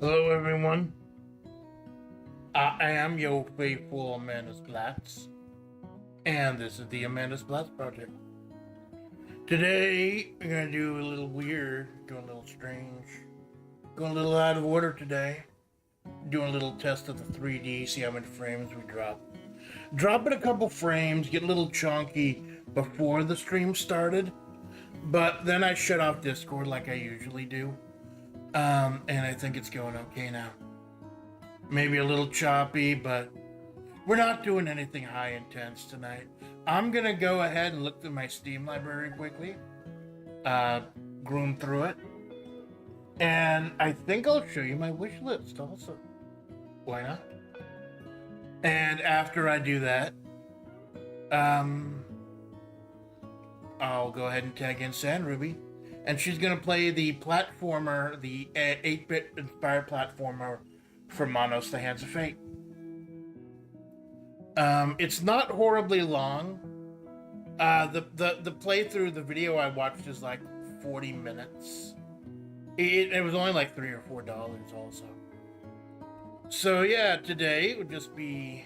Hello, everyone. I am your faithful Amanda Splatts, and this is the Amanda Splatts Project. Today, we're gonna do a little weird, going a little strange, going a little out of order today. Doing a little test of the 3D, see how many frames we drop. Dropping a couple frames, get a little chunky before the stream started, but then I shut off Discord like I usually do. And I think it's going okay now. Maybe a little choppy, but we're not doing anything high intense tonight. I'm gonna go ahead and look through my Steam library quickly, groom through it, and I think I'll show you my wish list also. Why not? And after I do that, I'll go ahead and tag in Sandruby, and she's gonna play the platformer, the 8-bit inspired platformer for Manos, The Hands of Fate. It's not horribly long. The playthrough, the video I watched is like 40 minutes. It was only like $3 or $4 also. So yeah, today would just be,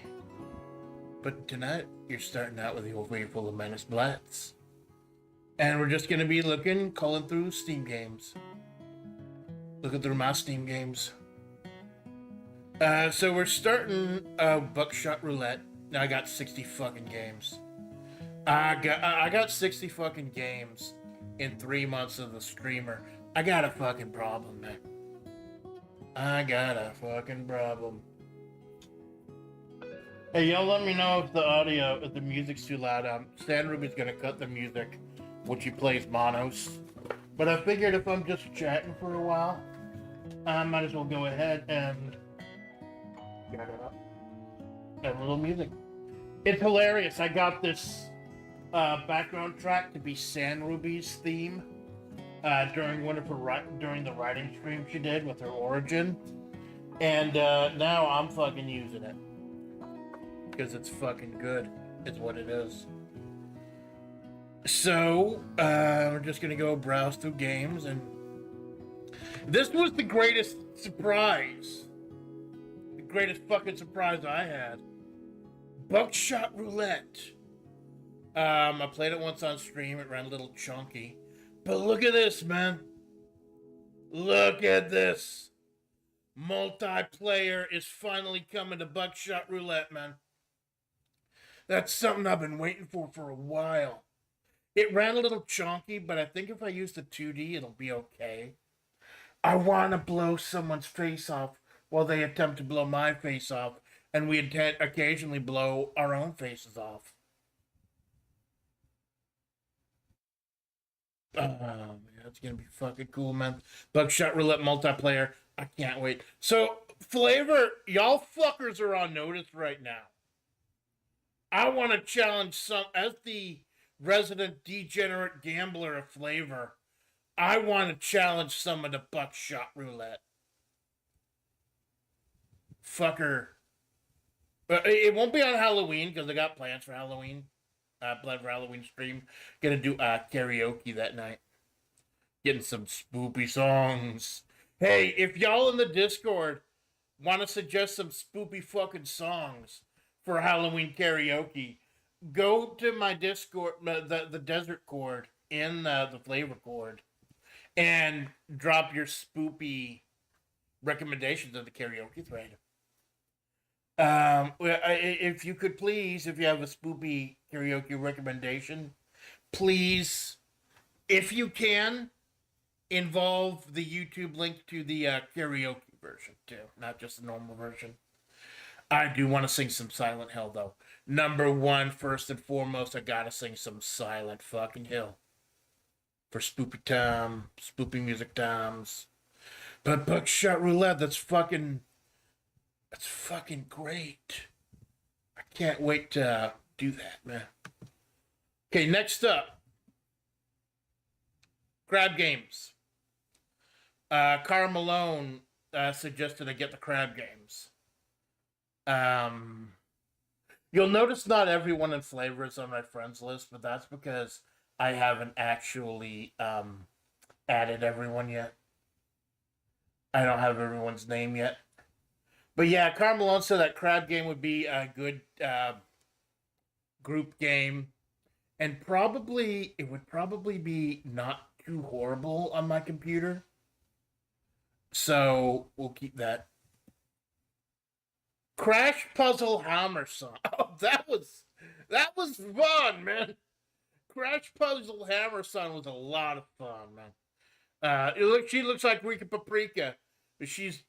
but tonight you're starting out with the old faithful Amanda Splatts. And we're just gonna be calling through Steam games. Looking through my Steam games. So we're starting Buckshot Roulette. Now I got 60 fucking games. I got 60 fucking games in 3 months of the streamer. I got a fucking problem, man. I got a fucking problem. Hey, y'all let me know if the audio, if the music's too loud. Stan Ruby's gonna cut the music when she plays Manos. But I figured if I'm just chatting for a while, I might as well go ahead and get it up. And a little music. It's hilarious. I got this background track to be Sandruby's theme during one of her during the writing stream she did with her origin, and now I'm fucking using it because it's fucking good. It's what it is. So we're just gonna go browse through games, and this was the greatest surprise. The greatest fucking surprise I had. Buckshot Roulette. I played it once on stream. It ran a little chunky. But look at this, man. Look at this. Multiplayer is finally coming to Buckshot Roulette, man. That's something I've been waiting for a while. It ran a little chunky, but I think if I use the 2D, it'll be okay. I want to blow someone's face off while they attempt to blow my face off, and we occasionally blow our own faces off. Man, it's gonna be fucking cool, man. Buckshot Roulette multiplayer. I can't wait. So, FlaVR, y'all fuckers are on notice right now. I want to challenge some, as the resident degenerate gambler of FlaVR, I want to challenge someone to Buckshot Roulette. Fucker. But it won't be on Halloween because I got plans for Halloween. Blood for Halloween stream. Gonna do karaoke that night. Getting some spoopy songs. Hey, if y'all in the Discord want to suggest some spoopy fucking songs for Halloween karaoke, go to my Discord, the Desert Chord in the FlaVR Chord, and drop your spoopy recommendations in the karaoke thread. If you could please, if you have a spoopy karaoke recommendation, please, if you can, involve the YouTube link to the karaoke version too, not just the normal version. I do want to sing some Silent Hill though. Number one, first and foremost, I gotta sing some Silent fucking Hill for spoopy time, spoopy music times. But Buckshot Roulette, that's fucking great. I can't wait to do that, man. Okay, next up. Crab games. Carl Malone suggested I get the crab games. You'll notice not everyone in FlaVR is on my friends list, but that's because I haven't actually added everyone yet. I don't have everyone's name yet. But yeah, Carmelone said that crab game would be a good group game. And probably, it would probably be not too horrible on my computer. So we'll keep that. Crash Puzzle Hammer Song. Oh, that was fun, man. Crash Puzzle Hammer Song was a lot of fun, man. She looks like Rika Paprika, but she's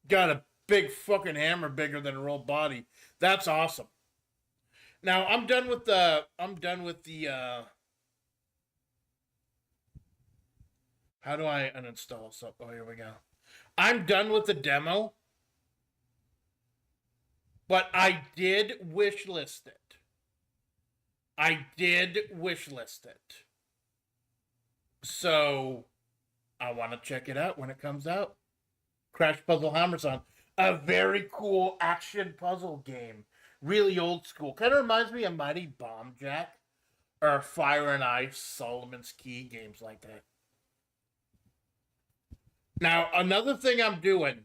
got a big fucking hammer bigger than her old body. That's awesome. Now I'm done with the. How do I uninstall something? Oh, here we go. I'm done with the demo, but I did wishlist it. So I want to check it out when it comes out. Crash Puzzle Hammers on. A very cool action puzzle game. Really old school. Kind of reminds me of Mighty Bomb Jack or Fire and Ice, Solomon's Key, games like that. Now, another thing I'm doing,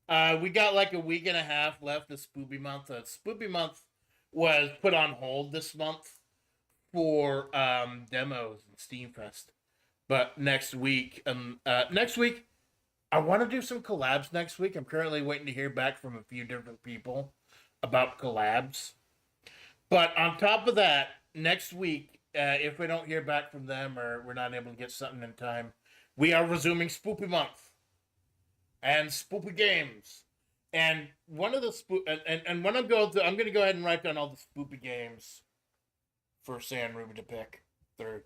we got like a week and a half left of Spoopy Month. Spoopy Month was put on hold this month for demos and Steam Fest. But next week, I want to do some collabs next week. I'm currently waiting to hear back from a few different people about collabs. But on top of that, next week, if we don't hear back from them or we're not able to get something in time, we are resuming Spoopy Month and Spoopy Games. And one of the and when I'm going to go ahead and write down all the Spoopy games for San Ruby to pick third.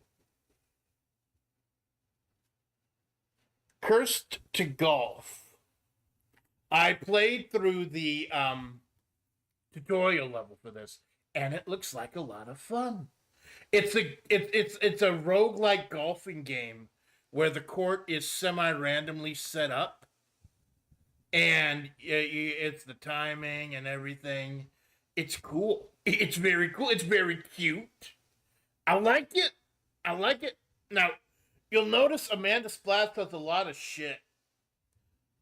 Cursed to Golf. I played through the tutorial level for this, and it looks like a lot of fun. It's a roguelike golfing game where the court is semi-randomly set up, and it's the timing and everything. It's cool. It's very cool. It's very cute. I like it. Now, you'll notice Amanda Splatts does a lot of shit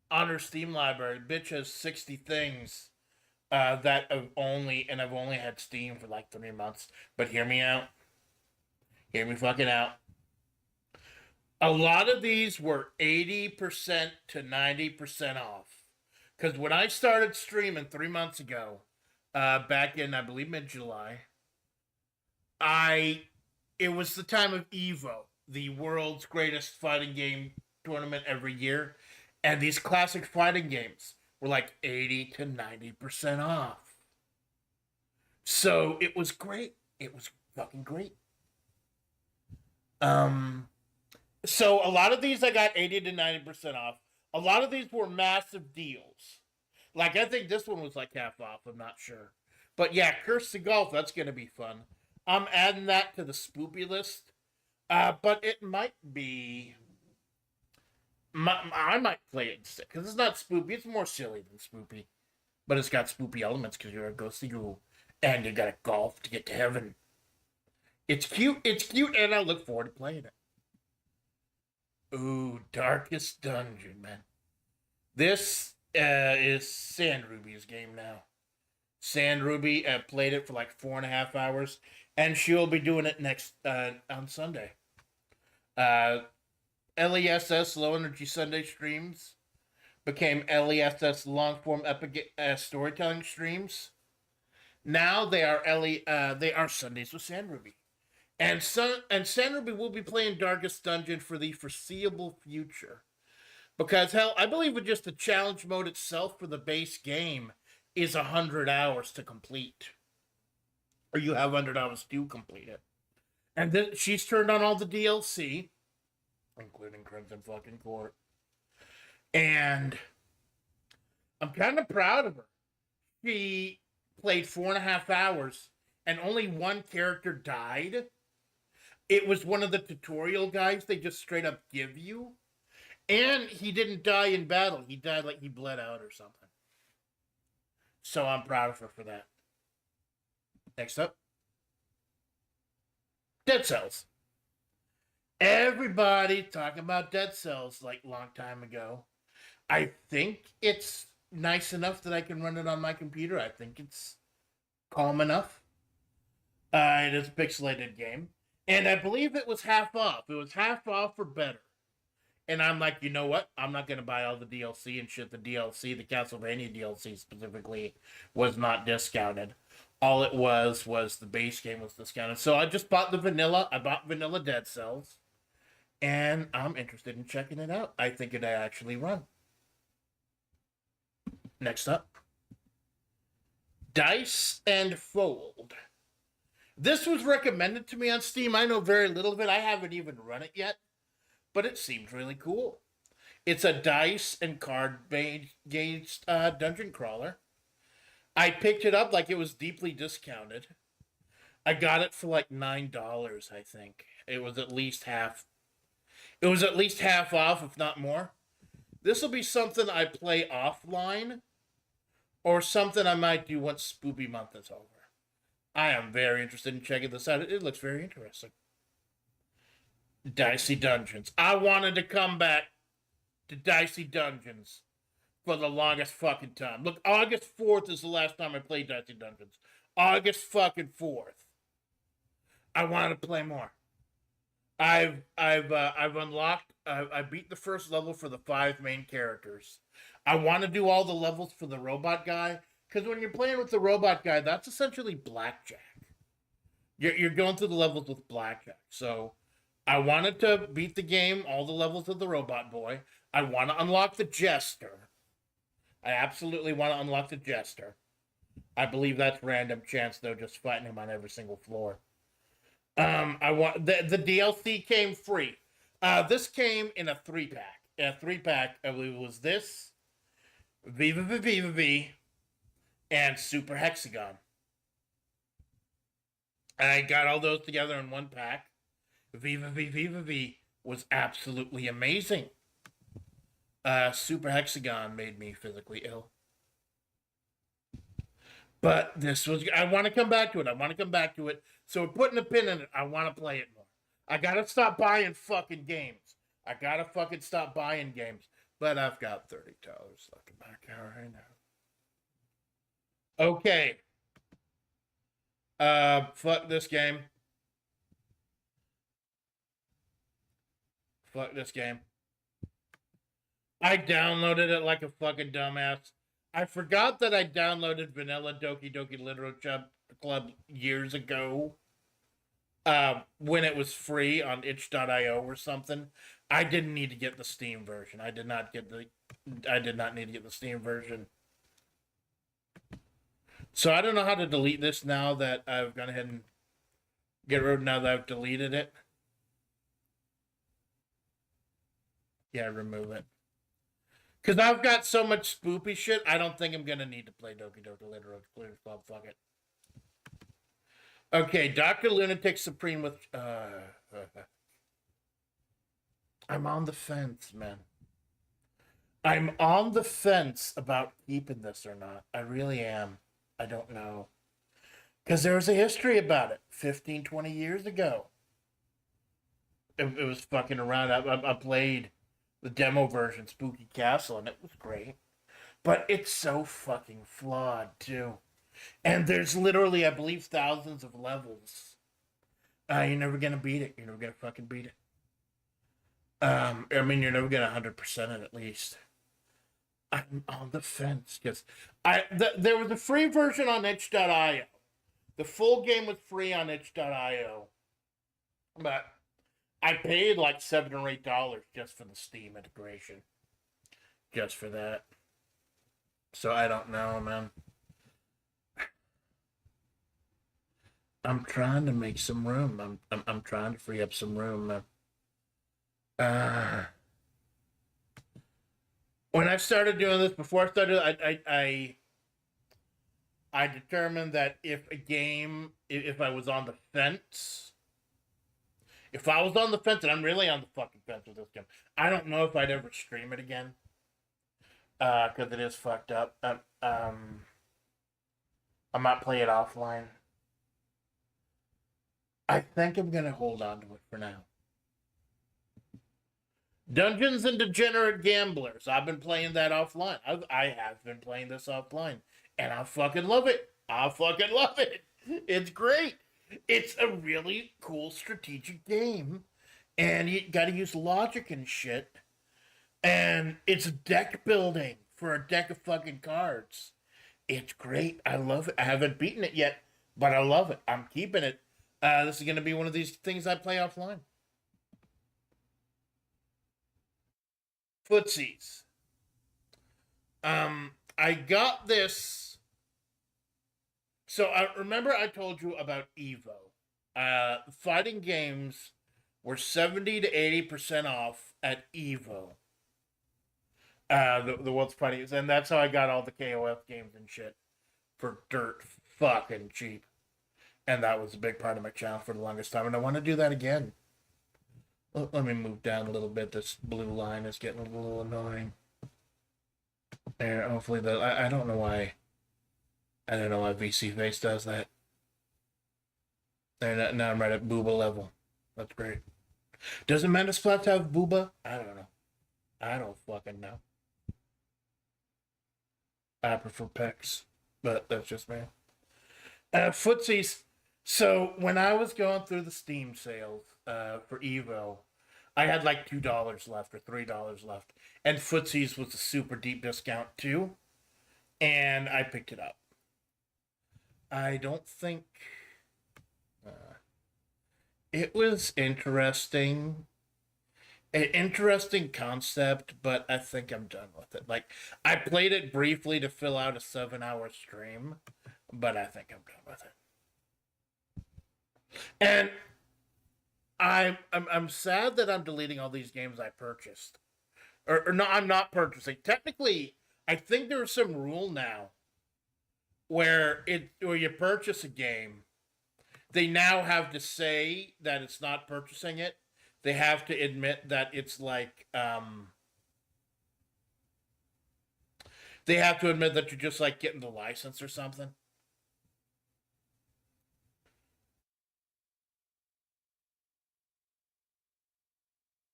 on her Steam library. Bitch has 60 things that I've only had Steam for like 3 months. But hear me out. Hear me fucking out. A lot of these were 80% to 90% off. Because when I started streaming 3 months ago, back in, I believe, mid-July, it was the time of EVO, the world's greatest fighting game tournament every year. And these classic fighting games were like 80 to 90% off. So it was great. It was fucking great. So a lot of these I got 80 to 90% off. A lot of these were massive deals. Like, I think this one was like half off. I'm not sure. But yeah, Curse to Golf, that's going to be fun. I'm adding that to the spoopy list. But it might be... I might play it instead. Because it's not spoopy. It's more silly than spoopy. But it's got spoopy elements because you're a ghosty ghoul. And you gotta golf to get to heaven. It's cute. It's cute, and I look forward to playing it. Ooh, Darkest Dungeon, man. This is Sand Ruby's game now. Sand Ruby played it for like 4.5 hours, and she'll be doing it next on Sunday. LESS Low Energy Sunday streams became LESS Long Form Epic Storytelling streams. Now they are Sundays with Sand Ruby. And Sand Ruby will be playing Darkest Dungeon for the foreseeable future. Because, hell, I believe with just the challenge mode itself for the base game is 100 hours to complete. Or you have 100 hours to complete it. And then she's turned on all the DLC, including Crimson fucking Court. And I'm kind of proud of her. She played 4.5 hours, and only one character died. It was one of the tutorial guides they just straight up give you. And he didn't die in battle. He died like he bled out or something. So I'm proud of her for that. Next up. Dead Cells. Everybody talking about Dead Cells like a long time ago. I think it's nice enough that I can run it on my computer. I think it's calm enough. It is a pixelated game. And I believe it was half off. It was half off or better. And I'm like, you know what? I'm not going to buy all the DLC and shit. The DLC, the Castlevania DLC specifically, was not discounted. All it was the base game was discounted. So I just bought the vanilla. I bought vanilla Dead Cells. And I'm interested in checking it out. I think it actually run. Next up. Dice and Fold. This was recommended to me on Steam. I know very little of it. I haven't even run it yet. But it seems really cool. It's a dice and card-based dungeon crawler. I picked it up like it was deeply discounted. I got it for like $9, I think. It was at least half. It was at least half off, if not more. This will be something I play offline, or something I might do once Spoopy Month is over. I am very interested in checking this out. It looks very interesting. Dicey Dungeons. I wanted to come back to Dicey Dungeons for the longest fucking time. Look, August 4th is the last time I played Dicey Dungeons. August fucking 4th. I wanted to play more. I've unlocked. I beat the first level for the 5 main characters. I want to do all the levels for the robot guy, because when you're playing with the robot guy, that's essentially blackjack. You're going through the levels with blackjack. So I wanted to beat the game, all the levels of the robot boy. I want to unlock the jester. I absolutely want to unlock the jester. I believe that's random chance, though, just fighting him on every single floor. I want the DLC came free. This came in a 3-pack. In a 3-pack, I believe it was this, Viva Viva V, and Super Hexagon. I got all those together in 1 pack. Viva Viva V was absolutely amazing. Super Hexagon made me physically ill. But this was, I want to come back to it. I want to come back to it. So we're putting a pin in it. I want to play it more. I got to stop buying fucking games. I got to fucking stop buying games. But I've got $30 left in my account right now. Okay. Fuck this game. Fuck this game. I downloaded it like a fucking dumbass. I forgot that I downloaded Vanilla Doki Doki Literature Club years ago. When it was free on itch.io or something. I didn't need to get the Steam version. I did not need to get the Steam version. So I don't know how to delete this now that I've gone ahead and get rid of, now that I've deleted it. Yeah, remove it. Because I've got so much spoopy shit, I don't think I'm going to need to play Doki Doki Literature Club. Fuck it. Okay, Dr. Lunatic Supreme with... I'm on the fence, man. I'm on the fence about keeping this or not. I really am. I don't know. Because there was a history about it 15, 20 years ago. It was fucking around. I played the demo version, Spooky Castle, and it was great. But it's so fucking flawed, too. And there's literally, I believe, thousands of levels. You're never going to beat it. You're never going to fucking beat it. I mean, you're never going to 100% it, at least. I'm on the fence, because there was a free version on itch.io. The full game was free on itch.io. But I paid like $7 or $8 just for the Steam integration. Just for that. So I don't know, man. I'm trying to make some room. I'm trying to free up some room. When I started doing this, before I started, I determined that if I was on the fence, and I'm really on the fucking fence with this game, I don't know if I'd ever stream it again. Because it is fucked up. I might play it offline. I think I'm going to hold on to it for now. Dungeons and Degenerate Gamblers. I've been playing that offline. I have been playing this offline, and I fucking love it. I fucking love it. It's great. It's a really cool strategic game, and you got to use logic and shit. And it's deck building for a deck of fucking cards. It's great. I love it. I haven't beaten it yet, but I love it. I'm keeping it. This is going to be one of these things I play offline. Footsies. I got this. So I remember I told you about Evo. Fighting games were 70 to 80% off at Evo. The world's fighting, and that's how I got all the KOF games and shit for dirt fucking cheap. And that was a big part of my channel for the longest time, and I want to do that again. Let me move down a little bit. This blue line is getting a little annoying. There, hopefully I don't know why. I don't know why VC Face does that. There, now I'm right at booba level. That's great. Does Amanda Splatts have booba? I don't know. I don't fucking know. I prefer pecs, but that's just me. Footsies. So when I was going through the Steam sales for Evo, I had like $2 left or $3 left, and Footsies was a super deep discount too, and I picked it up. I don't think it was interesting. An interesting concept, but I think I'm done with it. Like, I played it briefly to fill out a 7-hour stream, but I think I'm done with it. And I'm sad that I'm deleting all these games I purchased. Or no, I'm not purchasing. Technically, I think there's some rule now where you purchase a game, they now have to say that it's not purchasing it. They have to admit that it's like they have to admit that you're just like getting the license or something.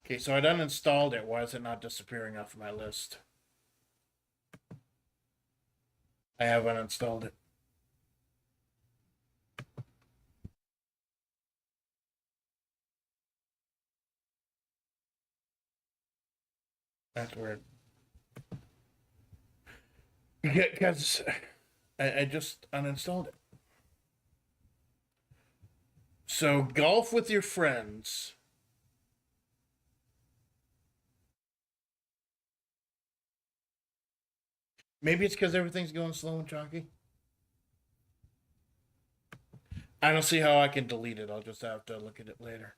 Okay, so I done installed it. Why is it not disappearing off my list? I haven't installed it. That's weird. Because I just uninstalled it. So, golf with your friends. Maybe it's because everything's going slow and chunky. I don't see how I can delete it. I'll just have to look at it later.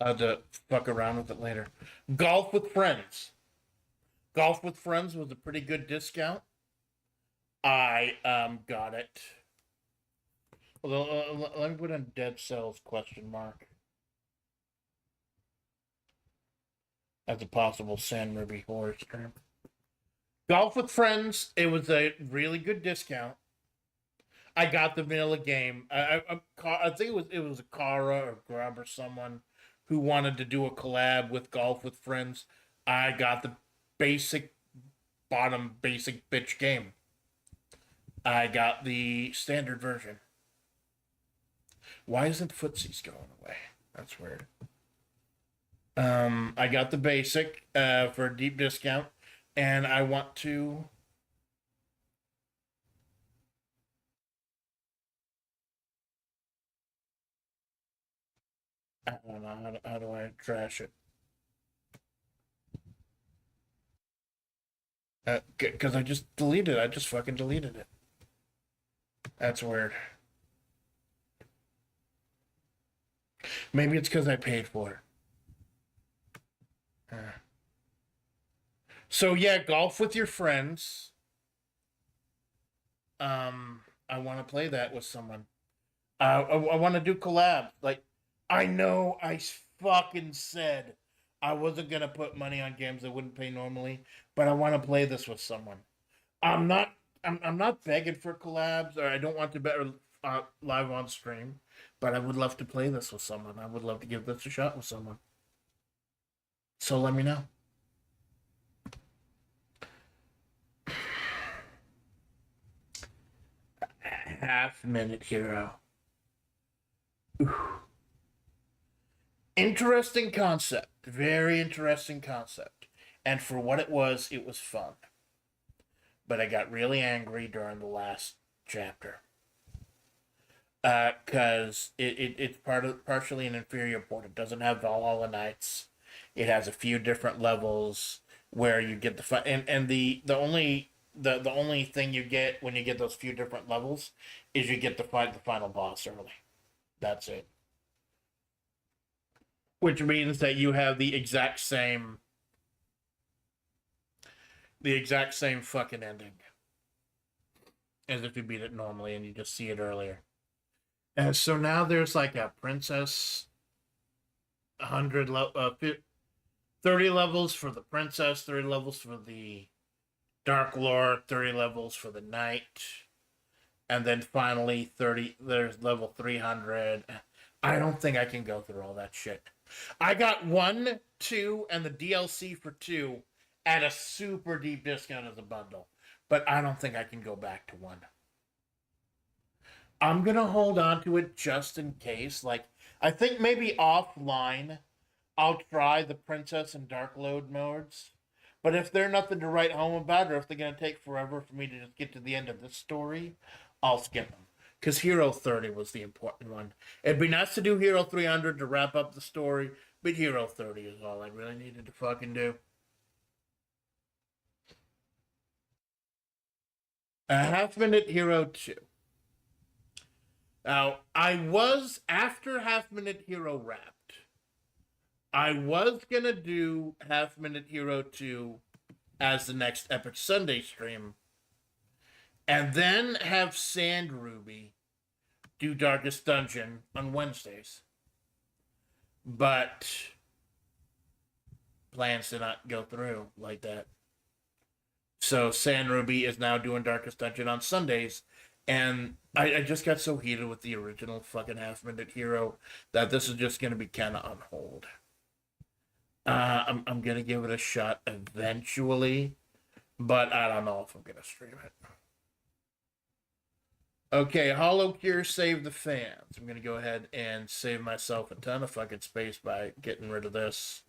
I'll have to fuck around with it later. Golf with friends. Golf with friends was a pretty good discount. I got it. Well, let me put in dead cells question mark as a possible San Ruby horror stream. Golf with friends. It was a really good discount. I got the vanilla game. I think it was a Kara or Grub or someone who wanted to do a collab with Golf with Friends. I got the basic bitch game. I got the standard version. Why isn't Footsies going away? That's weird. I got the basic for a deep discount, and I want to. I don't know how do I trash it? Because I just deleted it. I just fucking deleted it. That's weird. Maybe it's because I paid for it. So yeah, golf with your friends. I want to play that with someone. I want to do collab. Like, I know I fucking said I wasn't gonna put money on games I wouldn't pay normally, but I want to play this with someone. I'm not. I'm not begging for collabs, or I don't want to live on stream, but I would love to play this with someone. I would love to give this a shot with someone. So let me know. Half-minute hero. Ooh. Interesting concept. Very interesting concept. And for what it was fun. But I got really angry during the last chapter. Because it's partially an inferior port. It doesn't have Valhalla Knights. It has a few different levels where you get the fun. And the only thing you get when you get those few different levels is you get to fight the final boss early. That's it. Which means that you have the exact same fucking ending as if you beat it normally and you just see it earlier. And so now there's like a princess 30 levels for the princess, 30 levels for the Dark Lord, 30 levels for the knight, and then finally there's level 300. I don't think I can go through all that shit. I got 1, 2, and the DLC for 2 at a super deep discount as a bundle, but I don't think I can go back to 1. I'm gonna hold on to it just in case. Like, I think maybe offline I'll try the Princess and Dark Lord modes. But if they're nothing to write home about, or if they're gonna take forever for me to just get to the end of this story, I'll skip them. Because Hero 30 was the important one. It'd be nice to do Hero 300 to wrap up the story, but Hero 30 is all I really needed to fucking do. A half-minute Hero 2. Now, after half-minute Hero wrapped, I was gonna do half-minute Hero 2 as the next Epic Sunday stream, and then have Sand Ruby do Darkest Dungeon on Wednesdays. But plans did not go through like that. So Sand Ruby is now doing Darkest Dungeon on Sundays, and I just got so heated with the original fucking half-minute hero that this is just going to be kind of on hold. I'm going to give it a shot eventually, but I don't know if I'm going to stream it. Okay, Hollow Cure Save the Fans. I'm going to go ahead and save myself a ton of fucking space by getting rid of this.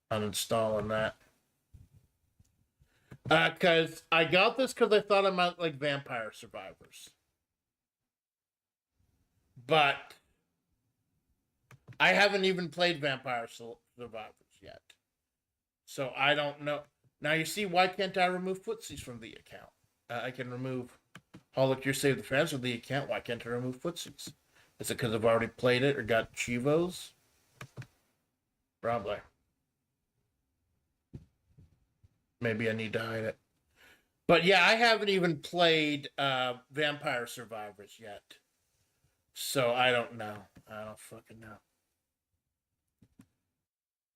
Uninstalling that. Because I got this because I thought I might like Vampire Survivors. But I haven't even played Vampire Survivors yet. So I don't know. Now you see, why can't I remove footsies from the account? I can remove Hollow Cure Save the Fans from the account. Why can't I remove footsies? Is it because I've already played it or got Chivos? Probably. Maybe I need to hide it. But yeah, I haven't even played Vampire Survivors yet. So I don't know. I don't fucking know.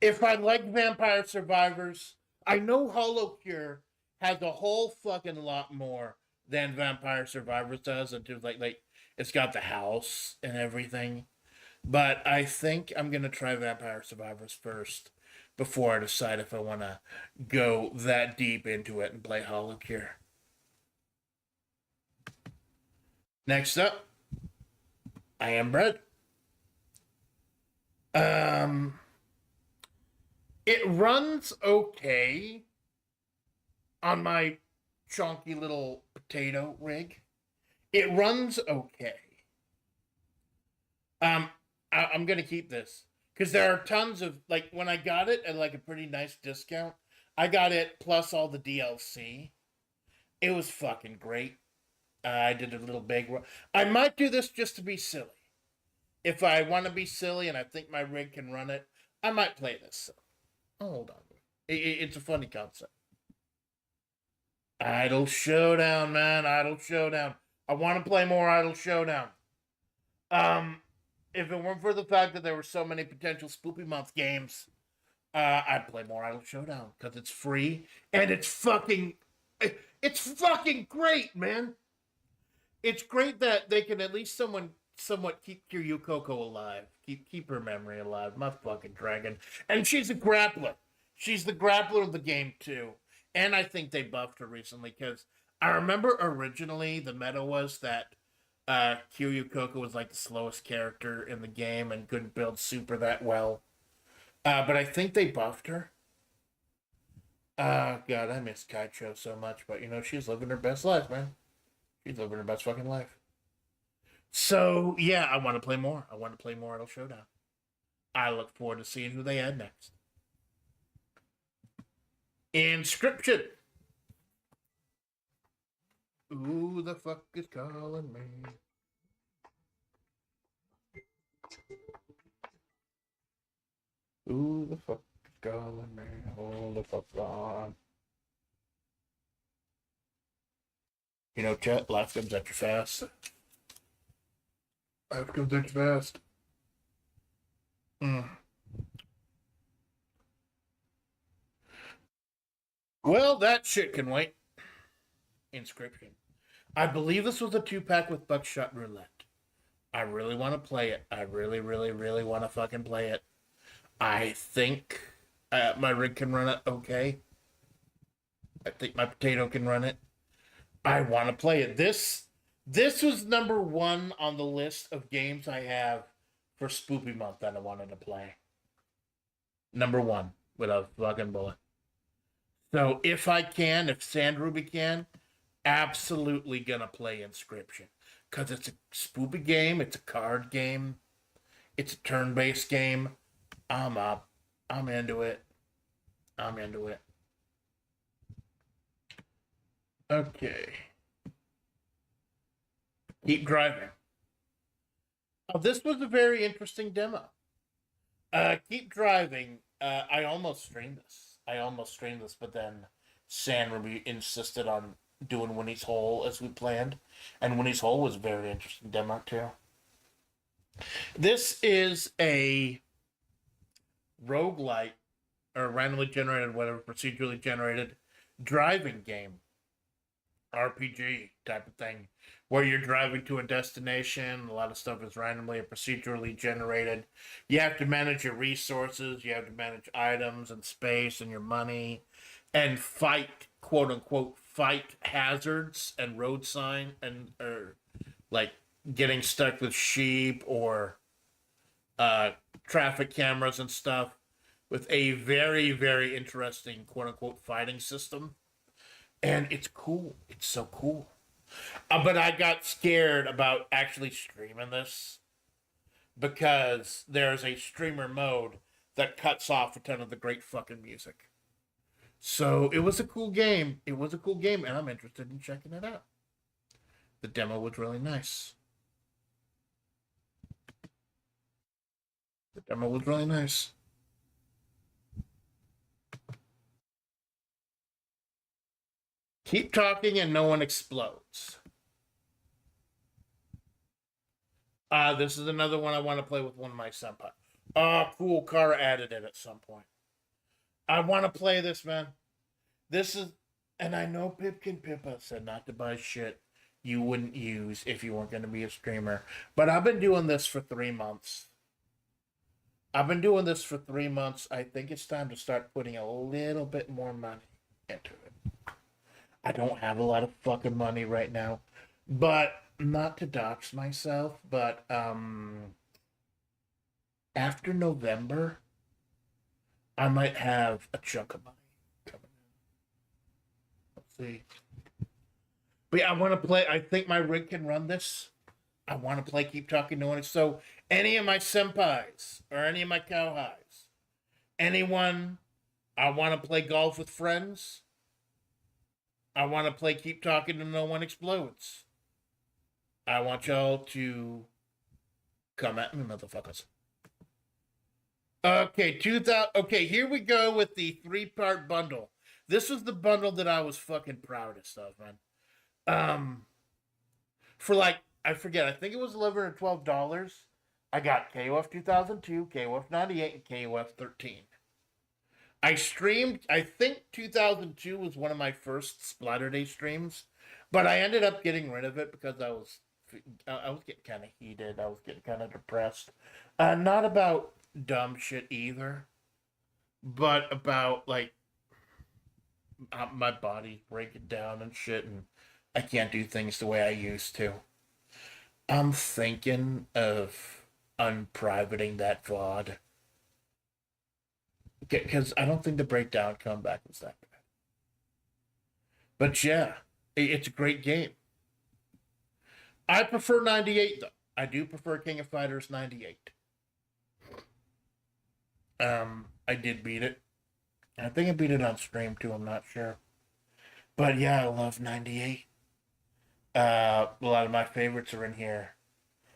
If I like Vampire Survivors, I know Hollow Cure has a whole fucking lot more than Vampire Survivors does. Into like it's got the house and everything. But I think I'm gonna try Vampire Survivors first before I decide if I want to go that deep into it and play Hollow Cure. Next up, I Am Bread. It runs okay on my chunky little potato rig. It runs okay. I'm gonna keep this because there are tons of, like, when I got it at like a pretty nice discount, I got it plus all the DLC. It was fucking great. I did a little big. I might do this just to be silly. If I want to be silly and I think my rig can run it, I might play this. Oh, hold on. It's a funny concept. Idle Showdown, man. Idle Showdown. I want to play more Idle Showdown. If it weren't for the fact that there were so many potential Spoopy Month games, I'd play more Idle Showdown because it's free and it's fucking great, man. it's great that they can at least somewhat keep Kiryu Coco alive. Keep her memory alive. My fucking dragon. And she's a grappler. She's the grappler of the game too. And I think they buffed her recently because I remember originally the meta was that Kiryu Coco was like the slowest character in the game and couldn't build super that well. But I think they buffed her. God, I miss Kaicho so much, but you know, she's living her best life, man. She's living her best fucking life. So, yeah, I want to play more. I want to play more Idle Showdown. I look forward to seeing who they add next. Inscription. Who the fuck is calling me? Who the fuck is calling me? Hold the fuck on. You know, chat, life comes at you fast. Life comes at you fast. Well, that shit can wait. Inscription. I believe this was a 2-pack with Buckshot Roulette. I really want to play it. I really, really, really want to fucking play it. I think my rig can run it okay. I think my potato can run it. I want to play it. This was number 1 on the list of games I have for Spoopy Month that I wanted to play. Number 1 with a fucking bullet. So if I can, if Sandruby can, absolutely gonna play Inscription. Because it's a spoopy game, it's a card game, it's a turn-based game. I'm up. I'm into it. I'm into it. Okay. Keep driving. Oh, this was a very interesting demo. Keep driving. I almost streamed this. But then Sandruby insisted on doing Winnie's Hole as we planned. And Winnie's Hole was a very interesting demo too. This is a roguelite, or randomly generated, whatever, procedurally generated driving game. RPG type of thing, where you're driving to a destination. A lot of stuff is randomly and procedurally generated. You have to manage your resources. You have to manage items and space and your money, and fight, quote unquote, fight hazards and road sign or like getting stuck with sheep or traffic cameras and stuff, with a very, very interesting, quote unquote, fighting system. And it's cool. It's so cool. But I got scared about actually streaming this because there's a streamer mode that cuts off a ton of the great fucking music. So it was a cool game. It was a cool game, and I'm interested in checking it out. The demo was really nice. The demo was really nice. Keep talking and no one explodes. This is another one I want to play with one of my senpai. Cool. Kara added it at some point. I want to play this, man. This is, and I know Pipkin Pippa said not to buy shit you wouldn't use if you weren't going to be a streamer. But I've been doing this for 3 months. I think it's time to start putting a little bit more money into it. I don't have a lot of fucking money right now, but not to dox myself, but after November, I might have a chunk of money coming in. Let's see. But yeah, I want to play. I think my rig can run this. I want to play Keep Talking No One. So any of my senpais or any of my cowhighs, anyone, I want to play golf with friends. I want to play Keep Talking and No One Explodes. I want y'all to come at me, motherfuckers. Okay, here we go with the 3-part bundle. This was the bundle that I was fucking proudest of, man. For like, I forget, I think it was $11 or $12. I got KOF 2002, KOF 98, and KOF 13. I streamed, I think 2002 was one of my first Splatter Day streams, But I ended up getting rid of it because I was getting kind of heated. I was getting kind of depressed. Not about dumb shit either, but about like my body breaking down and shit, and I can't do things the way I used to. I'm thinking of unprivating that VOD because I don't think the breakdown comeback was that bad. But yeah, it's a great game. I prefer 98 though. I do prefer King of Fighters 98. I did beat it. I think I beat it on stream too. I'm not sure, but yeah, I love 98. A lot of my favorites are in here.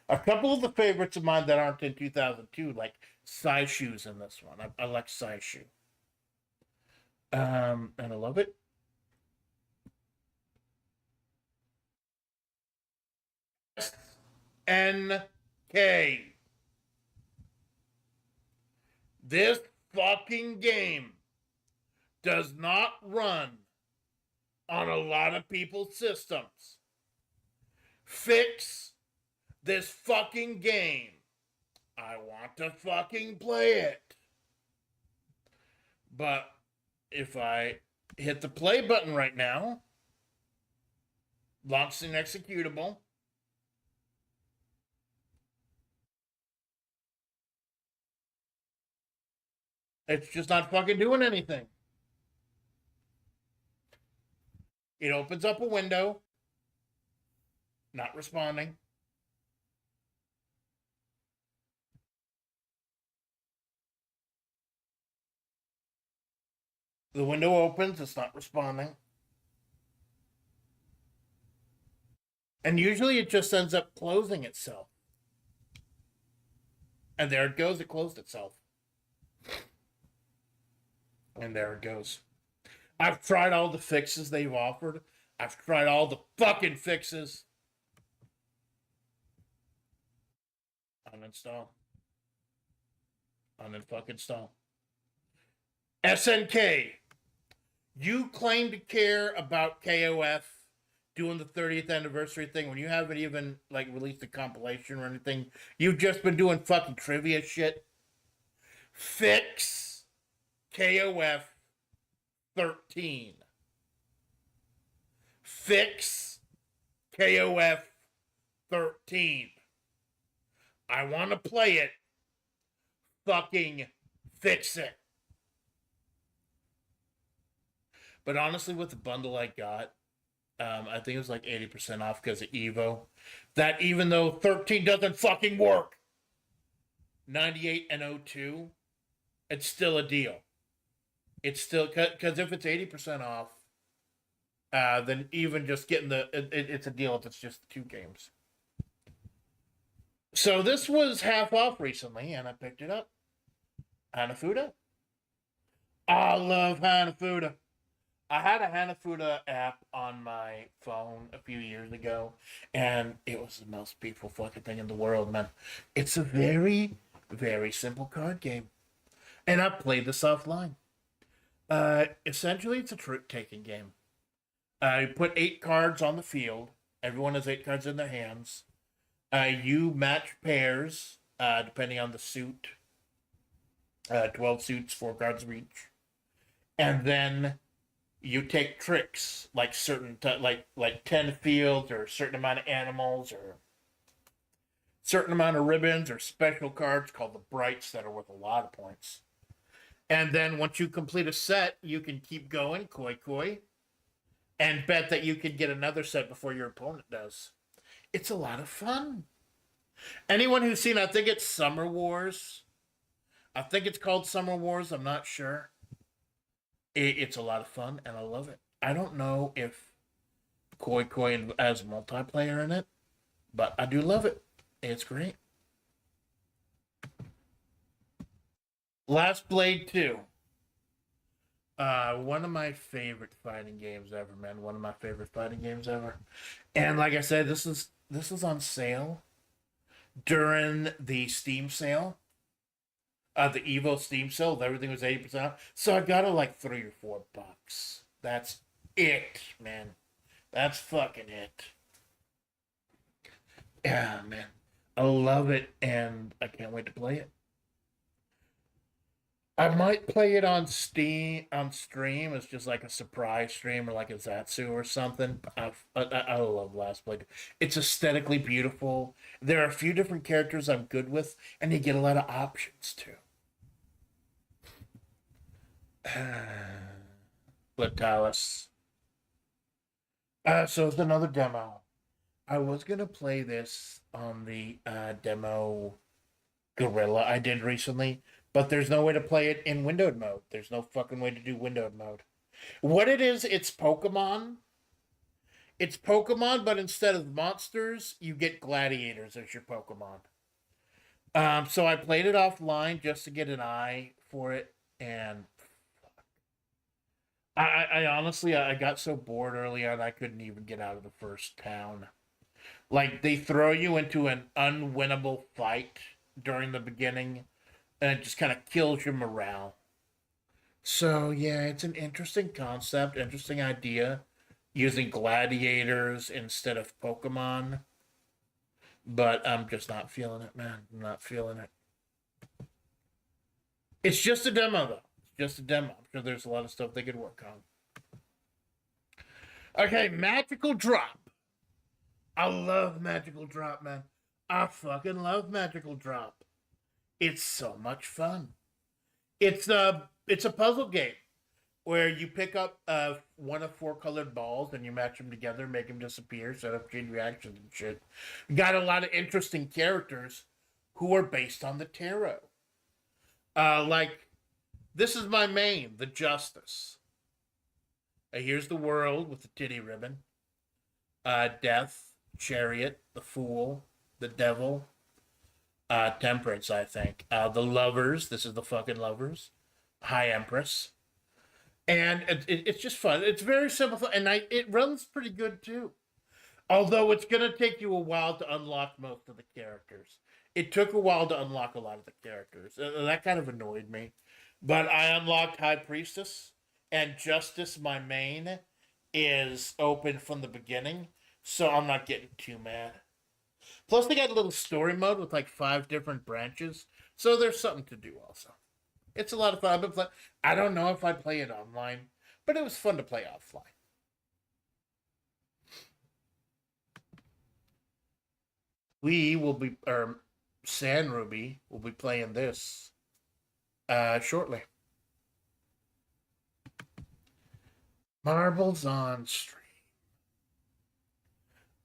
A couple of the favorites of mine that aren't in 2002, like Shoes in this one. I like Shoe. And I love it. NK. This fucking game does not run on a lot of people's systems. Fix this fucking game. I want to fucking play it. But if I hit the play button right now, launch an executable, it's just not fucking doing anything. It opens up a window, not responding. The window opens, it's not responding. And usually it just ends up closing itself. And there it goes, it closed itself. And there it goes. I've tried all the fixes they've offered. I've tried all the fucking fixes. Uninstall. Unfucking-install. SNK. You claim to care about KOF doing the 30th anniversary thing when you haven't even like released a compilation or anything. You've just been doing fucking trivia shit. Fix KOF 13. Fix KOF 13. I want to play it. Fucking fix it. But honestly, with the bundle I got, I think it was like 80% off because of Evo. That even though 13 doesn't fucking work, 98 and 02, it's still a deal. It's still, because if it's 80% off, then even just getting it's a deal if it's just 2 games. So this was half off recently, and I picked it up. Hanafuda. I love Hanafuda. I had a Hanafuda app on my phone a few years ago, and it was the most beautiful fucking thing in the world, man. It's a very, very simple card game. And I played this offline. Essentially, it's a trick-taking game. You put 8 cards on the field. Everyone has 8 cards in their hands. You match pairs, depending on the suit. 12 suits, 4 cards of each. And then you take tricks like certain like 10 fields or a certain amount of animals or certain amount of ribbons or special cards called the brights that are worth a lot of points. And then once you complete a set, you can keep going, koi, and bet that you can get another set before your opponent does. It's a lot of fun. Anyone who's seen, I think it's Summer Wars. I think it's called Summer Wars. I'm not sure. It's a lot of fun, and I love it. I don't know if Koi has multiplayer in it, but I do love it. It's great. Last Blade 2. One of my favorite fighting games ever, man. One of my favorite fighting games ever. And like I said, this is on sale during the Steam sale. The Evo Steam sale, everything was 80% off. So I got it like $3 or $4. That's it, man. That's fucking it. Yeah, man. I love it, and I can't wait to play it. I might play it on Steam on stream. It's just like a surprise stream or like a Zatsu or something. I love Last Blade. It's aesthetically beautiful. There are a few different characters I'm good with, and you get a lot of options too. Latalis. So it's another demo. I was gonna play this on the demo Gorilla I did recently, but there's no way to play it in windowed mode. There's no fucking way to do windowed mode. What it is, it's Pokemon. It's Pokemon, but instead of monsters, you get gladiators as your Pokemon. So I played it offline just to get an eye for it, and I honestly I got so bored early on I couldn't even get out of the first town. Like they throw you into an unwinnable fight during the beginning, and it just kind of kills your morale. So yeah, it's an interesting concept, interesting idea, using gladiators instead of Pokemon. But I'm just not feeling it, man. I'm not feeling it. It's just a demo, though. It's just a demo. I'm sure there's a lot of stuff they could work on. Okay, Magical Drop. I love Magical Drop, man. I fucking love Magical Drop. It's so much fun. It's a puzzle game where you pick up one of four colored balls and you match them together, make them disappear, set up chain reactions and shit. Got a lot of interesting characters who are based on the tarot. Like this is my main, the Justice. Here's the World with the titty ribbon. Death, Chariot, the Fool, the Devil, Temperance, I think. The Lovers. This is the fucking Lovers. High Empress. And it's just fun. It's very simple, and it runs pretty good too. Although it's gonna take you a while to unlock most of the characters. It took a while to unlock a lot of the characters. That kind of annoyed me. But I unlocked High Priestess, and Justice, my main, is open from the beginning, so I'm not getting too mad. Plus, they got a little story mode with like 5 different branches, so there's something to do also. It's a lot of fun. I don't know if I'd play it online, but it was fun to play offline. We will be, or San Ruby will be playing this shortly. Marbles on Stream.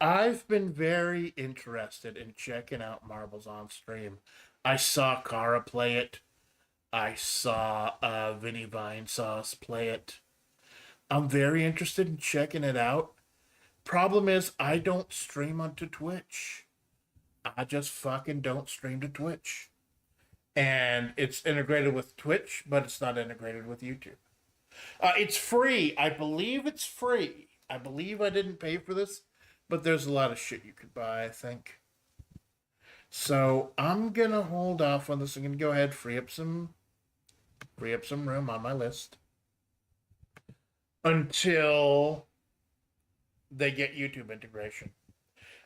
I've been very interested in checking out Marbles on Stream. I saw Kara play it. I saw Vinny Vine Sauce play it. I'm very interested in checking it out. Problem is, I don't stream onto Twitch. I just fucking don't stream to Twitch. And it's integrated with Twitch, but it's not integrated with YouTube. It's free. I believe it's free. I believe I didn't pay for this, but there's a lot of shit you could buy, I think. So I'm gonna hold off on this. I'm gonna go ahead, free up some room on my list until they get YouTube integration.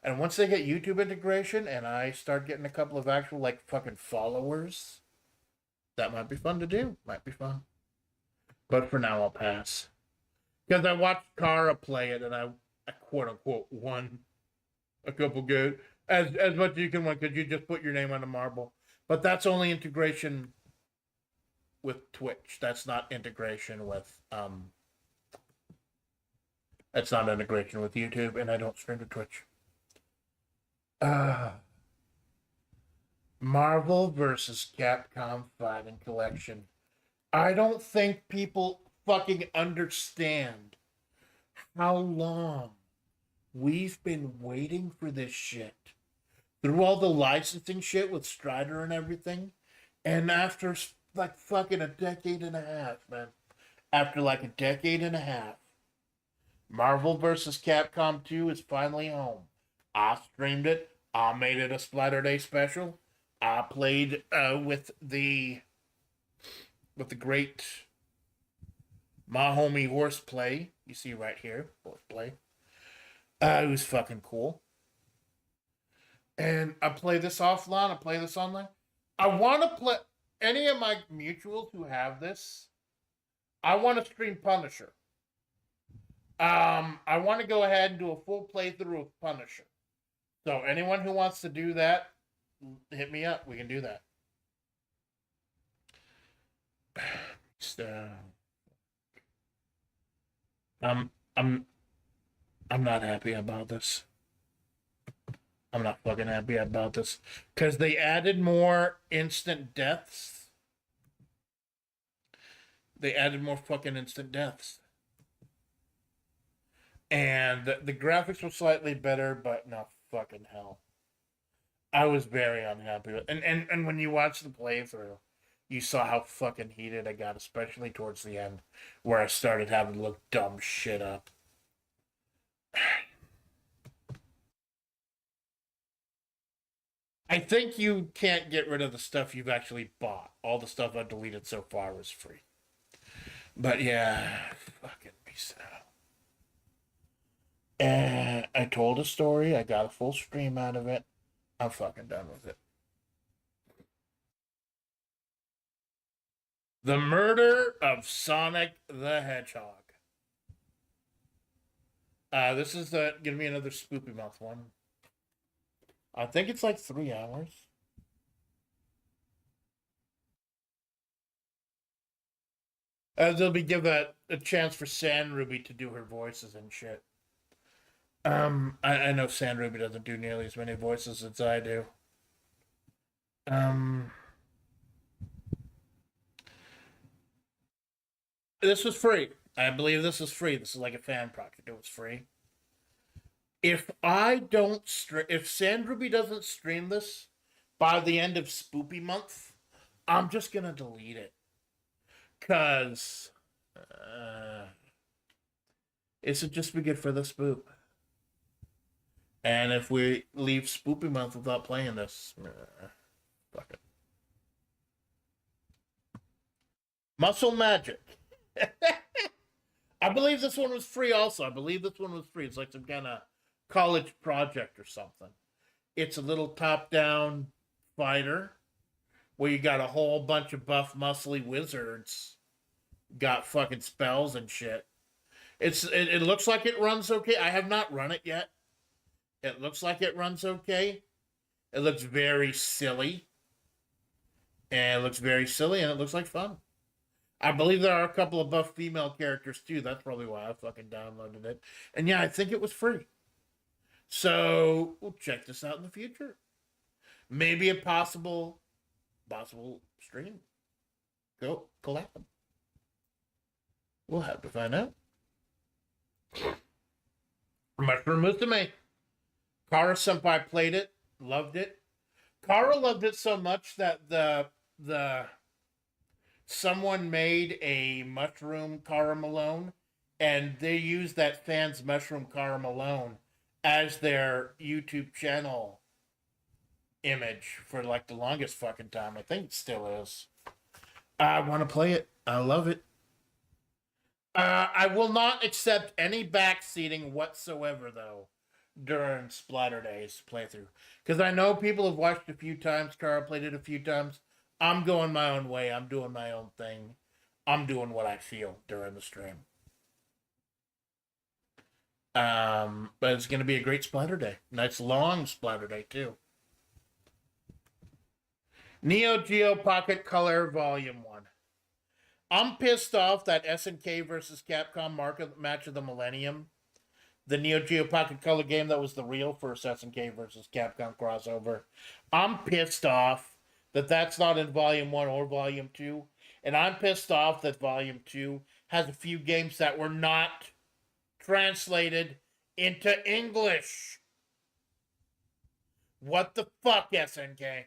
And once they get YouTube integration and I start getting a couple of actual like fucking followers, that might be fun to do. Might be fun. But for now I'll pass. Because I watched Kara play it and I quote unquote won a couple good as much as you can win because you just put your name on a marble. But that's only integration with Twitch. That's not integration with that's not integration with YouTube, and I don't stream to Twitch. Marvel versus Capcom Fighting Collection. I don't think people fucking understand how long we've been waiting for this shit. Through all the licensing shit with Strider and everything, and after like fucking a decade and a half, man. After like a decade and a half, Marvel vs. Capcom 2 is finally home. I streamed it. I made it a Splatter Day special. I played with the great my homie Horseplay. You see right here, Horseplay. It was fucking cool. And I play this offline. I play this online. I want to play any of my mutuals who have this. I want to stream Punisher. I want to go ahead and do a full playthrough of Punisher. So anyone who wants to do that, hit me up. We can do that. So, I'm I'm I'm not happy about this. I'm not fucking happy about this because they added more instant deaths. They added more fucking instant deaths, and the graphics were slightly better, but no fucking hell. I was very unhappy with, and when you watch the playthrough, you saw how fucking heated I got, especially towards the end, where I started having to look dumb shit up. I think you can't get rid of the stuff you've actually bought. All the stuff I've deleted so far was free. But yeah, fucking peace out. And I told a story. I got a full stream out of it. I'm fucking done with it. The Murder of Sonic the Hedgehog. This is gonna be another Spoopy Month one. I think it's like 3 hours. They'll be give a chance for Sand Ruby to do her voices and shit. I know Sand Ruby doesn't do nearly as many voices as I do. This was free. I believe this is free. This is like a fan project. It was free. If if Sand Ruby doesn't stream this by the end of Spoopy Month, I'm just gonna delete it. Cause it's just be good for the spoop. And if we leave Spoopy Month without playing this, fuck it. Muscle Magic. I believe this one was free also. I believe this one was free. It's like some kind of college project or something. It's a little top-down fighter where you got a whole bunch of buff, muscly wizards got fucking spells and shit. It looks like it runs okay. I have not run it yet. It looks like it runs okay. It looks very silly. And it looks very silly and it looks like fun. I believe there are a couple of buff female characters too. That's probably why I fucking downloaded it. And yeah, I think it was free. So we'll check this out in the future. Maybe a possible stream. Go collab. We'll have to find out. Mushroom Musume. Kara Senpai played it, loved it. Kara loved it so much that the someone made a mushroom Kara Malone, and they used that fan's mushroom Kara Malone as their YouTube channel image for like the longest fucking time. I think it still is. I want to play it. I love it. I will not accept any backseating whatsoever, though, during Splatter Days playthrough. Because I know people have watched a few times. Kara played it a few times. I'm going my own way. I'm doing my own thing. I'm doing what I feel during the stream. But it's going to be a great Splatter Day. Nice long Splatter Day, too. Neo Geo Pocket Color Volume 1. I'm pissed off that SNK versus Capcom Match of the Millennium, the Neo Geo Pocket Color game that was the real first SNK versus Capcom crossover. I'm pissed off that that's not in Volume 1 or Volume 2. And I'm pissed off that Volume 2 has a few games that were not translated into English. What the fuck, SNK?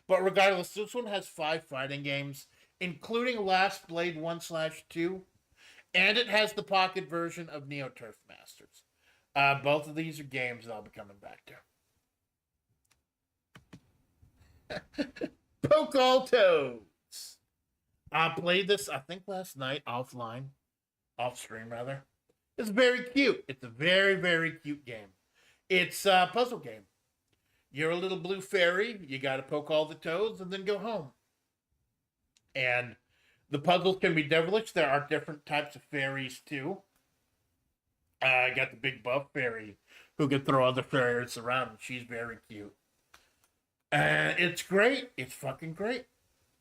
But regardless, this one has 5 fighting games, including Last Blade 1/2, and it has the pocket version of Neo Turf Masters. Both of these are games that I'll be coming back to. Poke Toads. I played this, I think, last night, off stream rather. It's very cute. It's a very, very cute game. It's a puzzle game. You're a little blue fairy. You got to poke all the toads and then go home. And the puzzles can be devilish. There are different types of fairies too. I got the big buff fairy who can throw other fairies around, and she's very cute. And it's great. It's fucking great.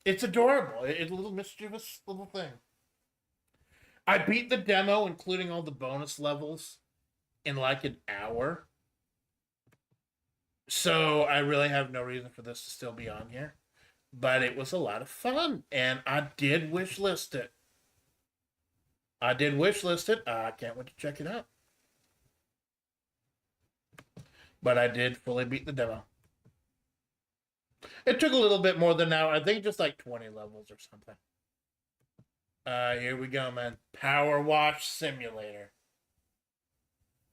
It's adorable. It's a little mischievous little thing. I beat the demo, including all the bonus levels, in like an hour. So I really have no reason for this to still be on here. But it was a lot of fun, and I did wishlist it. I can't wait to check it out. But I did fully beat the demo. It took a little bit more than an hour. I think just like 20 levels or something. Here we go, man. Power Wash Simulator.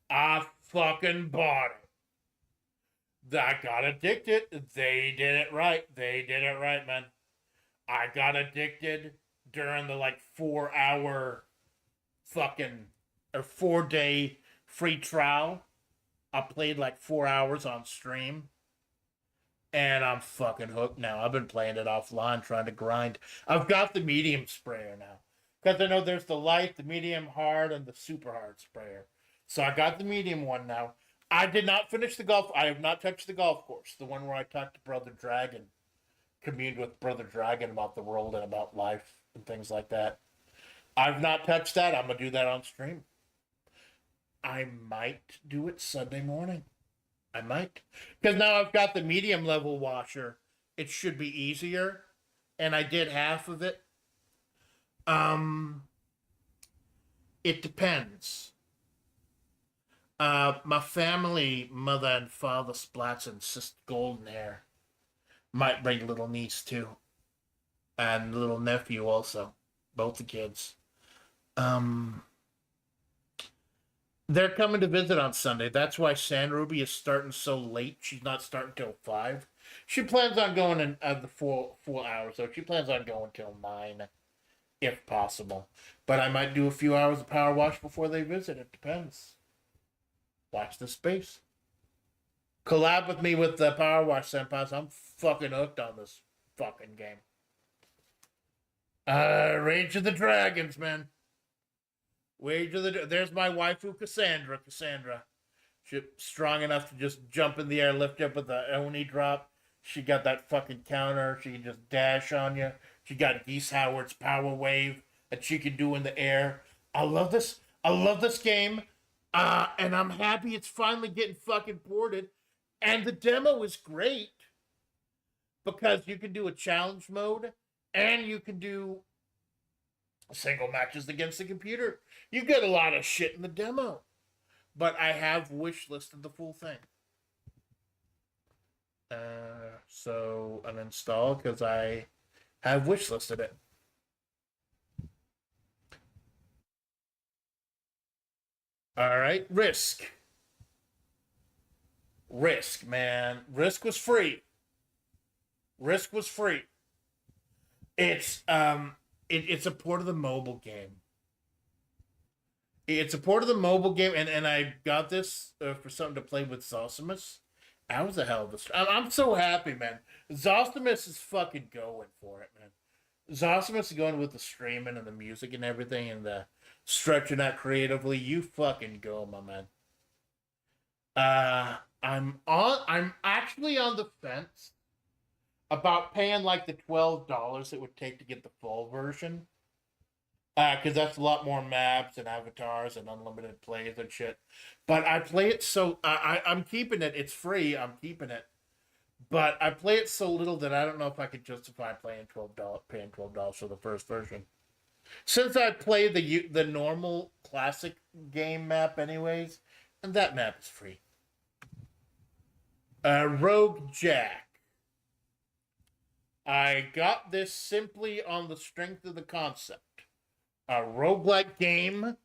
I fucking bought it. I got addicted. They did it right. They did it right, man. I got addicted during the like 4-hour fucking or 4-day free trial. I played like 4 hours on stream. And I'm fucking hooked now. I've been playing it offline, trying to grind. I've got the medium sprayer now. Because I know there's the light, the medium hard, and the super hard sprayer. So I got the medium one now. I did not finish the golf. I have not touched the golf course. The one where I talked to Brother Dragon. Communed with Brother Dragon about the world and about life and things like that. I've not touched that. I'm going to do that on stream. I might do it Sunday morning. I might. Because now I've got the medium level washer. It should be easier. And I did half of it. It depends. My family, mother and father Splatts and sister Golden Hair, might bring little niece too. And little nephew also. Both the kids. They're coming to visit on Sunday. That's why San Ruby is starting so late. She's not starting till 5. She plans on going in the full hours, so she plans on going till 9, if possible. But I might do a few hours of power wash before they visit. It depends. Watch the space. Collab with me with the power wash senpais. I'm fucking hooked on this fucking game. Rage of the Dragons, man. There's my waifu Cassandra. She's strong enough to just jump in the air, lift up with the Oni drop. She got that fucking counter. She can just dash on you. She got Geese Howard's power wave that she can do in the air. I love this. I love this game. And I'm happy it's finally getting fucking ported. And the demo is great because you can do a challenge mode and you can do single matches against the computer. You get a lot of shit in the demo. But I have wishlisted the full thing. So uninstall because I have wishlisted it. Alright, Risk. Risk, man. Risk was free. It's it's a port of the mobile game. It's a port of the mobile game, and I got this for something to play with Zosimus. That was a hell of a... I'm so happy, man. Zosimus is fucking going for it, man. Zosimus is going with the streaming and the music and everything and the stretching that creatively. You fucking go, my man. I'm actually on the fence about paying like the $12 it would take to get the full version. Because that's a lot more maps and avatars and unlimited plays and shit. But I play it so... I'm keeping it. It's free. I'm keeping it. But I play it so little that I don't know if I could justify paying $12 for the first version. Since I play the normal classic game map anyways, and that map is free. Rogue Jack. I got this simply on the strength of the concept. A roguelike game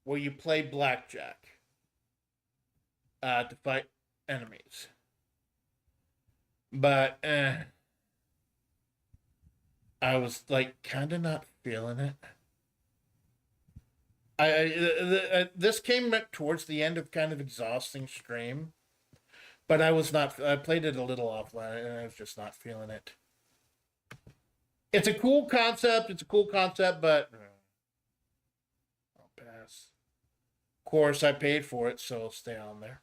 where you play blackjack to fight enemies. But I was like kind of not feeling it. This came towards the end of kind of exhausting stream, but I was not. I played it a little offline, and I was just not feeling it. It's a cool concept. It's a cool concept, but I'll pass. Of course, I paid for it, so I'll stay on there.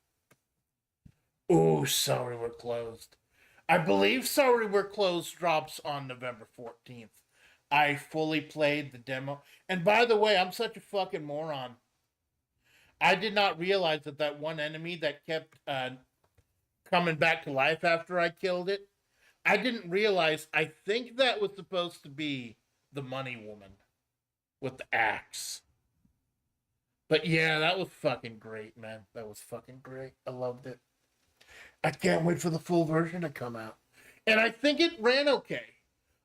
Ooh, sorry we're closed. I believe Sorry We're Closed drops on November 14th. I fully played the demo. And by the way, I'm such a fucking moron. I did not realize that that one enemy that kept coming back to life after I killed it, I didn't realize. I think that was supposed to be the money woman with the axe. But yeah, that was fucking great, man. That was fucking great. I loved it. I can't wait for the full version to come out. And I think it ran okay.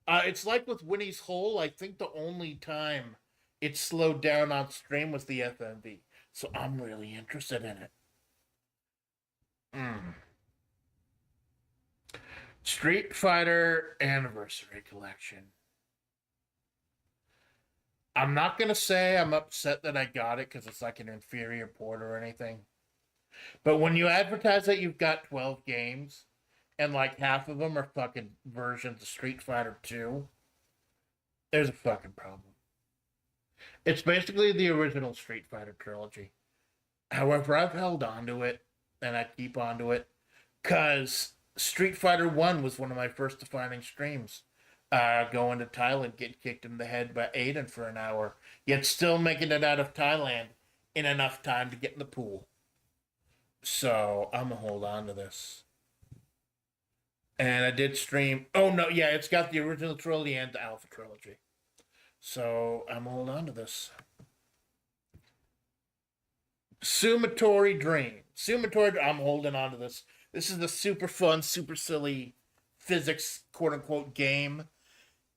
It's like with Winnie's Hole. I think the only time it slowed down on stream was the FMV. So I'm really interested in it. Street Fighter Anniversary Collection. I'm not going to say I'm upset that I got it because it's like an inferior port or anything. But when you advertise that you've got 12 games and like half of them are fucking versions of Street Fighter 2, there's a fucking problem. It's basically the original Street Fighter trilogy. However, I've held on to it and I keep on to it because Street Fighter 1 was one of my first defining streams. Going to Thailand, getting kicked in the head by Aiden for an hour, yet still making it out of Thailand in enough time to get in the pool. So I'm gonna hold on to this. And I did stream. Oh no, yeah, it's got the original trilogy and the Alpha trilogy. So I'm gonna hold on to this. Sumatory Dream. I'm holding on to this. This is the super fun, super silly physics quote unquote game.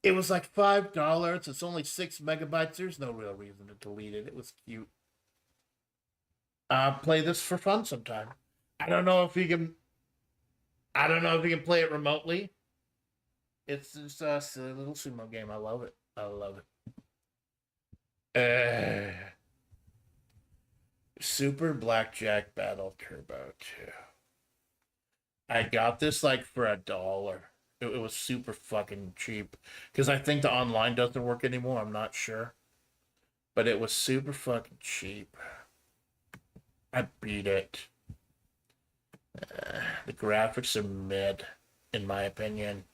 It was like $5. It's only 6 MB. There's no real reason to delete it. It was cute. Play this for fun sometime. I don't know if you can. I don't know if you can play it remotely. It's just a silly little sumo game. I love it. I love it. Super Blackjack Battle Turbo 2. I got this like for $1. It was super fucking cheap because I think the online doesn't work anymore. I'm not sure, but it was super fucking cheap. I beat it. The graphics are mid, in my opinion.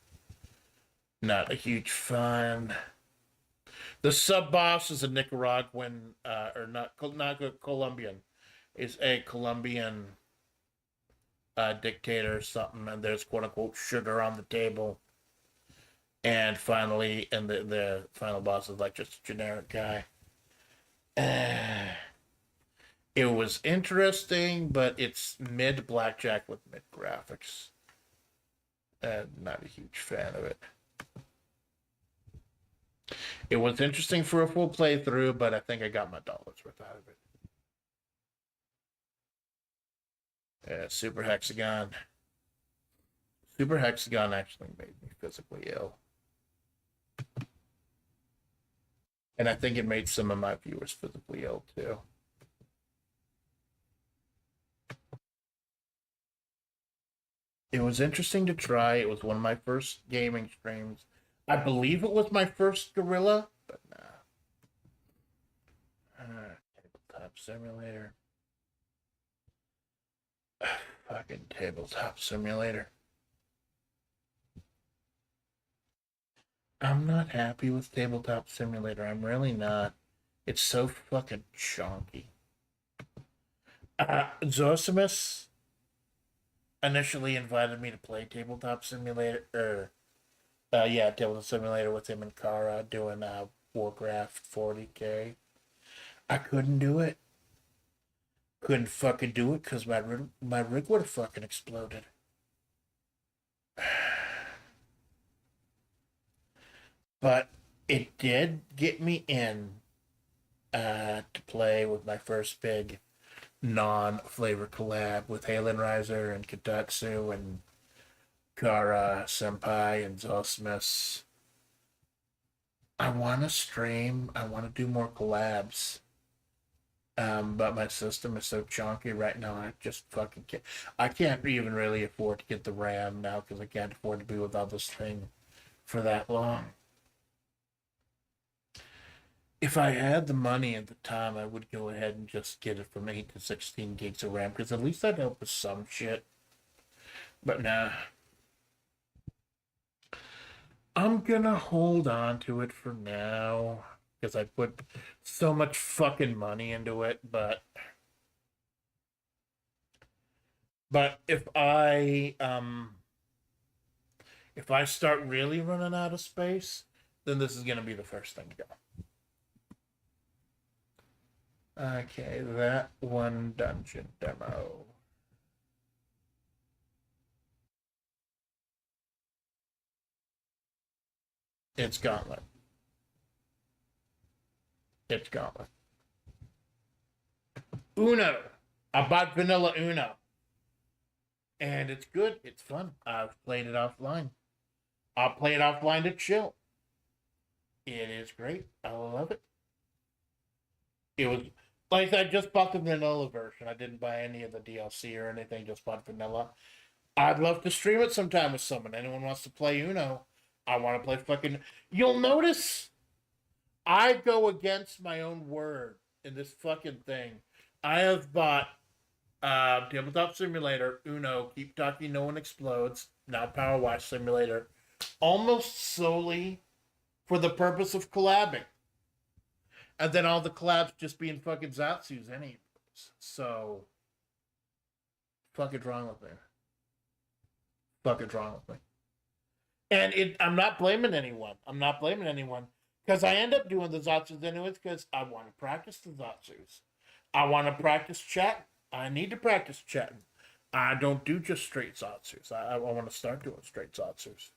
Not a huge fan. The sub boss is a Nicaraguan, or not Colombian, is a Colombian dictator or something, and there's quote unquote sugar on the table. And finally, and the final boss is like just a generic guy. It was interesting, but it's mid blackjack with mid graphics. Not a huge fan of it. It was interesting for a full playthrough, but I think I got my dollars worth out of it. Super Hexagon. Super Hexagon actually made me physically ill. And I think it made some of my viewers physically ill too. It was interesting to try. It was one of my first gaming streams. I believe it was my first Gorilla, but nah. Tabletop Simulator. Fucking Tabletop Simulator. I'm not happy with Tabletop Simulator. I'm really not. It's so fucking chonky. Zosimus initially invited me to play Tabletop Simulator, Tabletop Simulator with him and Kara doing Warcraft 40K. I couldn't do it. Couldn't fucking do it because my rig would have fucking exploded. But it did get me in to play with my first big non-flavor collab with Halen Riser and Katatsu and Kara Senpai and Zosmus. I want to stream. I want to do more collabs. But my system is so chunky right now. I just fucking can't. I can't even really afford to get the RAM now because I can't afford to be without this thing for that long. If I had the money at the time, I would go ahead and just get it from 8 to 16 gigs of RAM because at least that'd help with some shit. But nah. I'm gonna hold on to it for now because I put so much fucking money into it. But if I start really running out of space, then this is gonna be the first thing to go. Okay, that one dungeon demo. It's Gauntlet. It's Gauntlet. Uno. I bought vanilla Uno. And it's good. It's fun. I've played it offline. I'll play it offline to chill. It is great. I love it. It was like I just bought the vanilla version. I didn't buy any of the DLC or anything, just bought vanilla. I'd love to stream it sometime with someone. Anyone wants to play Uno? I want to play fucking. You'll notice I go against my own word in this fucking thing. I have bought Tabletop Simulator, Uno, Keep Talking, No One Explodes, now Power Wash Simulator, almost solely for the purpose of collabing. And then all the collabs just being fucking Zatsus anyways. So, fuck it wrong with me. Fuck it wrong with me. And I'm not blaming anyone. I'm not blaming anyone. Because I end up doing the Zatsus anyways because I want to practice the Zatsus. I want to practice chat. I need to practice chatting. I don't do just straight Zatsus. I want to start doing straight Zatsus.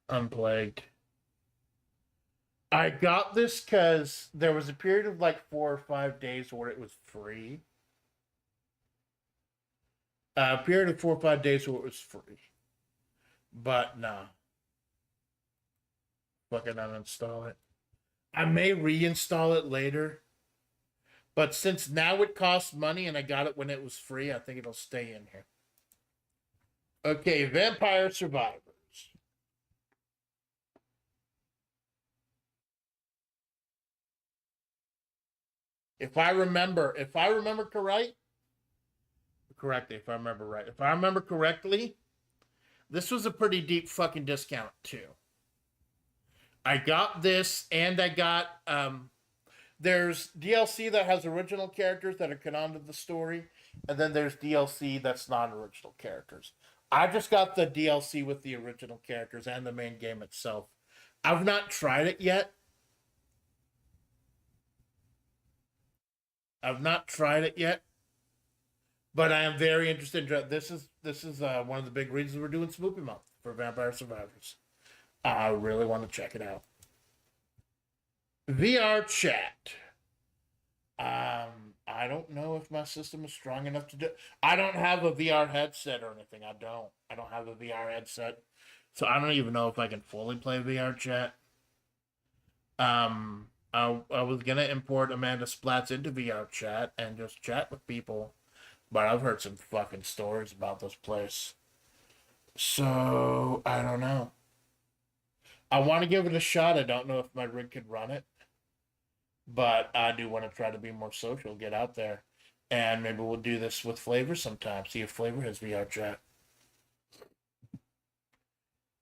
Unplagued. I got this because there was a period of like 4 or 5 days where it was free. A period of 4 or 5 days where it was free. But nah. Fucking uninstall it. I may reinstall it later. But since now it costs money and I got it when it was free, I think it'll stay in here. Okay, Vampire Survivors. If I remember correctly, this was a pretty deep fucking discount too. I got this and I got there's DLC that has original characters that are canon to the story, and then there's DLC that's non-original characters. I just got the DLC with the original characters and the main game itself. I've not tried it yet. But I am very interested. This is one of the big reasons we're doing Spoopy Month for Vampire Survivors. I really want to check it out. VR chat. I don't know if my system is strong enough to do. I don't have a VR headset or anything. I don't have a VR headset, so I don't even know if I can fully play VR chat. I was gonna import Amanda Splatts into VR chat and just chat with people, but I've heard some fucking stories about this place. So I don't know. I want to give it a shot. I don't know if my rig could run it, but I do want to try to be more social, get out there, and maybe we'll do this with FlaVR sometime. See if FlaVR has VR chat.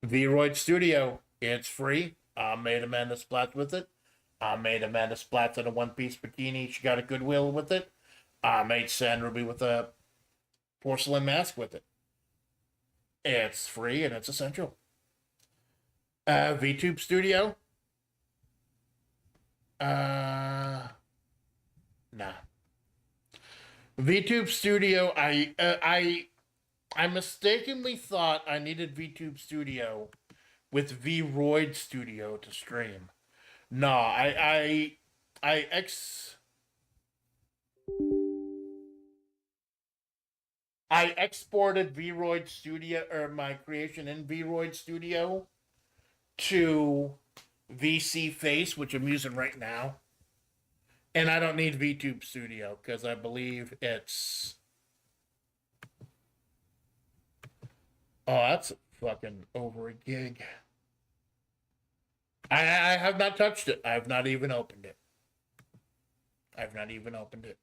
Vroid Studio, it's free. I made Amanda Splatts with it. I made Amanda Splatts in a one-piece bikini. She got a Goodwill with it. I made Sandra be with a porcelain mask with it. It's free and it's essential. VTube Studio. Nah. VTube Studio. I mistakenly thought I needed VTube Studio with Vroid Studio to stream. No, I exported Vroid Studio or my creation in Vroid Studio to VC Face, which I'm using right now, And I don't need VTube Studio because I believe it's. Oh, that's fucking over a gig. I have not touched it. I have not even opened it. I've not even opened it.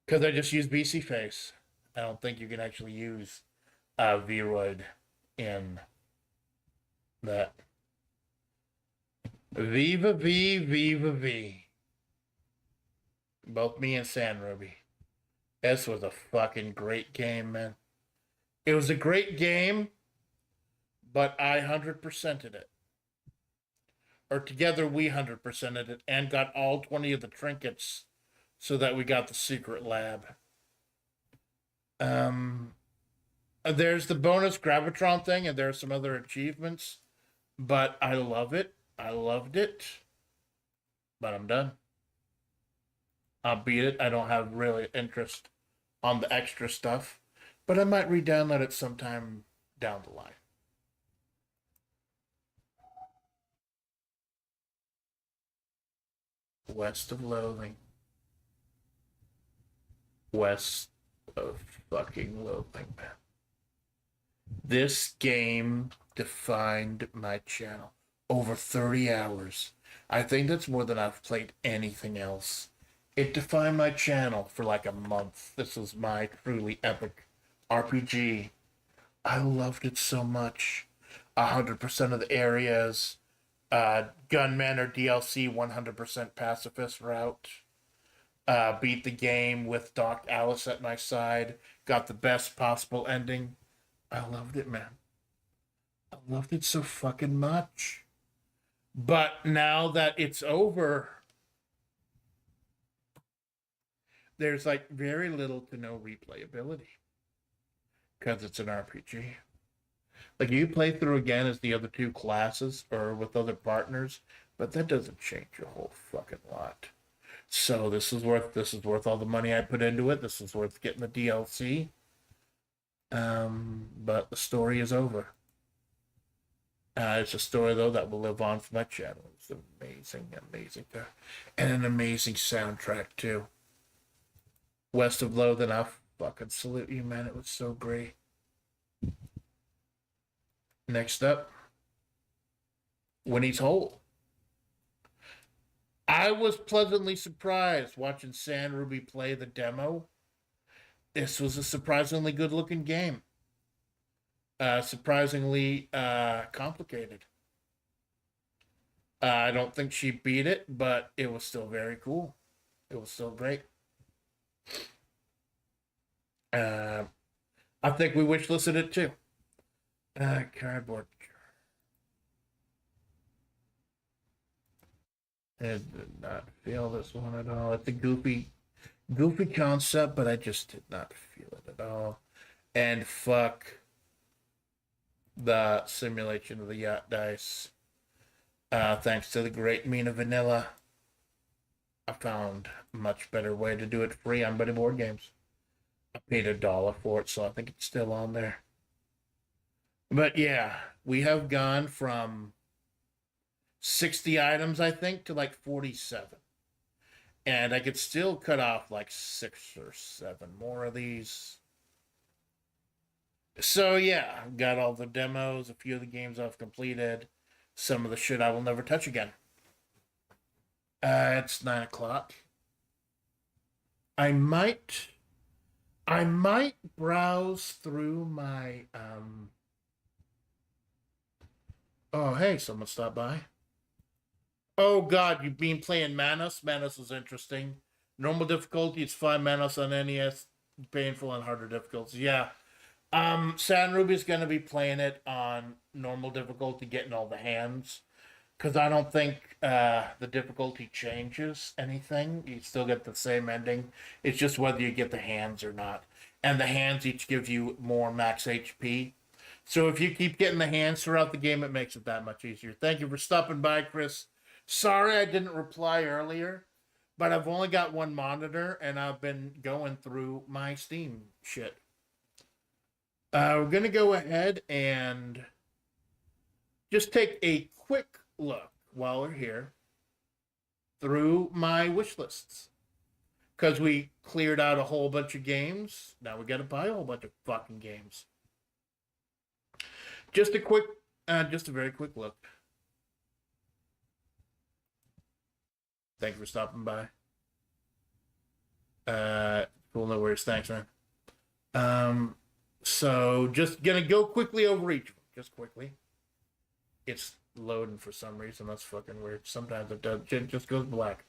Because I just use BC Face. I don't think you can actually use Vroid in that. Viva V, Viva V. Both me and San Ruby. This was a fucking great game, man. It was a great game, but I 100%ed it. Or together we 100%ed it and got all 20 of the trinkets so that we got the secret lab. There's the bonus Gravitron thing, and there are some other achievements, but I love it. I loved it, but I'm done. I'll beat it. I don't have really interest on the extra stuff, but I might re-download it sometime down the line. West of Loathing. West of fucking Loathing, man. This game defined my channel. Over 30 hours. I think that's more than I've played anything else. It defined my channel for like a month. This was my truly epic RPG. I loved it so much. 100% of the areas. Gunman or DLC 100% pacifist route. Beat the game with Doc Alice at my side. Got the best possible ending. I loved it, man. I loved it so fucking much. But now that it's over, there's like very little to no replayability. Because it's an RPG. Like you play through again as the other two classes or with other partners, but that doesn't change a whole fucking lot. So this is worth all the money I put into it. This is worth getting the DLC. But the story is over. It's a story though that will live on for my channel. It's amazing, and an amazing soundtrack too. West of Loathing, I fucking salute you, man. It was so great. Next up, Winnie's Hole. I was pleasantly surprised watching San Ruby play the demo. This was a surprisingly good-looking game. Surprisingly complicated. I don't think she beat it, but it was still very cool. It was still great. I think we wishlisted it too. Cardboard. I did not feel this one at all. It's a goofy concept, but I just did not feel it at all. And fuck the simulation of the yacht dice. Thanks to the great Mina Vanilla, I found a much better way to do it free on Buddy Board Games. I paid $1 for it, so I think it's still on there. But yeah, we have gone from 60 items, I think, to like 47. And I could still cut off like 6 or 7 more of these. So yeah, I've got all the demos, a few of the games I've completed, some of the shit I will never touch again. It's 9 o'clock. I might browse through my Oh hey, someone stopped by. Oh god, you've been playing Manos? Manos is interesting. Normal difficulty, it's fine. Manos on NES, painful and harder difficulties. Yeah. San Ruby's gonna be playing it on normal difficulty, getting all the hands. Because I don't think the difficulty changes anything. You still get the same ending. It's just whether you get the hands or not. And the hands each give you more max HP. So if you keep getting the hands throughout the game, it makes it that much easier. Thank you for stopping by, Chris. Sorry I didn't reply earlier, but I've only got one monitor, and I've been going through my Steam shit. We're going to go ahead and just take a quick look while we're here through my wish lists. Because we cleared out a whole bunch of games. Now we got to buy a whole bunch of fucking games. Just a very quick look. Thank you for stopping by. Cool, no worries. Thanks, man. So just gonna go quickly over each of them. Just quickly. It's loading for some reason. That's fucking weird. Sometimes it does. It just goes black.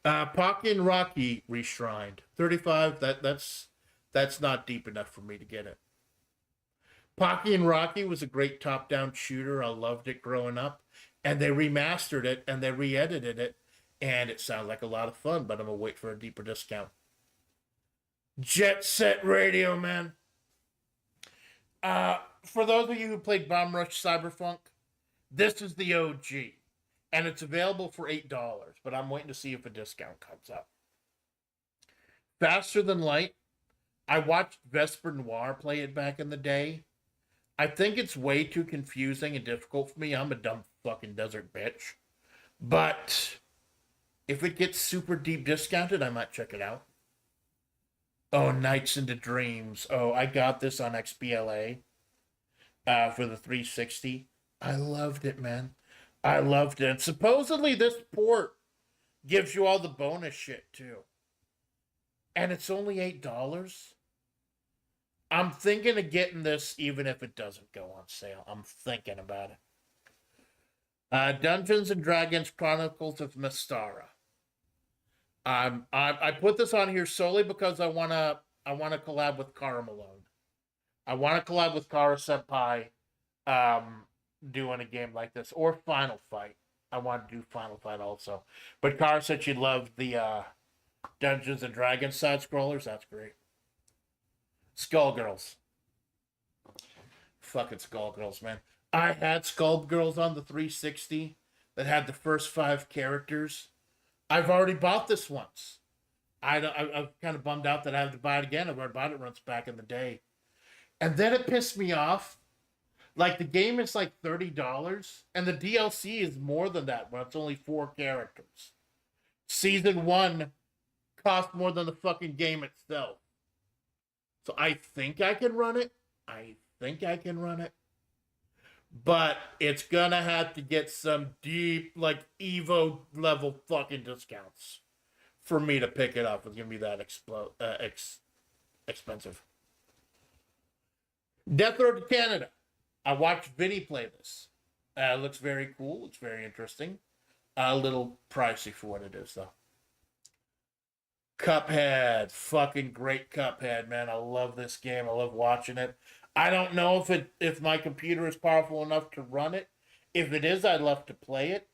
Pocky and Rocky reshrined. 35. That's not deep enough for me to get it. Pocky and Rocky was a great top-down shooter. I loved it growing up, and they remastered it and they re-edited it, and it sounds like a lot of fun. But I'm gonna wait for a deeper discount. Jet Set Radio, man. For those of you who played Bomb Rush Cyberpunk, this is the OG. And it's available for $8, but I'm waiting to see if a discount comes up. Faster Than Light. I watched Vesper Noir play it back in the day. I think it's way too confusing and difficult for me. I'm a dumb fucking desert bitch. But if it gets super deep discounted, I might check it out. Oh, Nights into Dreams. Oh, I got this on XBLA for the 360. I loved it, man. I loved it. And supposedly this port gives you all the bonus shit too. And it's only $8. I'm thinking of getting this even if it doesn't go on sale. I'm thinking about it. Dungeons and Dragons Chronicles of Mystara. I put this on here solely because I wanna collab with Kara Malone. I want to collab with Kara Senpai. Doing a game like this, or Final Fight. I want to do Final Fight also, but Kara said she loved the Dungeons and Dragons side scrollers. That's great. Skullgirls, fucking Skullgirls, man. I had Skullgirls on the 360 that had the first 5 characters. I've already bought this once. I'm kind of bummed out that I have to buy it again. I've already bought it once back in the day, and then it pissed me off. Like, the game is like $30, and the DLC is more than that, but it's only 4 characters. Season 1 cost more than the fucking game itself. So I think I can run it. But it's gonna have to get some deep, like, Evo level fucking discounts for me to pick it up. It's gonna be that expensive. Death Road to Canada. I watched Vinny play this. It looks very cool. It's very interesting. A little pricey for what it is, though. Cuphead. Fucking great Cuphead, man. I love this game. I love watching it. I don't know if my computer is powerful enough to run it. If it is, I'd love to play it.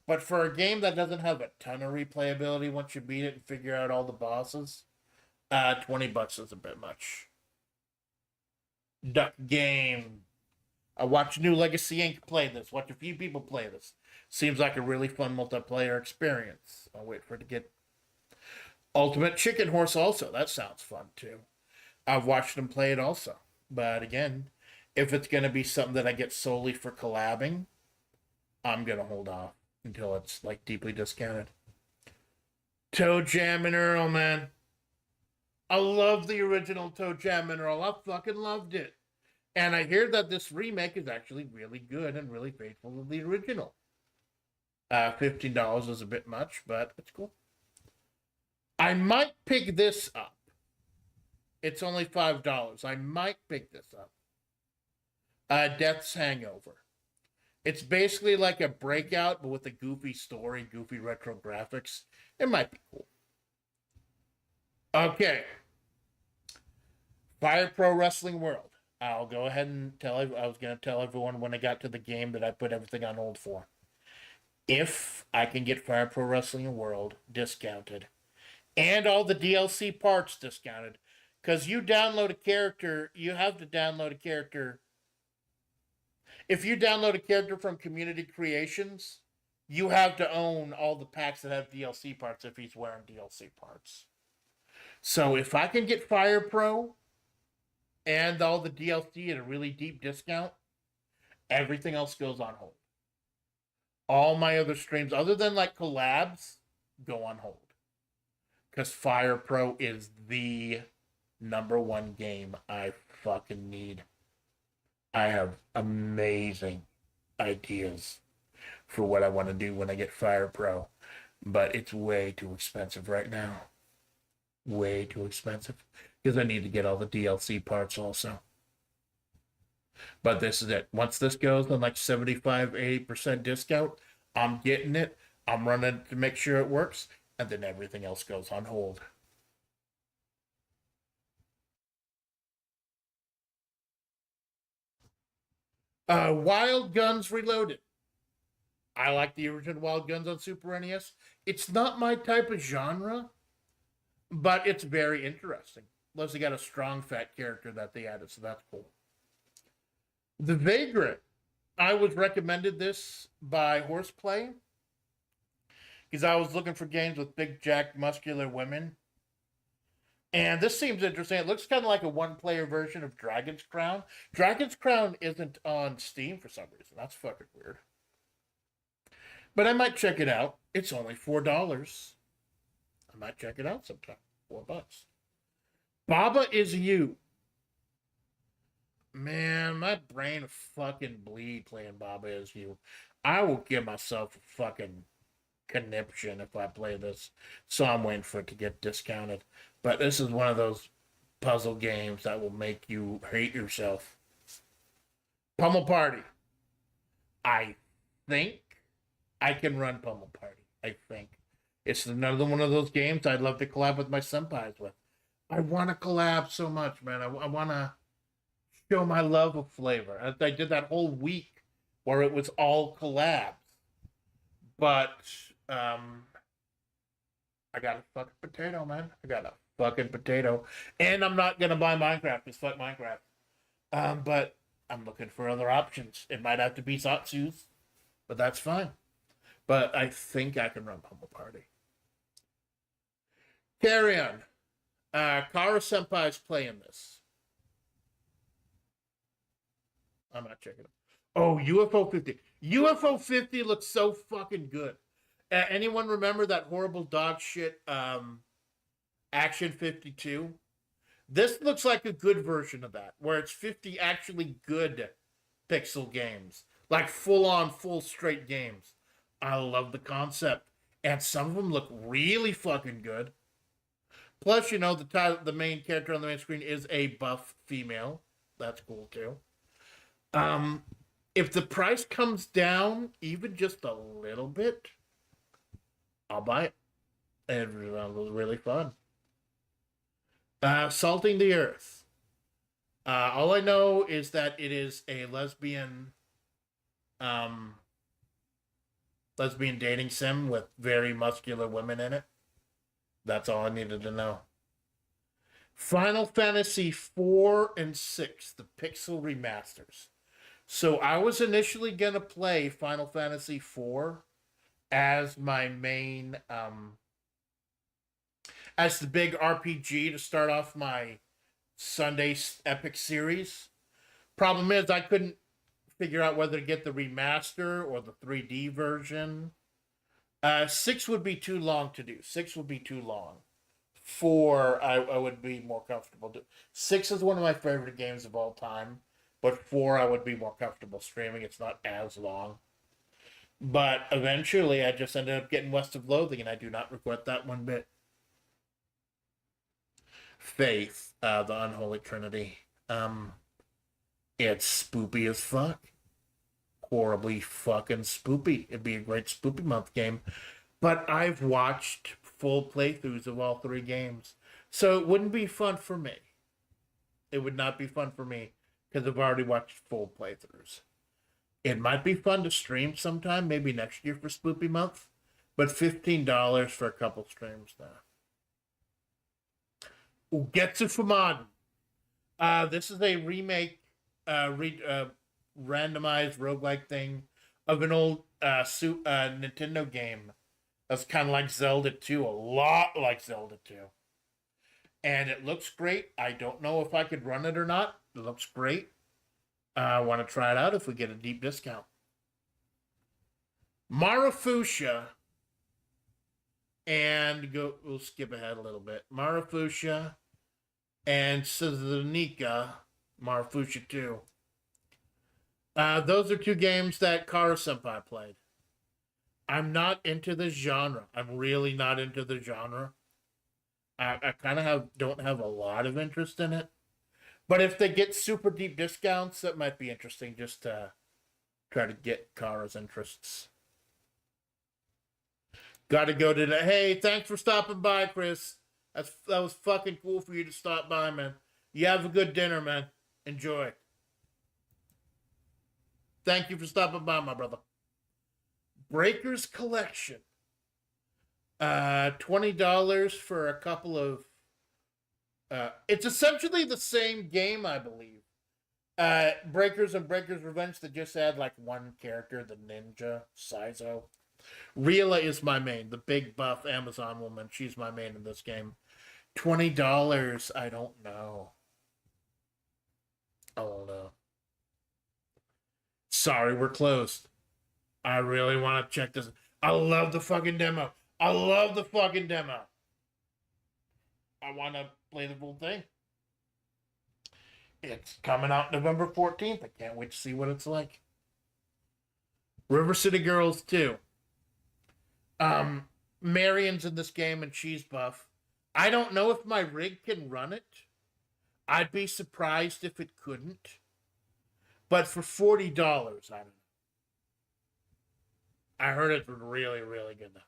But for a game that doesn't have a ton of replayability once you beat it and figure out all the bosses, $20 is a bit much. Duck Game. I watched New Legacy Inc. play this. Watch a few people play this. Seems like a really fun multiplayer experience. I'll wait for it to get... Ultimate Chicken Horse also. That sounds fun, too. I've watched them play it also. But again, if it's going to be something that I get solely for collabing, I'm going to hold off until it's, like, deeply discounted. Toe Jam and Earl, man. I love the original Toe Jam and Earl. I fucking loved it. And I hear that this remake is actually really good and really faithful to the original. $15 is a bit much, but it's cool. I might pick this up. It's only $5. I might pick this up. Death's Hangover. It's basically like a Breakout, but with a goofy story, goofy retro graphics. It might be cool. Okay. Fire Pro Wrestling World. I'll go ahead and I was going to tell everyone when I got to the game that I put everything on hold for. If I can get Fire Pro Wrestling World discounted, and all the DLC parts discounted, because you download a character, you have to download a character. If you download a character from Community Creations, you have to own all the packs that have DLC parts if he's wearing DLC parts. So if I can get Fire Pro and all the DLC at a really deep discount, everything else goes on hold. All my other streams, other than like collabs, go on hold. Because Fire Pro is the #1 game I fucking need. I have amazing ideas for what I want to do when I get Fire Pro, but it's way too expensive right now. Way too expensive because I need to get all the DLC parts also. But this is it. Once this goes on like 75, 80% discount, I'm getting it. I'm running to make sure it works, and then everything else goes on hold. Wild Guns Reloaded. I like the original Wild Guns on Super NES. It's not my type of genre, but it's very interesting. Plus, they got a strong fat character that they added, so that's cool. The Vagrant. I was recommended this by Horseplay because I was looking for games with big, jacked, muscular women. And this seems interesting. It looks kind of like a one-player version of Dragon's Crown. Dragon's Crown isn't on Steam for some reason. That's fucking weird. But I might check it out. It's only $4. I might check it out sometime. $4. Baba Is You. Man, my brain fucking bleed playing Baba Is You. I will give myself a fucking conniption if I play this. So I'm waiting for it to get discounted. But this is one of those puzzle games that will make you hate yourself. Pummel Party. I think I can run Pummel Party. I think. It's another one of those games I'd love to collab with my senpais with. I want to collab so much, man. I want to show my love of flavor. I did that whole week where it was all collabs. But I got a fucking potato, man. I got a fucking potato. And I'm not gonna buy Minecraft because fuck Minecraft. But I'm looking for other options. It might have to be Satsu's, but that's fine. But I think I can run Pummel Party. Carry on. Kara Senpai's playing this. I'm not checking it. Oh, UFO 50. UFO 50 looks so fucking good. Anyone remember that horrible dog shit Action 52? This looks like a good version of that, where it's 50 actually good pixel games. Like full-on, full straight games. I love the concept. And some of them look really fucking good. Plus, you know, the main character on the main screen is a buff female. That's cool, too. If the price comes down even just a little bit, I'll buy it. It was really fun. Salting the Earth. All I know is that it is a lesbian dating sim with very muscular women in it. That's all I needed to know. Final Fantasy 4 and 6, the Pixel Remasters. So I was initially going to play Final Fantasy 4 as my main, as the big RPG to start off my Sunday Epic series. Problem is, I couldn't figure out whether to get the remaster or the 3D version. 6 would be too long to do. 6 would be too long. 4, I would be more comfortable doing. 6 is one of my favorite games of all time. But 4, I would be more comfortable streaming. It's not as long. But eventually, I just ended up getting West of Loathing, and I do not regret that one bit. Faith, the Unholy Trinity. It's spoopy as fuck. Horribly fucking spoopy. It'd be a great spoopy month game. But I've watched full playthroughs of all 3 games. So it wouldn't be fun for me. It would not be fun for me. Because I've already watched full playthroughs. It might be fun to stream sometime, maybe next year for Spoopy Month, but $15 for a couple streams now. Ugetsu Fumaden. This is a remake, randomized roguelike thing of an old Nintendo game that's kind of like Zelda 2, a lot like Zelda 2. And it looks great. I don't know if I could run it or not. It looks great. I want to try it out if we get a deep discount. Marufusha. and we'll skip ahead a little bit. Marafusha and Suzunika Marafusha 2. Those are two games that Kara Senpai played. I'm not into the genre. I'm really not into the genre. I kind of don't have a lot of interest in it. But if they get super deep discounts, that might be interesting just to try to get Kara's interests. Got to go to the. Hey, thanks for stopping by, Chris. That was fucking cool for you to stop by, man. You have a good dinner, man. Enjoy. Thank you for stopping by, my brother. Breakers Collection. $20 for a couple of. It's essentially the same game, I believe. Breakers and Breakers Revenge that just had like one character, the ninja, Saizo. Rila is my main, the big buff Amazon woman. She's my main in this game. $20, I don't know. Sorry, we're closed. I really want to check this. I love the fucking demo. I want to play the full thing. It's coming out November 14th. I can't wait to see what it's like. River City Girls 2. Marion's in this game and she's buff. I don't know if my rig can run it. I'd be surprised if it couldn't. But for $40, I don't know. I heard it's really, really good though.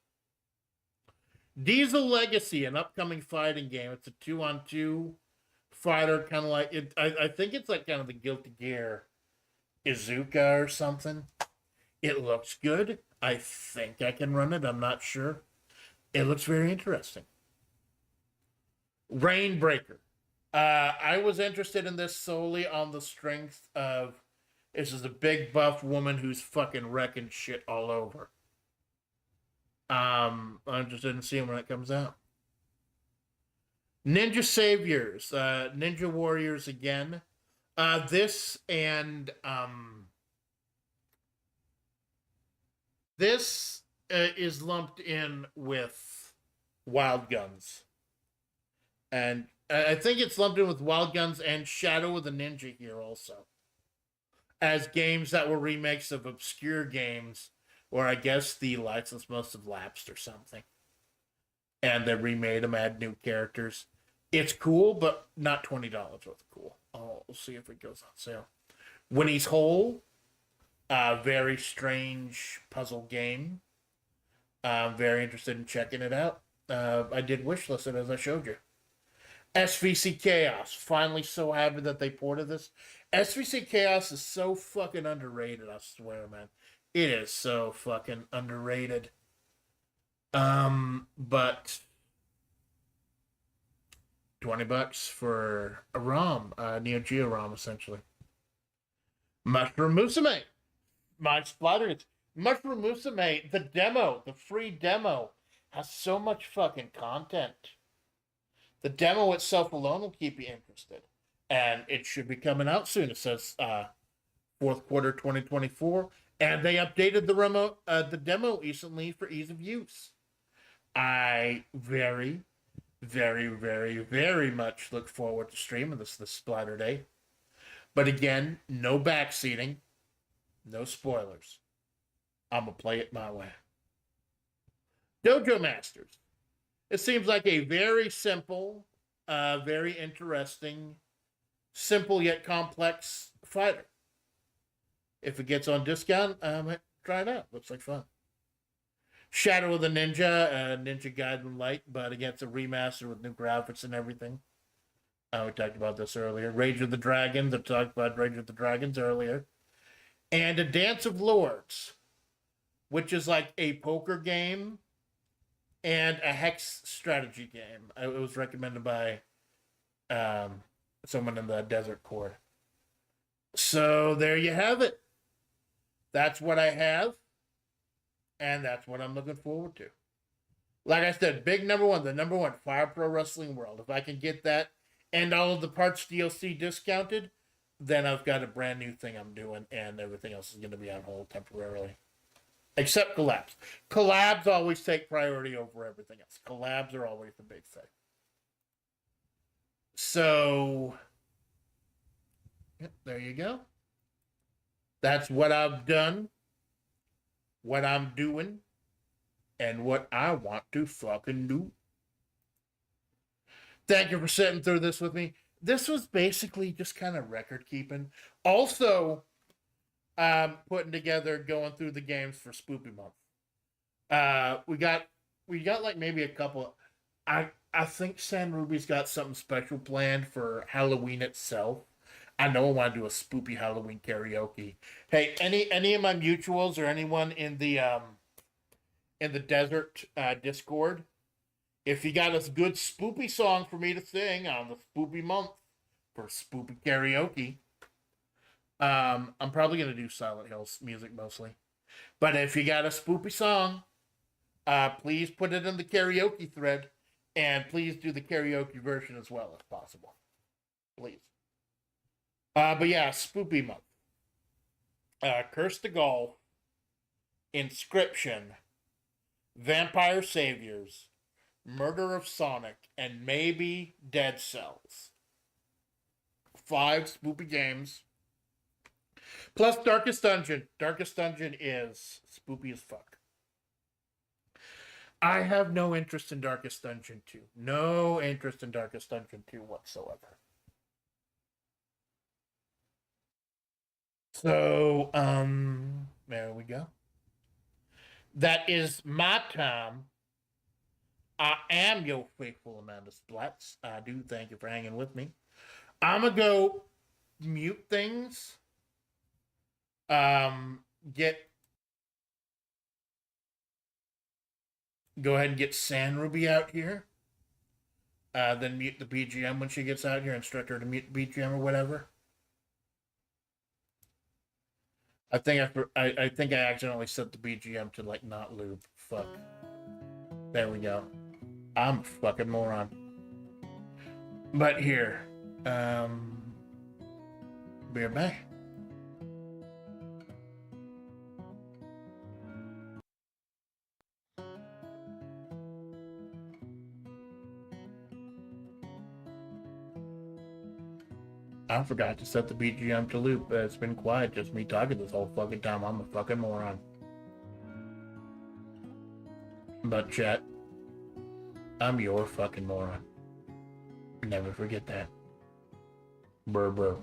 Diesel Legacy, an upcoming fighting game. It's a 2-on-2 fighter, kind of like it. I think it's like kind of the Guilty Gear Izuka or something. It looks good. I think I can run it. I'm not sure. It looks very interesting. Rainbreaker. I was interested in this solely on the strength of this is a big buff woman who's fucking wrecking shit all over. I'm interested in seeing when it comes out. Ninja Saviors, Ninja Warriors again. This is lumped in with Wild Guns. And I think it's lumped in with Wild Guns and Shadow of the Ninja here also. As games that were remakes of obscure games, or I guess the license must have lapsed or something. And they remade them, add new characters. It's cool, but not $20 worth of cool. We'll see if it goes on sale. Winnie's Hole, very strange puzzle game. I'm very interested in checking it out. I did wishlist it as I showed you. SVC Chaos. Finally so happy that they ported this. SVC Chaos is so fucking underrated, I swear, man. It is so fucking underrated. But $20 for a ROM, Neo Geo ROM, essentially. Mushroom Musume. My splatters. Mushroom Musume, the demo, the free demo, has so much fucking content. The demo itself alone will keep you interested. And it should be coming out soon. It says fourth quarter 2024. And they updated the demo recently for ease of use. I very, very, very, very much look forward to streaming this Splatter Day. But again, no backseating, no spoilers. I'm going to play it my way. Dojo Masters. It seems like a very simple, very interesting, simple yet complex fighter. If it gets on discount, I might try it out. Looks like fun. Shadow of the Ninja, Ninja Gaiden Light, but again, it's a remaster with new graphics and everything. We talked about this earlier. Rage of the Dragons, I talked about Rage of the Dragons earlier. And a Dance of Lords, which is like a poker game and a hex strategy game. It was recommended by someone in the Desert Court. So there you have it. That's what I have. And that's what I'm looking forward to. Like I said, big number one, the number one, Fire Pro Wrestling World. If I can get that and all of the parts DLC discounted, then I've got a brand new thing I'm doing, and everything else is going to be on hold temporarily. Except collabs. Collabs always take priority over everything else. Collabs are always the big thing. So, yep, there you go. That's what I've done, what I'm doing, and what I want to fucking do. Thank you for sitting through this with me. This was basically just kind of record keeping. Also, putting together, going through the games for Spoopy Month. We got like maybe a couple. I think San Ruby's got something special planned for Halloween itself. I know I want to do a spoopy Halloween karaoke. Hey, any of my mutuals or anyone in the desert Discord, if you got a good spoopy song for me to sing on the Spoopy Month for spoopy karaoke, I'm probably gonna do Silent Hills music mostly. But if you got a spoopy song, please put it in the karaoke thread, and please do the karaoke version as well if possible, please. But yeah, spoopy month. Curse to Golf, Inscription, Vampire Saviors, Murder of Sonic, and maybe Dead Cells. 5 spoopy games. Plus Darkest Dungeon. Darkest Dungeon is spoopy as fuck. I have no interest in Darkest Dungeon 2. No interest in Darkest Dungeon 2 whatsoever. So, there we go. That is my time. I am your faithful Amanda Splatts. I do thank you for hanging with me. I'm gonna go mute things. Go ahead and get San Ruby out here. Then mute the BGM when she gets out here. Instruct her to mute the BGM or whatever. I think I accidentally set the BGM to like not loop. Fuck. There we go. I'm a fucking moron. But here, be right back. I forgot to set the BGM to loop. It's been quiet, just me talking this whole fucking time. I'm a fucking moron. But chat, I'm your fucking moron. Never forget that. Brr, brr.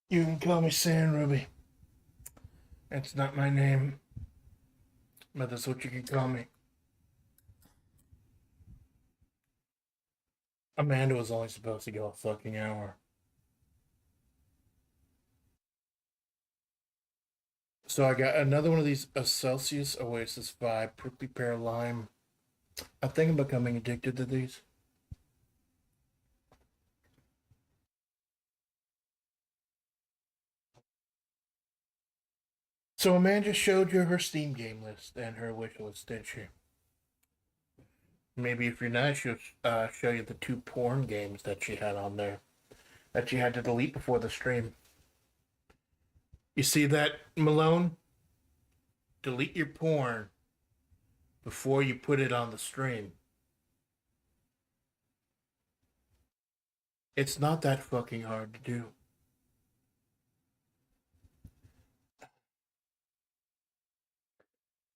You can call me Sand Ruby. That's not my name, but that's what you can call me. Amanda was only supposed to go a fucking hour. So I got another one of these Celsius Oasis 5 Prickly Pear Lime. I think I'm becoming addicted to these. So Amanda showed you her Steam game list and her wish list, did she? Maybe if you're nice, she'll show you the 2 porn games that she had on there that she had to delete before the stream. You see that, Malone? Delete your porn before you put it on the stream. It's not that fucking hard to do.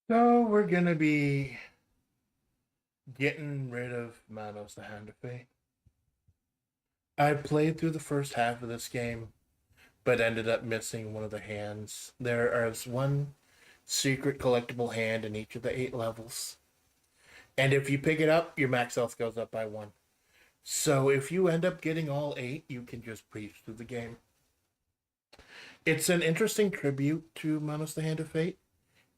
So we're gonna be getting rid of Manos the Hand of Fate. I played through the first half of this game, but ended up missing one of the hands. There is one secret collectible hand in each of the 8 levels. And if you pick it up, your max health goes up by 1. So if you end up getting all 8, you can just breeze through the game. It's an interesting tribute to Manos the Hand of Fate.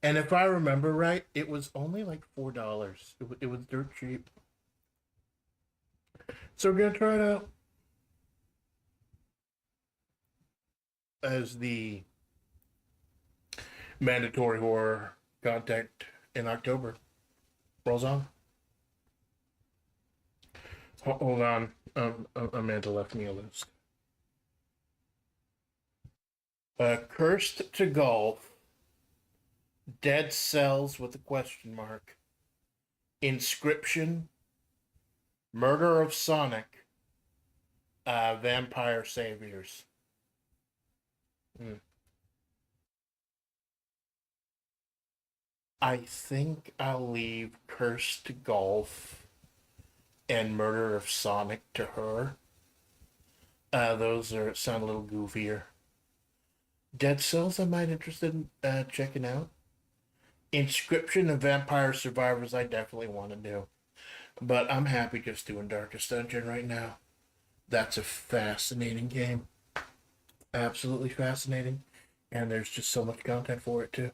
And if I remember right, it was only like $4. It was dirt cheap. So we're going to try it out as the mandatory horror content in October rolls on. Hold on. Amanda left me a list. Cursed to Golf, Dead Cells with a question mark, Inscription, Murder of Sonic, Vampire Saviors. I think I'll leave Cursed to Golf and Murder of Sonic to her. Those sound a little goofier. Dead Cells I might interested in checking out. Inscription and Vampire Survivors I definitely want to do. But I'm happy just doing Darkest Dungeon right now. That's a fascinating game. Absolutely fascinating. And there's just so much content for it too.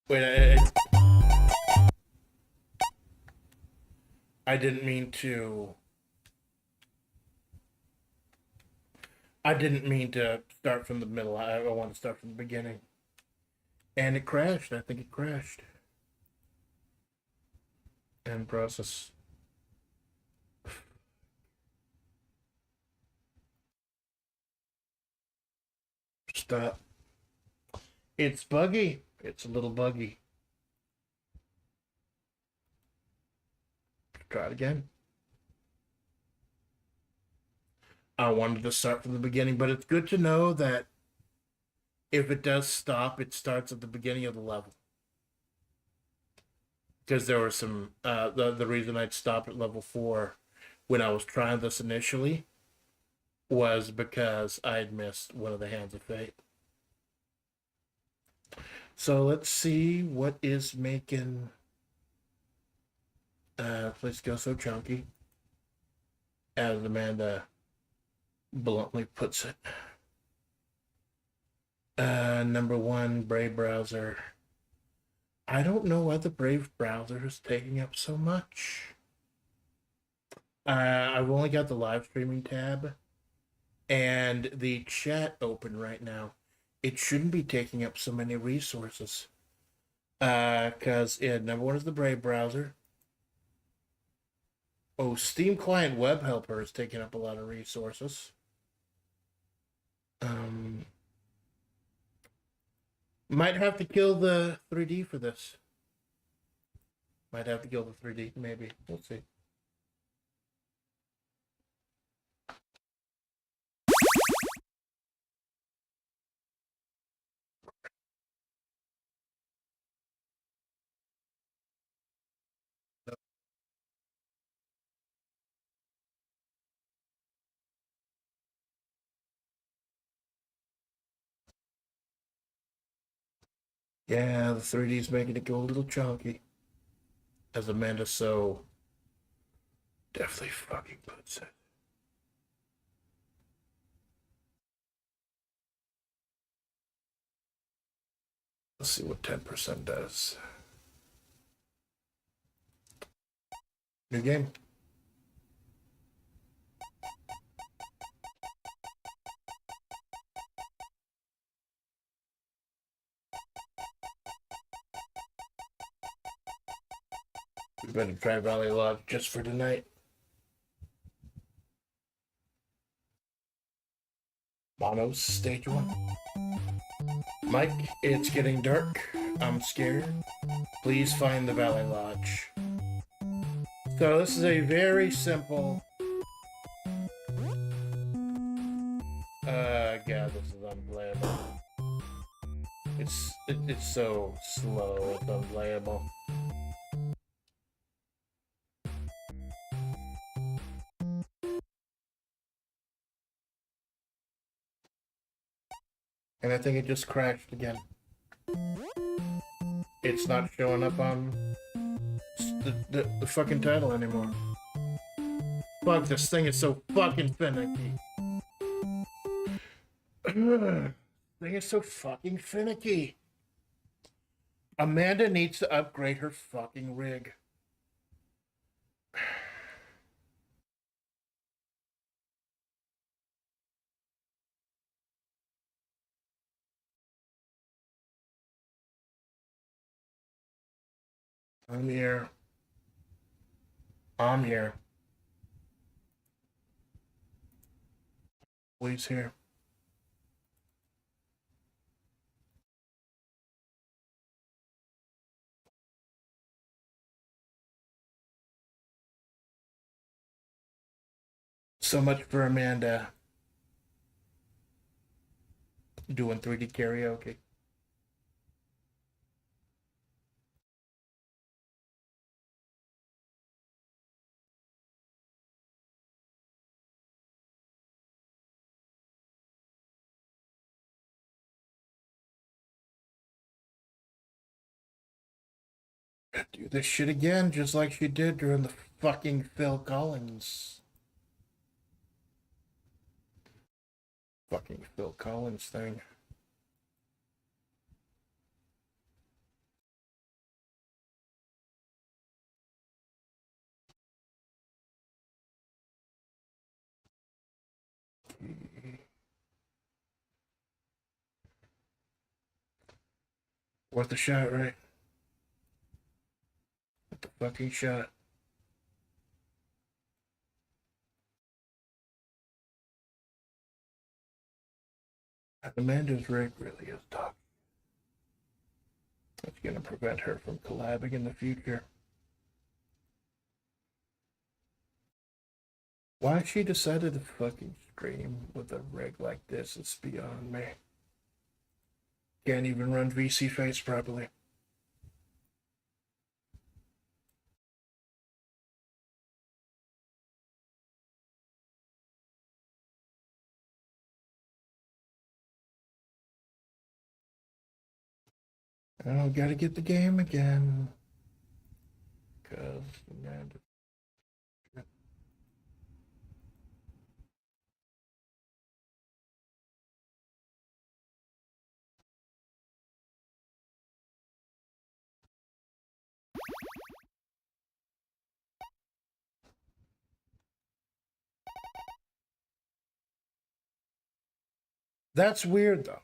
Wait, I didn't mean to. I didn't mean to start from the middle. I want to start from the beginning. And it crashed. I think it crashed. And process. Stop. It's buggy. It's a little buggy. Try it again. I wanted to start from the beginning, but it's good to know that if it does stop, it starts at the beginning of the level. Because there were some the reason I'd stopped at level 4 when I was trying this initially was because I'd missed one of the Hands of Fate. So let's see what is making Let's Go So Chunky, as Amanda bluntly puts it. Number 1, Brave browser. I don't know why the Brave browser is taking up so much. I've only got the live streaming tab and the chat open right now. It shouldn't be taking up so many resources. Because number 1 is the Brave browser. Oh, Steam Client Web Helper is taking up a lot of resources. Might have to kill the 3D for this. Might have to kill the 3D, maybe. We'll see. Yeah, the 3D's making it go a little chunky. As Amanda so definitely fucking puts it. Let's see what 10% does. New game. We better try Valley Lodge just for tonight. Manos, stage 1. Mike, it's getting dark. I'm scared. Please find the Valley Lodge. So this is a very simple... God, this is unplayable. It's so slow, it's unplayable. And I think it just crashed again. It's not showing up on the fucking title anymore. Fuck, this thing is so fucking finicky. This thing is so fucking finicky. Amanda needs to upgrade her fucking rig. I'm here. I'm here. Please here. So much for Amanda doing 3D karaoke. Do this shit again, just like she did during the fucking Phil Collins. Fucking Phil Collins thing. Worth the shot, right? Worth the fucking shot. Amanda's rig really is tough. It's gonna prevent her from collabing in the future. Why she decided to fucking stream with a rig like this is beyond me. Can't even run VC Face properly. Oh, gotta get the game again. Cause Amanda. That's weird though.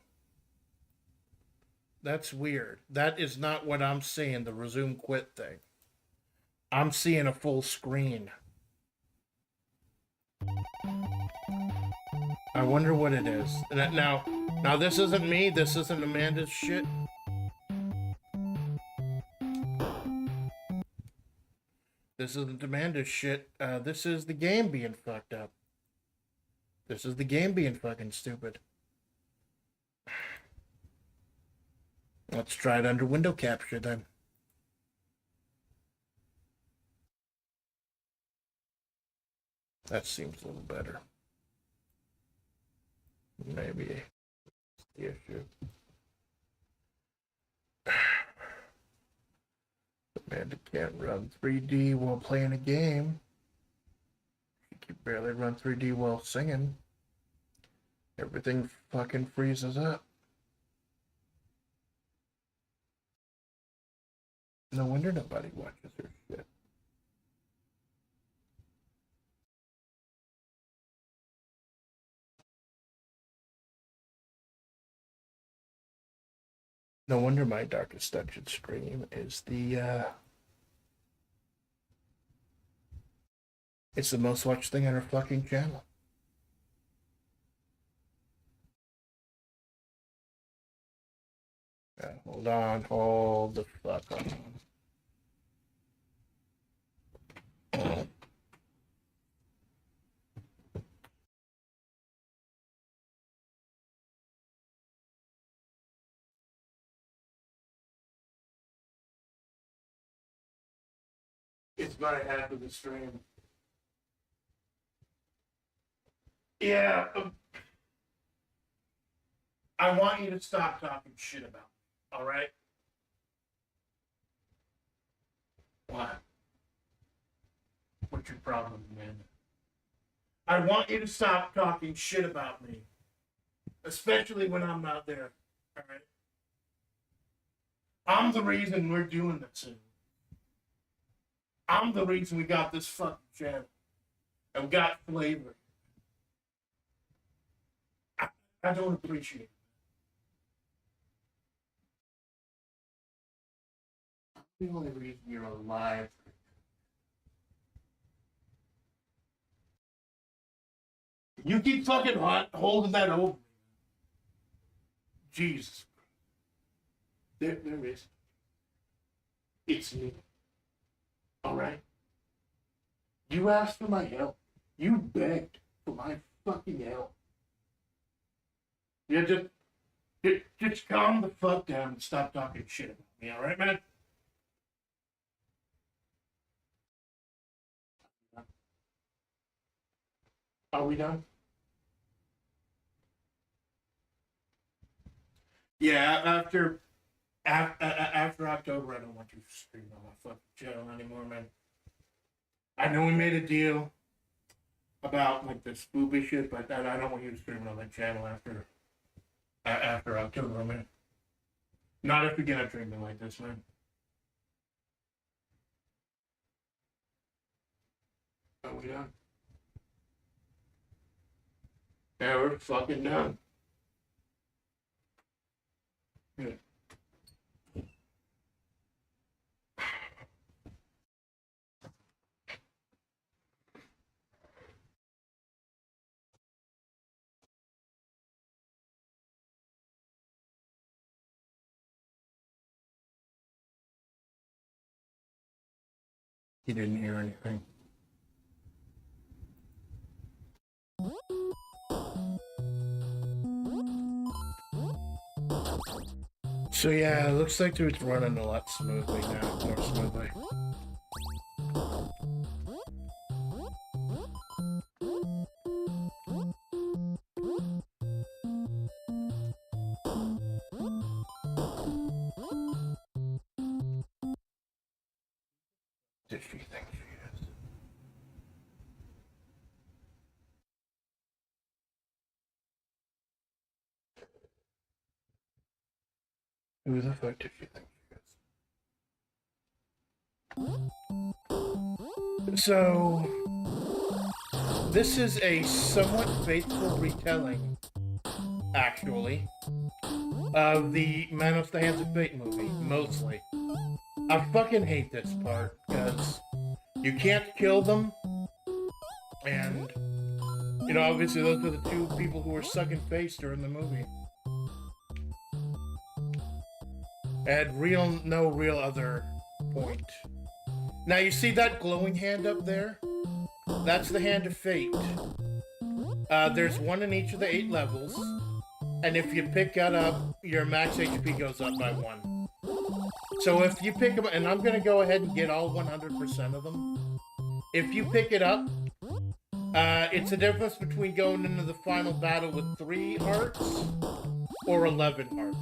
That's weird. That is not what I'm seeing, the resume quit thing. I'm seeing a full screen. I wonder what it is. Now this isn't me. This isn't Amanda's shit. This isn't Amanda's shit. This is the game being fucked up. This is the game being fucking stupid. Let's try it under window capture then. That seems a little better. Maybe the issue. Amanda can't run 3D while playing a game. She can barely run 3D while singing. Everything fucking freezes up. No wonder nobody watches her shit. No wonder my darkest dungeon stream is it's the most watched thing on her fucking channel. Hold the fuck on. It's about half of the stream. Yeah. I want you to stop talking shit about me, alright? What? What's your problem, Amanda? I want you to stop talking shit about me. Especially when I'm not there, alright? I'm the reason we're doing this. I'm the reason we got this fucking channel. And we got flavor. I don't appreciate it. The only reason you're alive. You keep fucking holding that over me. Jesus. There is. It's me. Alright? You asked for my help. You begged for my fucking help. Yeah, just calm the fuck down and stop talking shit about me, alright, man? Are we done? Yeah, after October, I don't want you to stream on my fucking channel anymore, man. I know we made a deal about like this booby shit, but I don't want you to stream on that channel after October, man. Not if we get a treatment like this, man. Are we done? Yeah, we're fucking done. Good. He didn't hear anything. So yeah, it looks like it's running a lot smoothly now, more smoothly. Did she think she is? Who the fuck did she think she is? So, this is a somewhat faithful retelling, actually, of the Manos the Hands of Fate movie, mostly. I fucking hate this part, because you can't kill them, and, you know, obviously those are the two people who were sucking face during the movie. It had no real other point. Now you see that glowing hand up there? That's the Hand of Fate. There's one in each of the 8 levels, and if you pick that up, your max HP goes up by 1. So if you pick them, and I'm gonna go ahead and get all 100% of them. If you pick it up, it's the difference between going into the final battle with 3 hearts or 11 hearts.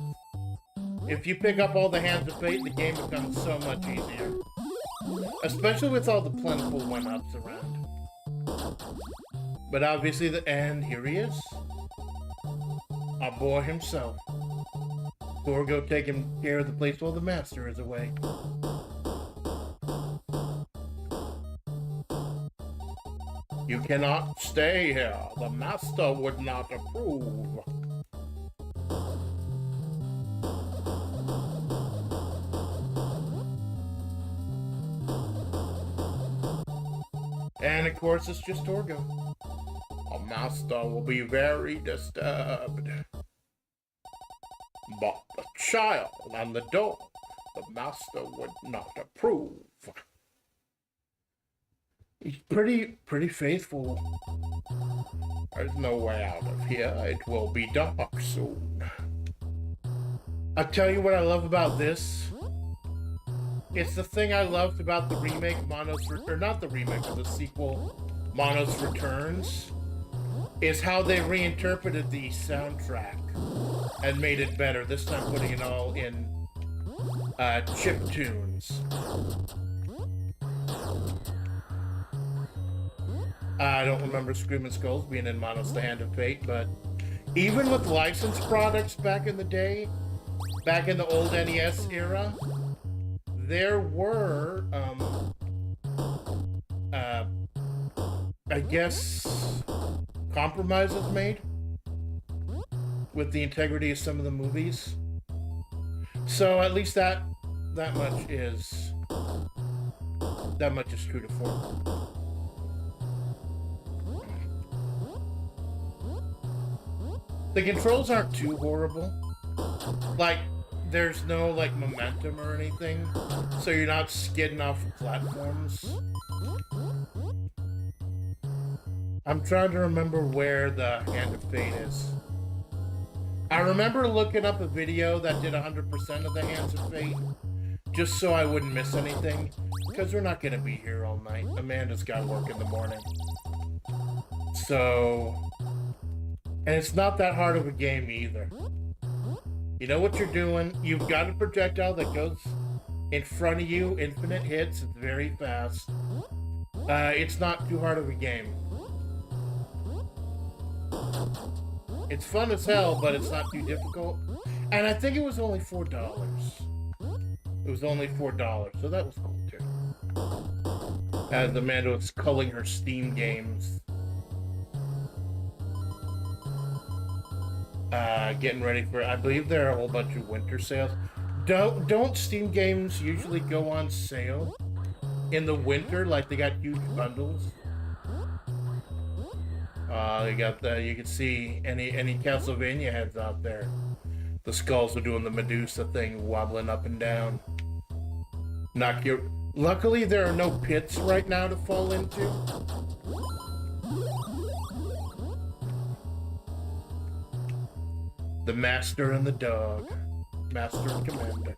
If you pick up all the Hands of Fate, the game becomes so much easier. Especially with all the plentiful one-ups around. But obviously, and here he is. Our boy himself. Torgo taking care of the place while the master is away. You cannot stay here. The master would not approve. And of course, it's just Torgo. A master will be very disturbed. But the child and the dog, the master would not approve. He's pretty faithful. There's no way out of here. It will be dark soon. I'll tell you what I love about this. It's the thing I loved about the remake, Manos, or not the remake, but the sequel, Manos Returns, is how they reinterpreted the soundtrack and made it better. This time putting it all in chip tunes. I don't remember Screaming Skulls being in Manos the Hand of Fate, but even with licensed products back in the day, back in the old NES era, there were, I guess, compromises made with the integrity of some of the movies. So at least that much is true to form. The controls aren't too horrible. Like, there's no, like, momentum or anything, so you're not skidding off of platforms. I'm trying to remember where the Hand of Fate is. I remember looking up a video that did 100% of the Hands of Fate, just so I wouldn't miss anything, because we're not going to be here all night. Amanda's got work in the morning. So... And it's not that hard of a game either. You know what you're doing. You've got a projectile that goes in front of you. Infinite hits. It's very fast. It's not too hard of a game. It's fun as hell, but it's not too difficult. And I think it was only $4. It was only $4, so that was cool too. As Amanda was culling her Steam games. Getting ready for, I believe there are a whole bunch of winter sales. Don't Steam games usually go on sale in the winter? Like they got huge bundles. They got the, you can see any Castlevania heads out there. The skulls are doing the Medusa thing, wobbling up and down. Knock your. Luckily, there are no pits right now to fall into. The master and the dog. Master and commander.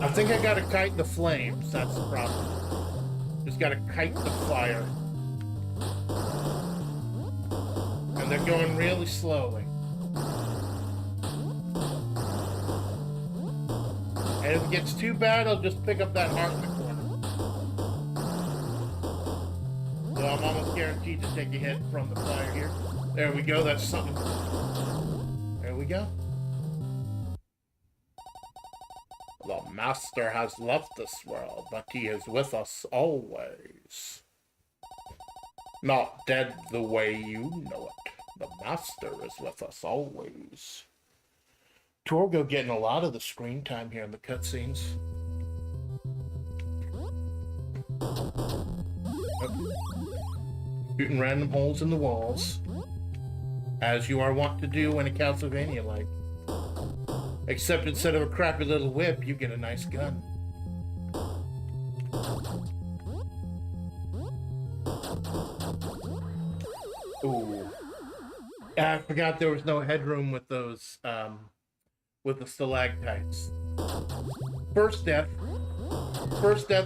I think I gotta kite the flames, that's the problem. Just gotta kite the fire. And they're going really slowly. And if it gets too bad, I'll just pick up that heart in the corner. So I'm almost guaranteed to take a hit from the fire here. There we go, that's something. There we go. The master has left this world, but he is with us always. Not dead the way you know it. The master is with us always. Torgo getting a lot of the screen time here in the cutscenes. Shooting random holes in the walls, as you are wont to do in a Castlevania-like. Except instead of a crappy little whip, you get a nice gun. Ooh. I forgot there was no headroom with those, with the stalactites. First death,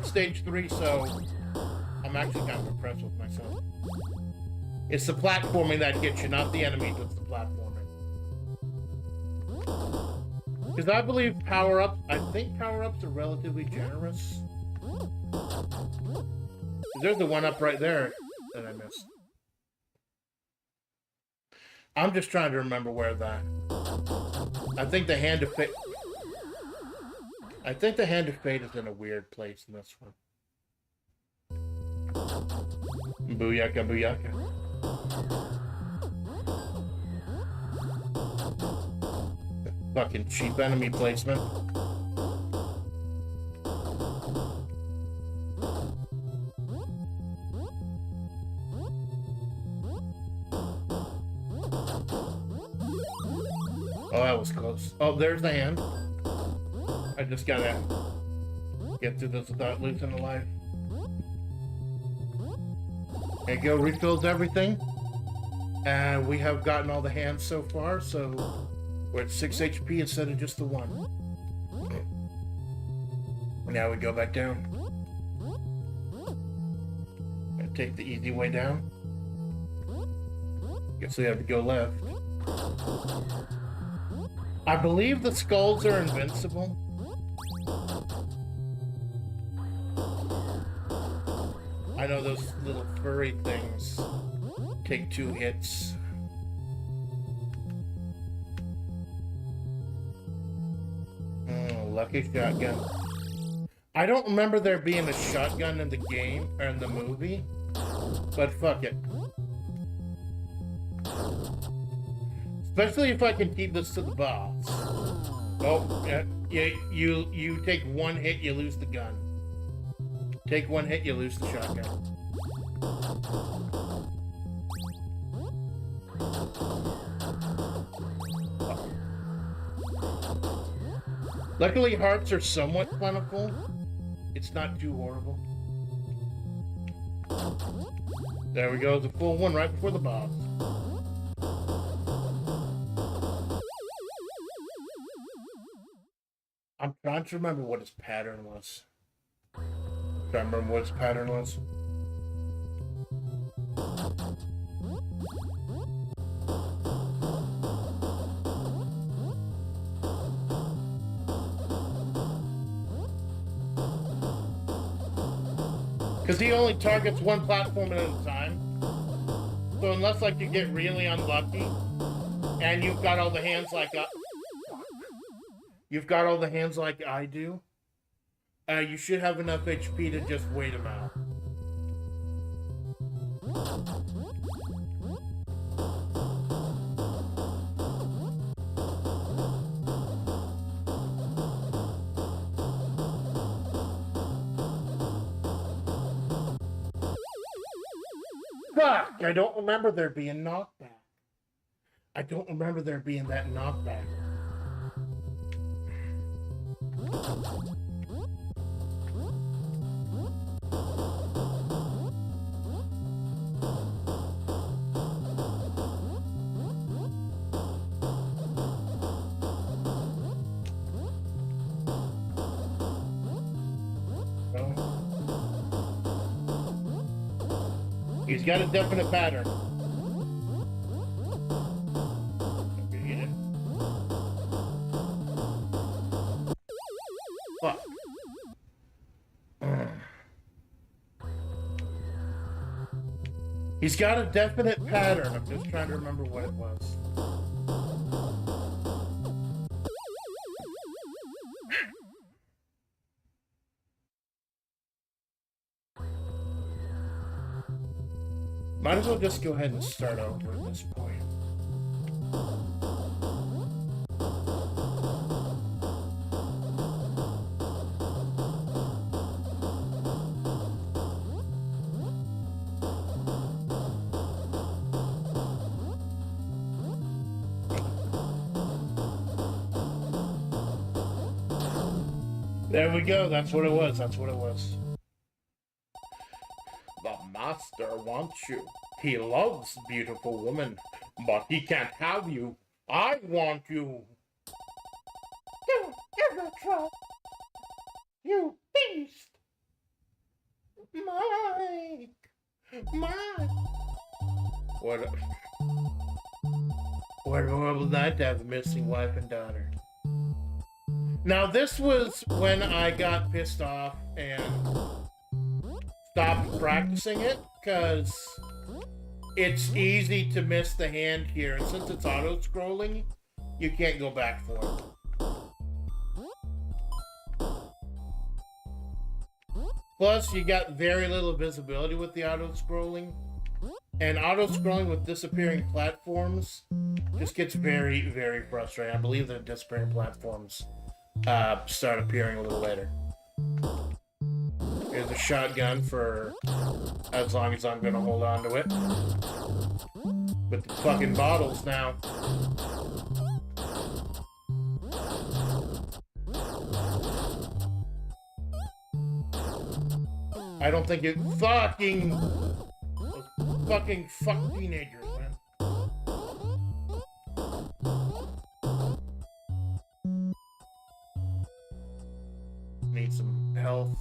stage 3, so I'm actually kind of impressed with myself. It's the platforming that gets you, not the enemies, it's the platforming. Because I believe power-ups, I think power-ups are relatively generous. There's the one up right there that I missed. I'm just trying to remember where that. I think the Hand of Fate. I think the Hand of Fate is in a weird place in this one. Booyaka, booyaka. Fucking cheap enemy placement. Oh, that was close. Oh, there's the hand. I just gotta get through this without losing a life. There you go, refills everything. And we have gotten all the hands so far, so we're at 6 HP instead of just the 1. Now we go back down. And take the easy way down. Guess we have to go left. I believe the skulls are invincible. I know those little furry things take 2 hits. Lucky shotgun. I don't remember there being a shotgun in the game, or in the movie, but fuck it. Especially if I can keep this to the boss. Oh, yeah, you take 1 hit, you lose the gun. Take 1 hit, you lose the shotgun. Luckily, hearts are somewhat plentiful. It's not too horrible. There we go, the full one right before the boss. I'm trying to remember what his pattern was. Trying to remember what his pattern was. Because he only targets 1 platform at a time. So unless like you get really unlucky and you've got all the hands like I do, you should have enough HP to just wait him out. Fuck! I don't remember there being knockback. I don't remember there being that knockback. He's got a definite pattern. Fuck. He's got a definite pattern. I'm just trying to remember what it was. Might as well just go ahead and start over at this point. There we go. That's what it was. That's what it was. The master wants you. He loves beautiful women, but he can't have you. I want you. Don't ever try. You beast. Mike. What a horrible night to have a missing wife and daughter. Now, this was when I got pissed off and stopped practicing it, because it's easy to miss the hand here. And since it's auto-scrolling, you can't go back for it. Plus, you got very little visibility with the auto-scrolling. And auto-scrolling with disappearing platforms just gets very, very frustrating. I believe the disappearing platforms start appearing a little later. Here's a shotgun for as long as I'm gonna hold on to it. With the fucking bottles now. I don't think it fucking fuck teenagers, man. Need some health.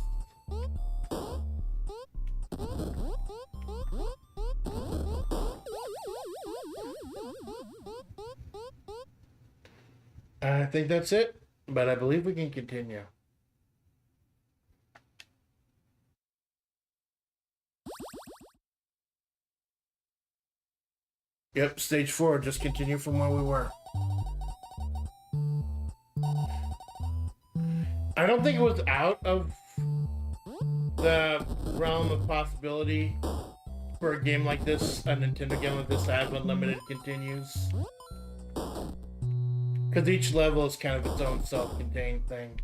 I think that's it, but I believe we can continue. Yep, stage 4, just continue from where we were. I don't think it was out of the realm of possibility for a game like this, a Nintendo game like this, to have unlimited continues. Because each level is kind of its own self-contained thing.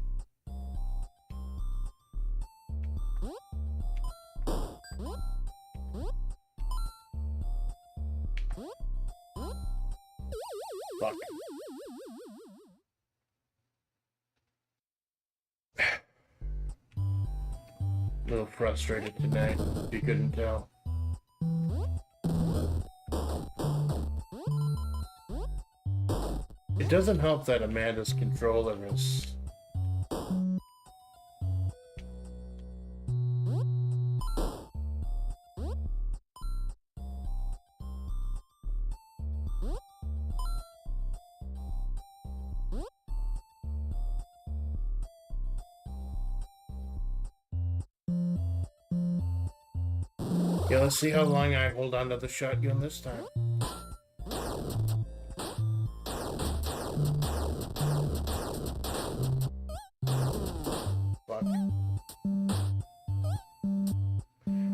Fuck. A little frustrated tonight, if you couldn't tell. It doesn't help that Amanda's controller is... Yeah, let's see how long I hold on to the shotgun this time. Fuck.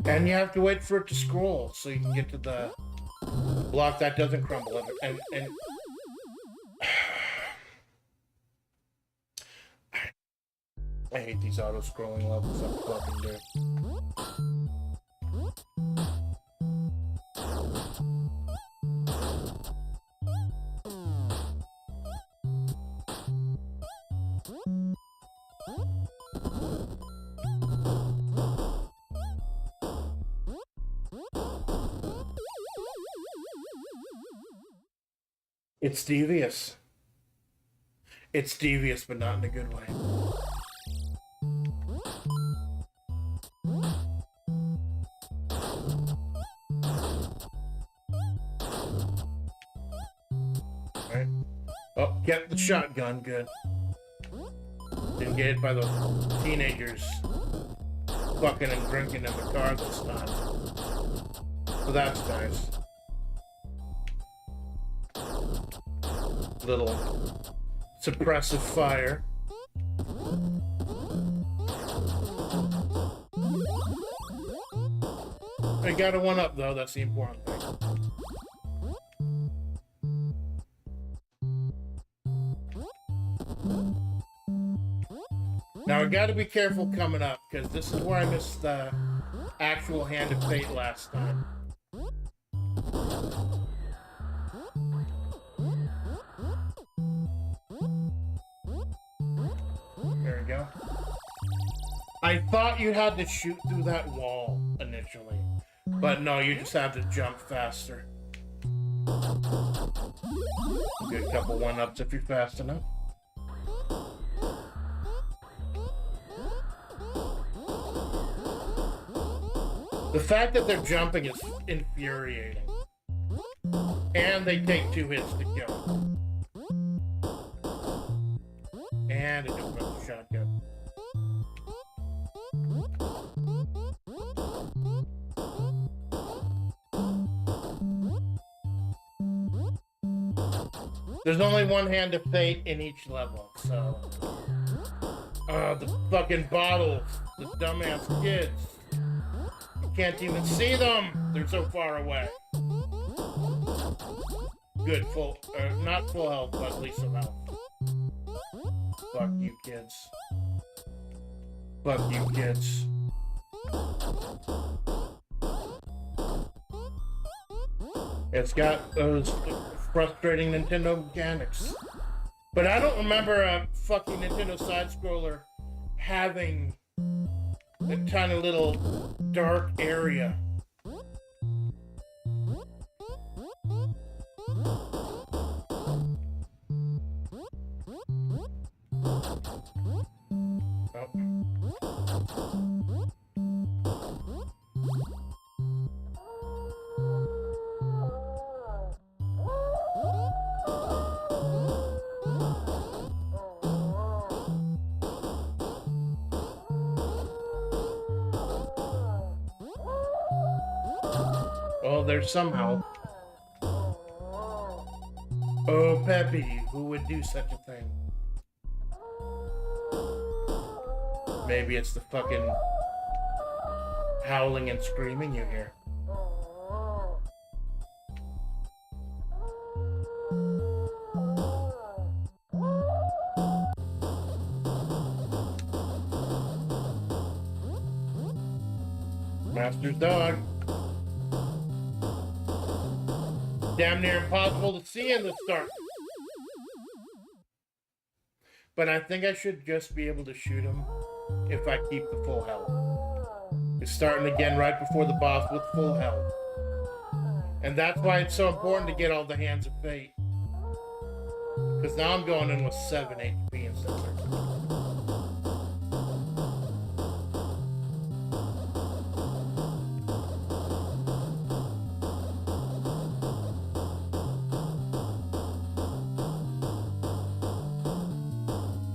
And you have to wait for it to scroll so you can get to the block that doesn't crumble. And I hate these auto-scrolling levels. I fucking do. It's devious. It's devious, but not in a good way. Alright. Oh, get the shotgun, good. Didn't get hit by those teenagers fucking and drinking in the car this time. So that's nice. Little suppressive fire. I got a one up though, that's the important thing. Now I gotta be careful coming up, because this is where I missed the actual Hand of Fate last time. There we go. I thought you had to shoot through that wall initially, but no, you just have to jump faster. Get a couple one-ups if you're fast enough. The fact that they're jumping is infuriating. And they take 2 hits to kill. And hand and just put the shotgun. There's only one hand of fate in each level, so... the fucking bottles. The dumbass kids. You can't even see them! They're so far away. Good, full... not full health, but at least some health. Fuck you, kids. Fuck you, kids. It's got those frustrating Nintendo mechanics. But I don't remember a fucking Nintendo side-scroller having a tiny little dark area. Oh, there's somehow. Oh, Peppy, who would do such a thing? Maybe it's the fucking howling and screaming you hear. Master's dog. Damn near impossible to see in the start. But I think I should just be able to shoot him if I keep the full health. It's starting again right before the boss with full health. And that's why it's so important to get all the hands of fate. Because now I'm going in with 7 HP instead of 13.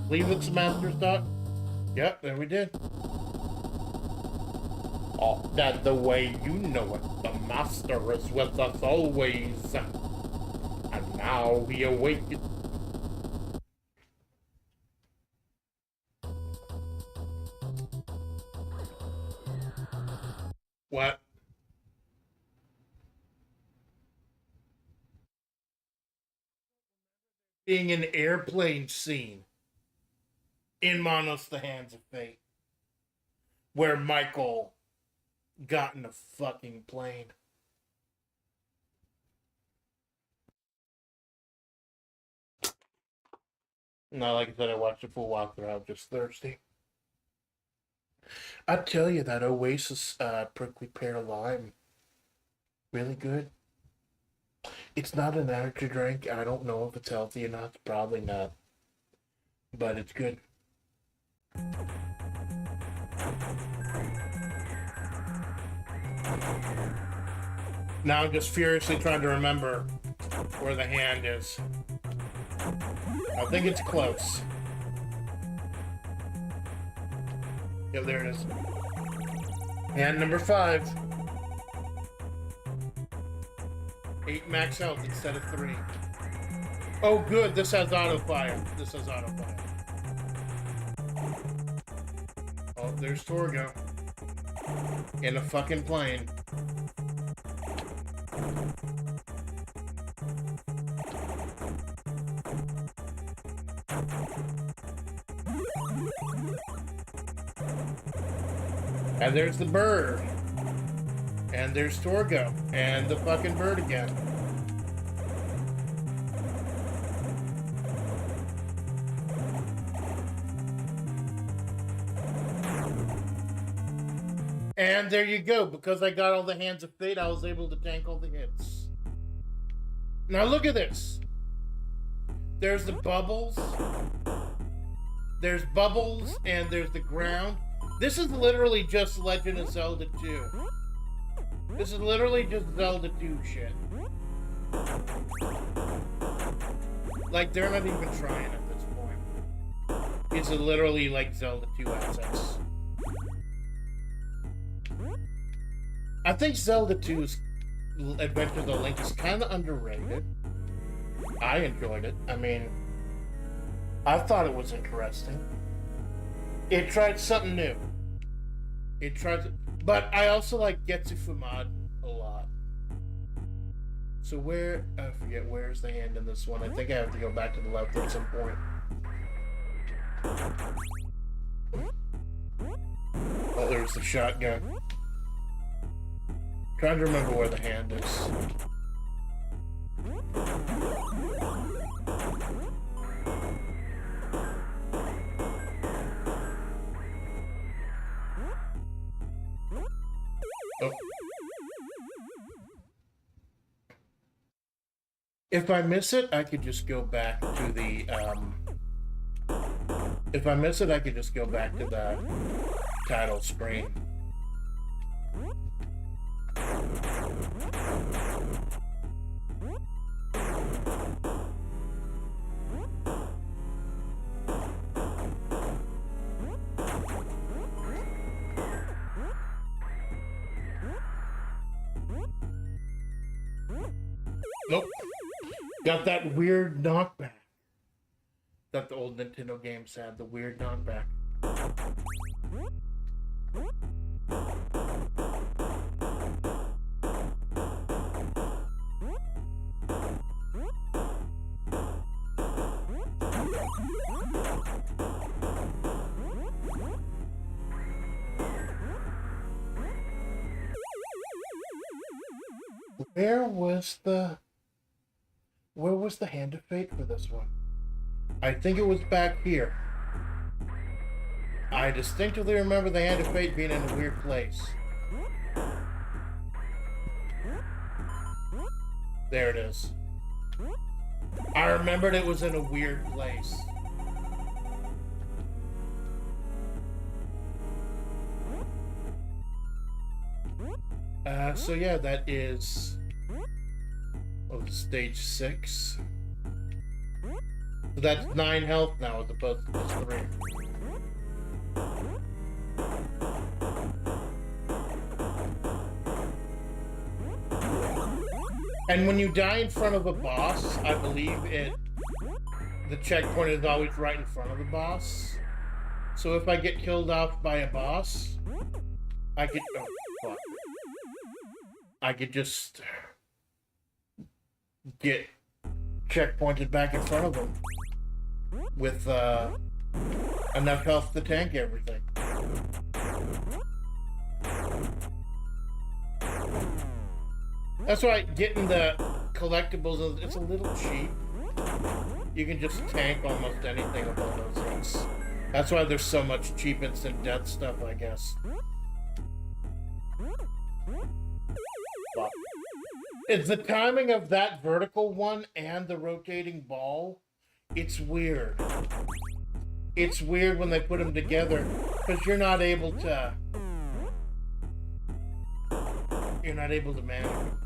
Leave it to Master's dog. Yep, there we did. Oh, that's the way you know it. The Master is with us always. And now he awakens. What? Being an airplane scene in Manos, the Hands of Fate, where Michael got in a fucking plane. No, like I said, I watched a full walkthrough. I was just thirsty. I tell you, that Oasis prickly pear lime, really good. It's not an energy drink. I don't know if it's healthy or not. It's probably not. But it's good. Now I'm just furiously trying to remember where the hand is. I think it's close. Yeah, there it is. Hand number 5. 8 max health instead of 3. Oh, good. This has auto fire. This has auto fire. Oh, there's Torgo. In a fucking plane. And there's the bird. And there's Torgo. And the fucking bird again. And there you go. Because I got all the Hands of Fate, I was able to tank all the hits. Now look at this. There's the bubbles. There's bubbles and there's the ground. This is literally just Legend of Zelda 2. This is literally just Zelda 2 shit. Like, they're not even trying at this point. It's literally like Zelda 2 assets. I think Zelda 2's Adventures of Link is kind of underrated. I enjoyed it. I mean, I thought it was interesting. It tried something new. It tried to, but I also like Getsu Fumad a lot. So where, I forget, where's the hand in this one? I think I have to go back to the left at some point. Oh, there's the shotgun. Trying to remember where the hand is. Oh. If I miss it, I could just go back to the, if I miss it, I could just go back to the title screen. Nope. Got that weird knockback that the old Nintendo games had, the weird knockback. Where was the Hand of Fate for this one? I think it was back here. I distinctly remember the Hand of Fate being in a weird place. There it is. I remembered it was in a weird place. So yeah, that is stage 6. So that's 9 health now as opposed to just 3. And when you die in front of a boss, I believe the checkpoint is always right in front of the boss. So if I get killed off by a boss, I could, oh fuck. I could just get checkpointed back in front of them with enough health to tank everything. That's why getting the collectibles, it's a little cheap. You can just tank almost anything with all those things. That's why there's so much cheap instant death stuff, I guess. Fuck. It's the timing of that vertical one and the rotating ball. It's weird. It's weird when they put them together because you're not able to manage them.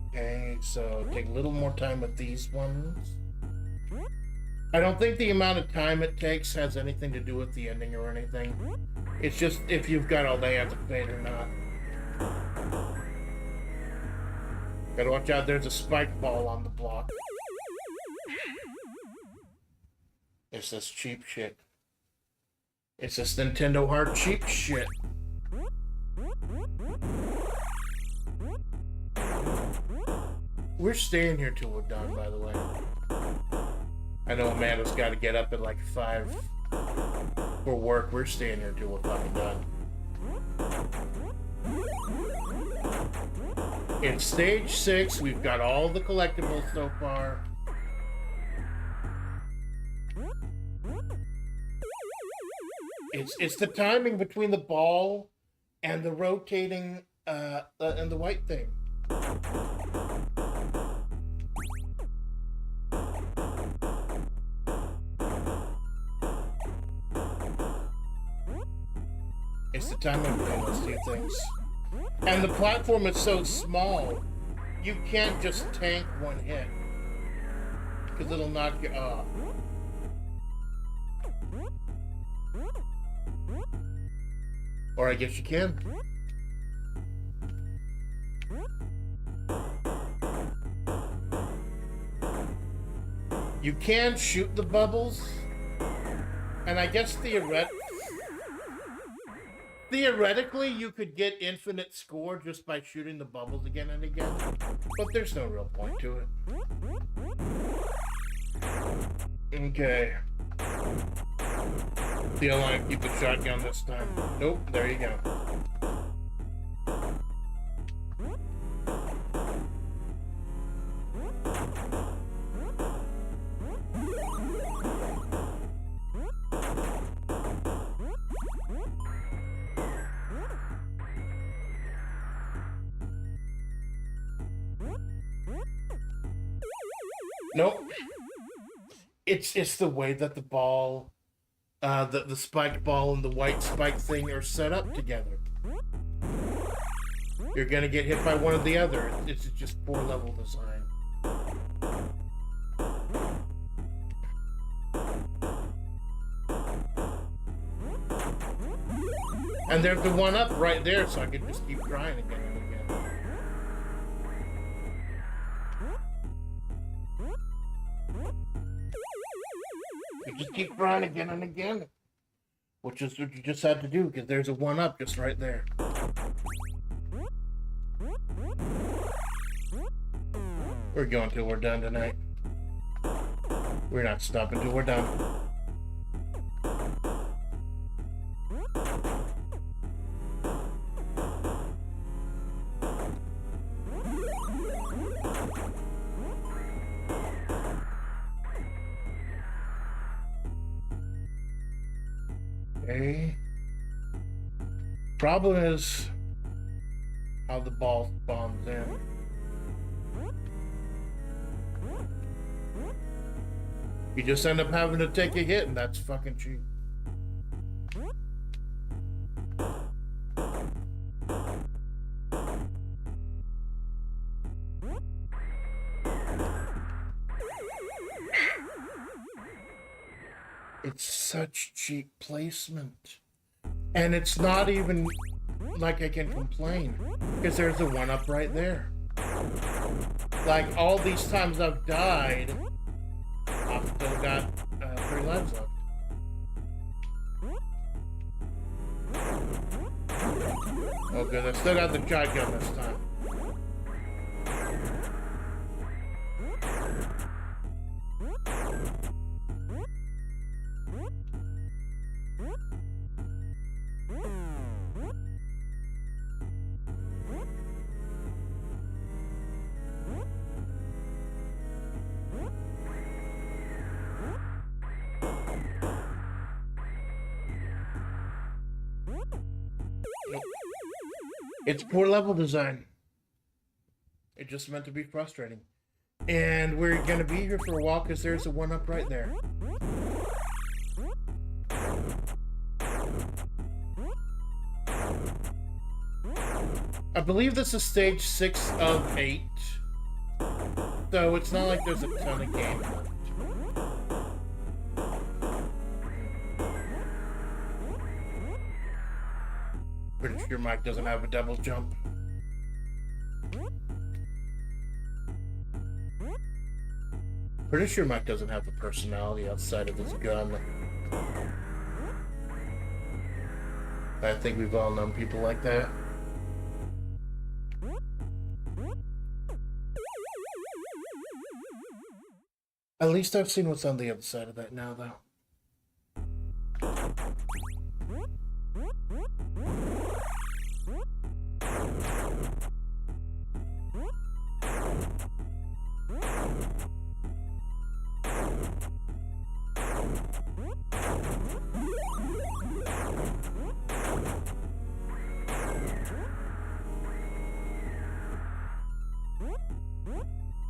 Okay, so take a little more time with these ones. I don't think the amount of time it takes has anything to do with the ending or anything. It's just if you've got all day at the fate or not. Gotta watch out, there's a spike ball on the block. It's this cheap shit. It's this Nintendo hard cheap shit. We're staying here till we're done, by the way. I know Amanda's got to get up at like 5 for work. We're staying here till we're fucking done. In stage 6, we've got all the collectibles so far. It's the timing between the ball and the rotating and the white thing. time I'm doing those two things. And the platform is so small, you can't just tank one hit. Because it'll knock you off. Or I guess you can. You can shoot the bubbles. And I guess theoretically you could get infinite score just by shooting the bubbles again and again. But there's no real point to it. Okay. See how long I keep the shotgun this time. Nope, there you go. Nope. It's the way that the ball, the spiked ball and the white spike thing are set up together. You're gonna get hit by one or the other. It's just poor level design. And there's the one up right there, so I can just keep trying again and again. You just keep trying again and again. Which is what you just had to do, because there's a one up just right there. We're going till we're done tonight. We're not stopping till we're done. Okay. Problem is how the ball spawns in. You just end up having to take a hit, and that's fucking cheap. It's such cheap placement. And it's not even like I can complain, because there's a one up right there. Like, all these times I've died, I've still got 3 lives left. Oh good, I still got the shotgun this time. It's poor level design. It just meant to be frustrating. And we're gonna be here for a while because there's a one up right there. I believe this is stage 6 of 8. So it's not like there's a ton of game left. Pretty sure Mike doesn't have a double jump. Pretty sure Mike doesn't have a personality outside of his gun. I think we've all known people like that. At least I've seen what's on the other side of that now, though.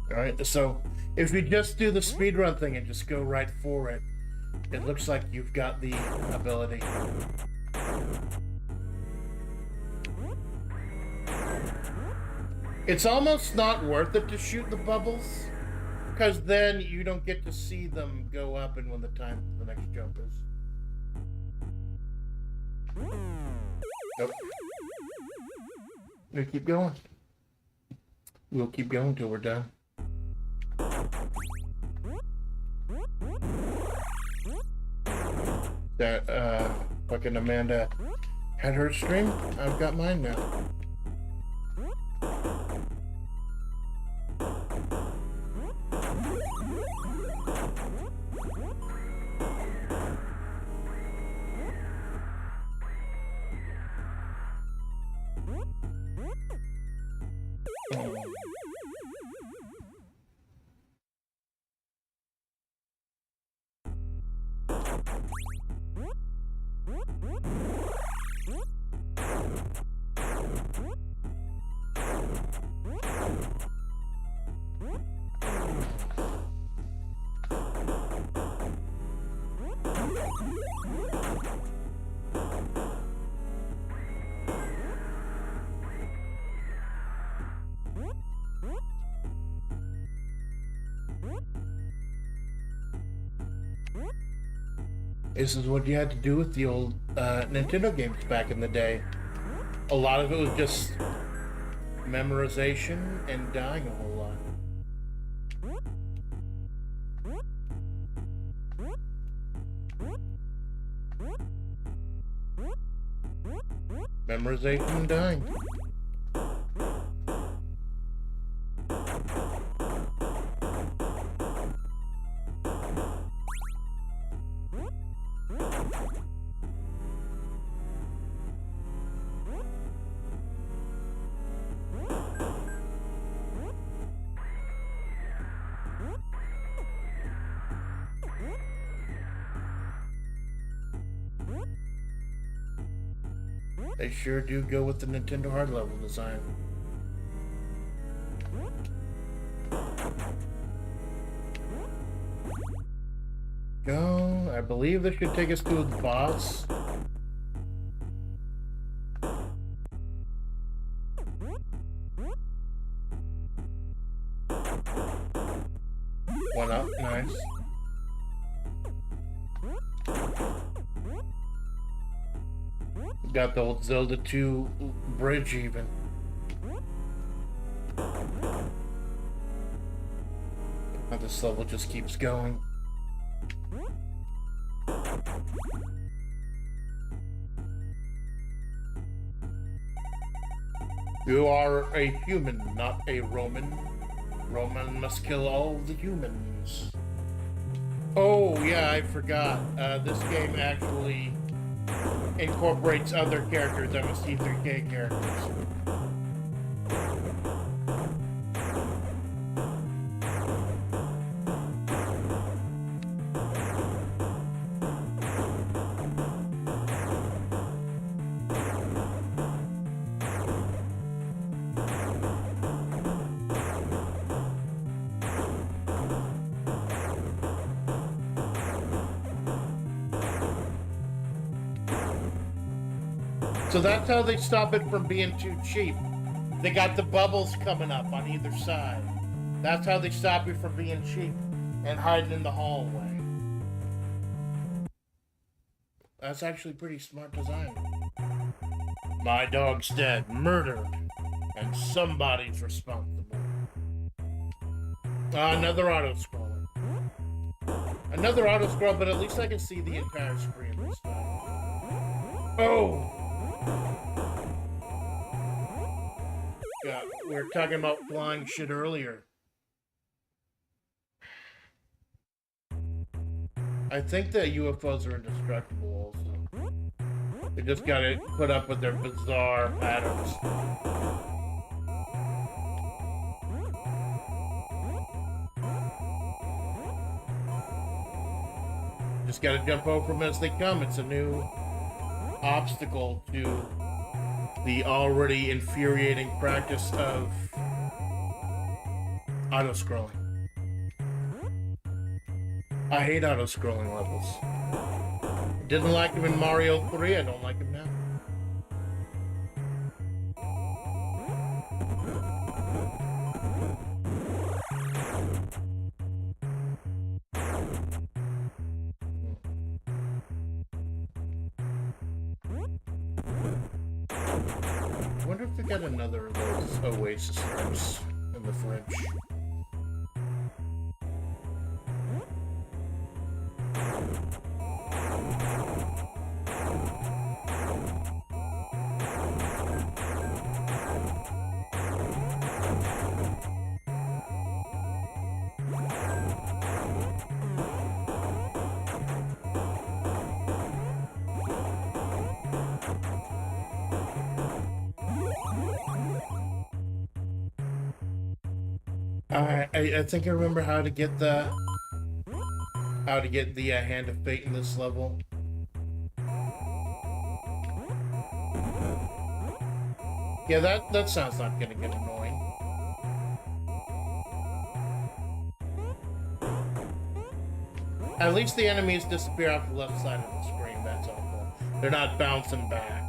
Alright, so if you just do the speedrun thing and just go right for it, it looks like you've got the ability. It's almost not worth it to shoot the bubbles, because then you don't get to see them go up and when the time for the next jump is. Nope. We'll keep going. We'll keep going till we're done. That, fucking Amanda had her stream. I've got mine now. This is what you had to do with the old Nintendo games back in the day. A lot of it was just memorization and dying a whole lot. Memorization and dying. They sure do go with the Nintendo hard level design. Go. I believe this should take us to the boss. One up, nice. Got the old Zelda 2 bridge even. Now this level just keeps going. You are a human, not a Roman. Roman must kill all the humans. Oh yeah, I forgot. This game actually incorporates other characters, MST3K characters. So that's how they stop it from being too cheap. They got the bubbles coming up on either side. That's how they stop it from being cheap and hiding in the hallway. That's actually pretty smart design. My dog's dead, murdered, and somebody's responsible. Another auto-scroller. Another auto-scroll, but at least I can see the entire screen this time. Oh! Yeah, we were talking about flying shit earlier. I think that UFOs are indestructible also. They just gotta put up with their bizarre patterns. Just gotta jump over them as they come. It's a new obstacle to the already infuriating practice of auto-scrolling. I hate auto-scrolling levels. Didn't like them in Mario 3, I don't like them now. I wonder if we got another of those Oasis strips in the fridge. I think I remember how to get the Hand of Fate in this level. Yeah, that sounds not gonna get annoying. At least the enemies disappear off the left side of the screen. That's awful. They're not bouncing back.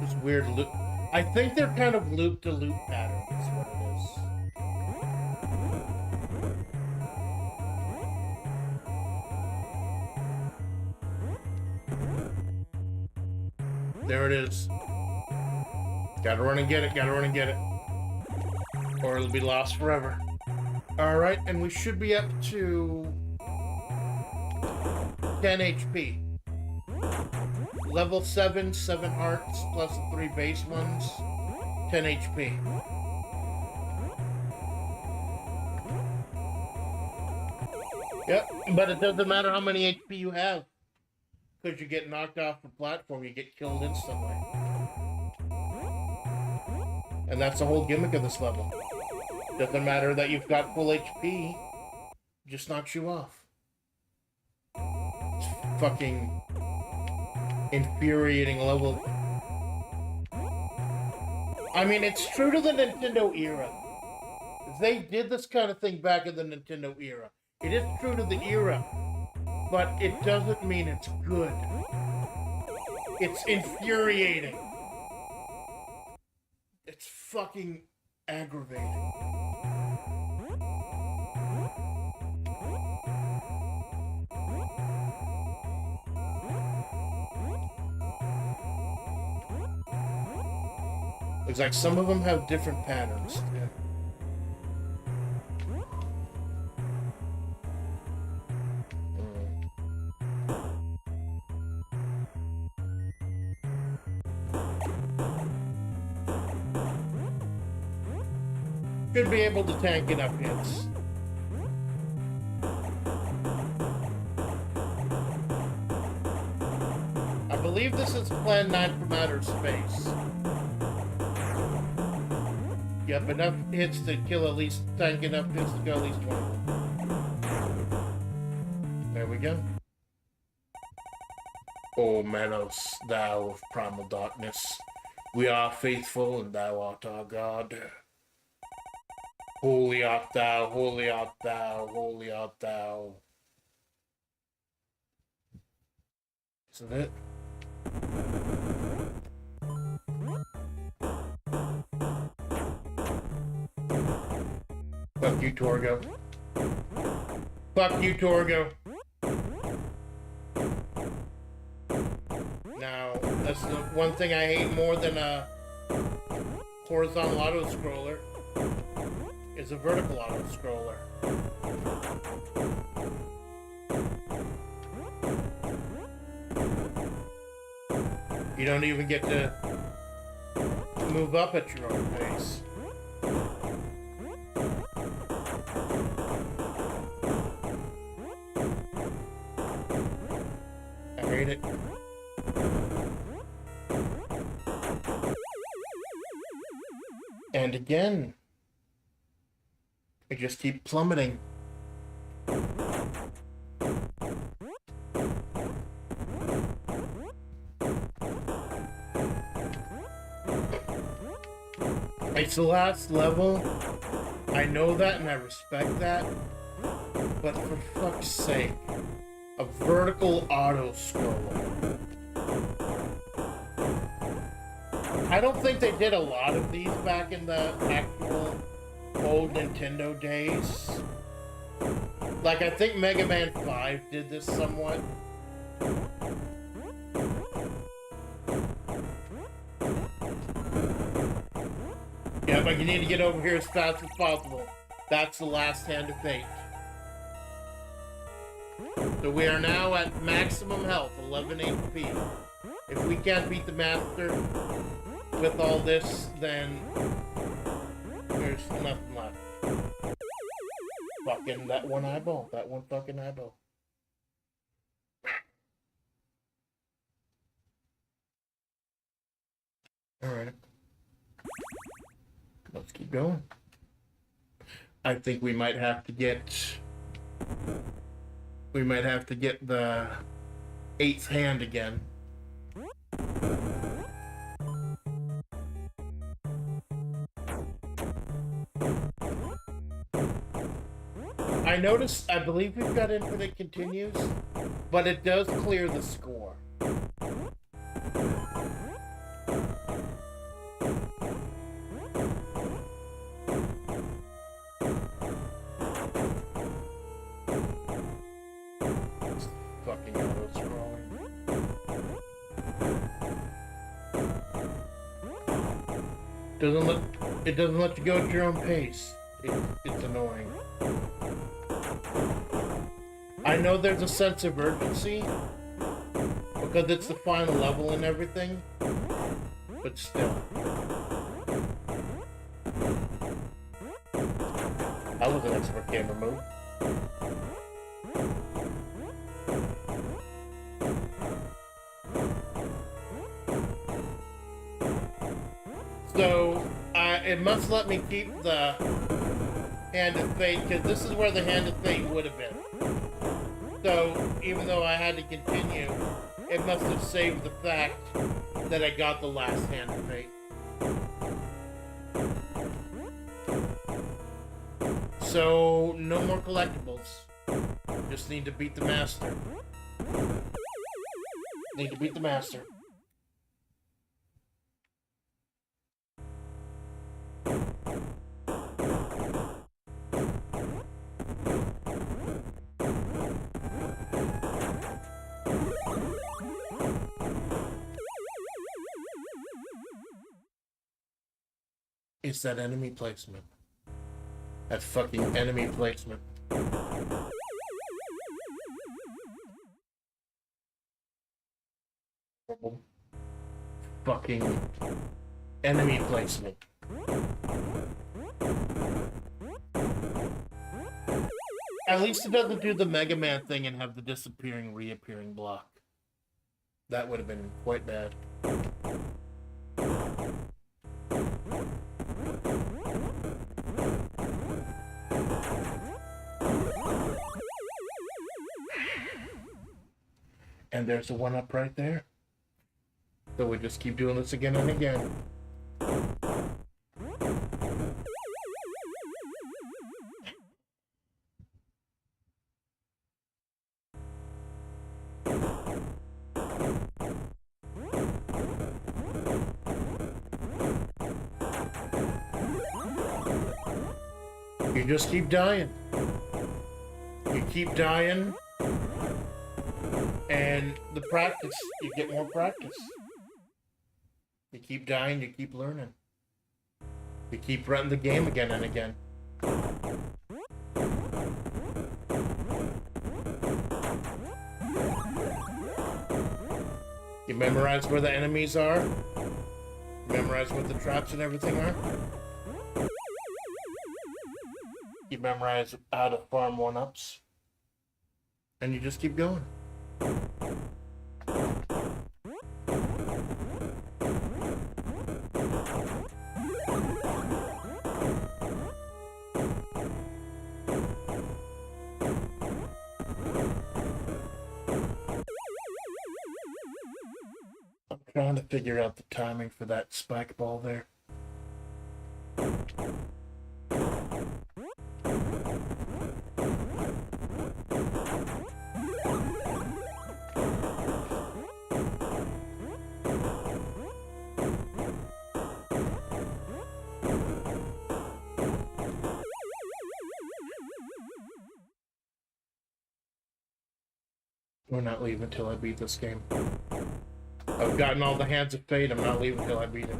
This weird loop. I think they're kind of loop-to-loop pattern is what it is. There it is. Gotta run and get it, gotta run and get it. Or it'll be lost forever. Alright, and we should be up to 10 HP. Level 7, 7 hearts, plus the 3 base ones, 10 HP. Yep, but it doesn't matter how many HP you have. Because you get knocked off the platform, you get killed instantly. And that's the whole gimmick of this level. Doesn't matter that you've got full HP, just knocks you off. It's fucking infuriating level. I mean, it's true to the Nintendo era. They did this kind of thing back in the Nintendo era. It is true to the era, but it doesn't mean it's good. It's infuriating. It's fucking aggravating. Looks like some of them have different patterns. Yeah. Should be able to tank enough hits. I believe this is Plan 9 from outer space. You have enough hits to kill at least, tank enough hits to kill at least one. There we go. O Manos, thou of primal darkness, we are faithful and thou art our God. Holy art thou, holy art thou, holy art thou. Isn't it? Fuck you, Torgo. Fuck you, Torgo. Now, that's the one thing I hate more than a horizontal auto-scroller is a vertical auto-scroller. You don't even get to move up at your own pace. I hate it. And again, I just keep plummeting. It's the last level. I know that and I respect that. But for fuck's sake, a vertical auto-scroller. I don't think they did a lot of these back in the actual old Nintendo days. Like, I think Mega Man 5 did this somewhat. Yeah, but you need to get over here as fast as possible. That's the last hand of fate. So we are now at maximum health, 11 HP. If we can't beat the master with all this, then there's nothing left. Fucking that one eyeball. That one fucking eyeball. Alright. Let's keep going. I think we might have to get... We might have to get the 8th hand again. I noticed, I believe we've got infinite continues, but it does clear the score. Fucking auto-scrolling. It doesn't let you go at your own pace. It's annoying. I know there's a sense of urgency because it's the final level and everything, but still. That was an expert camera move. So, it must let me keep the Hand of Fate, because this is where the Hand of Fate would have been. So, even though I had to continue, it must have saved the fact that I got the last Hand of Fate. So, no more collectibles. Just need to beat the master. Need to beat the master. It's that enemy placement. That fucking enemy placement. Fucking enemy placement. At least it doesn't do the Mega Man thing and have the disappearing, reappearing block. That would have been quite bad. And there's the one up right there. So we just keep doing this again and again. You just keep dying. You keep dying. And the practice, you get more practice. You keep dying, you keep learning. You keep running the game again and again. You memorize where the enemies are. You memorize what the traps and everything are. You memorize how to farm one-ups. And you just keep going. I'm trying to figure out the timing for that spike ball there. We're not leaving until I beat this game. I've gotten all the Hands of Fate, I'm not leaving until I beat it.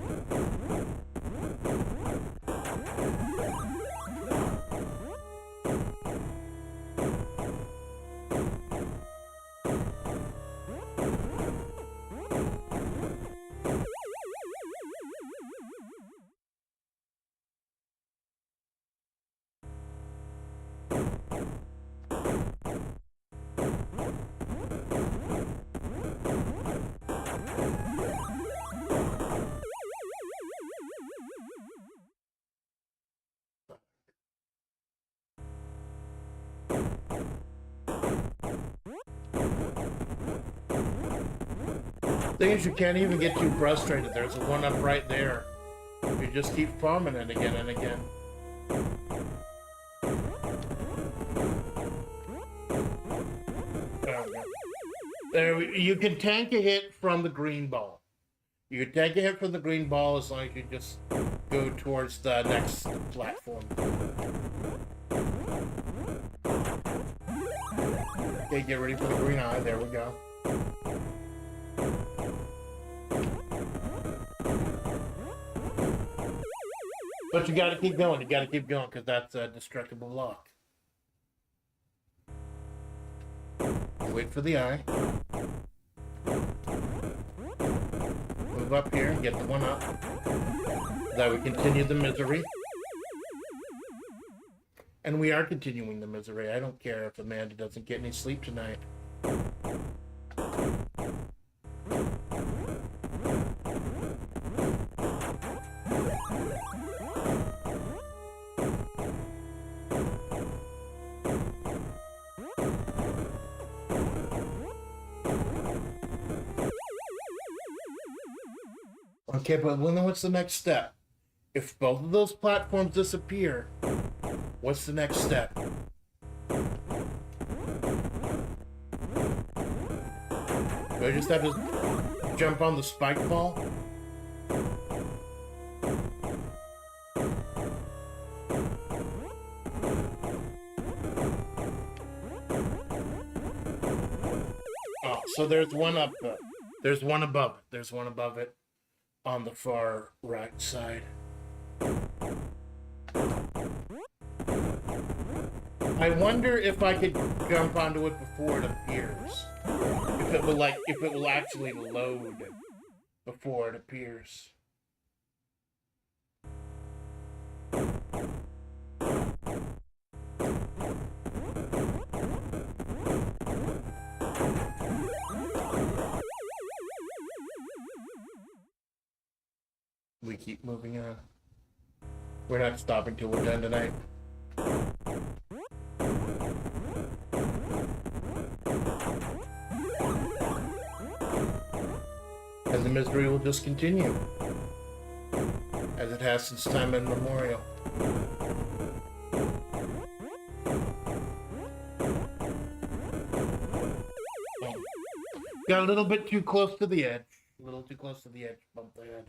Thing is, you can't even get too frustrated. There's a one up right there. You just keep farming it again and again. There, you can tank a hit from the green ball. You can tank a hit from the green ball as long as you just go towards the next platform. Okay, get ready for the green eye. There we go. But you gotta keep going. You gotta keep going because that's a destructible block. Wait for the eye. Move up here and get the one up. That we continue the misery. And we are continuing the misery. I don't care if Amanda doesn't get any sleep tonight. Okay, but then what's the next step? If both of those platforms disappear, what's the next step? Do I just have to jump on the spike ball? Oh, so there's one up. There's one above it. There's one above it on the far right side. I wonder if I could jump onto it before it appears. If it will actually load before it appears. We keep moving on. We're not stopping till we're done tonight. And the misery will just continue, as it has since time immemorial. Got a little bit too close to the edge. A little too close to the edge. Bump the head.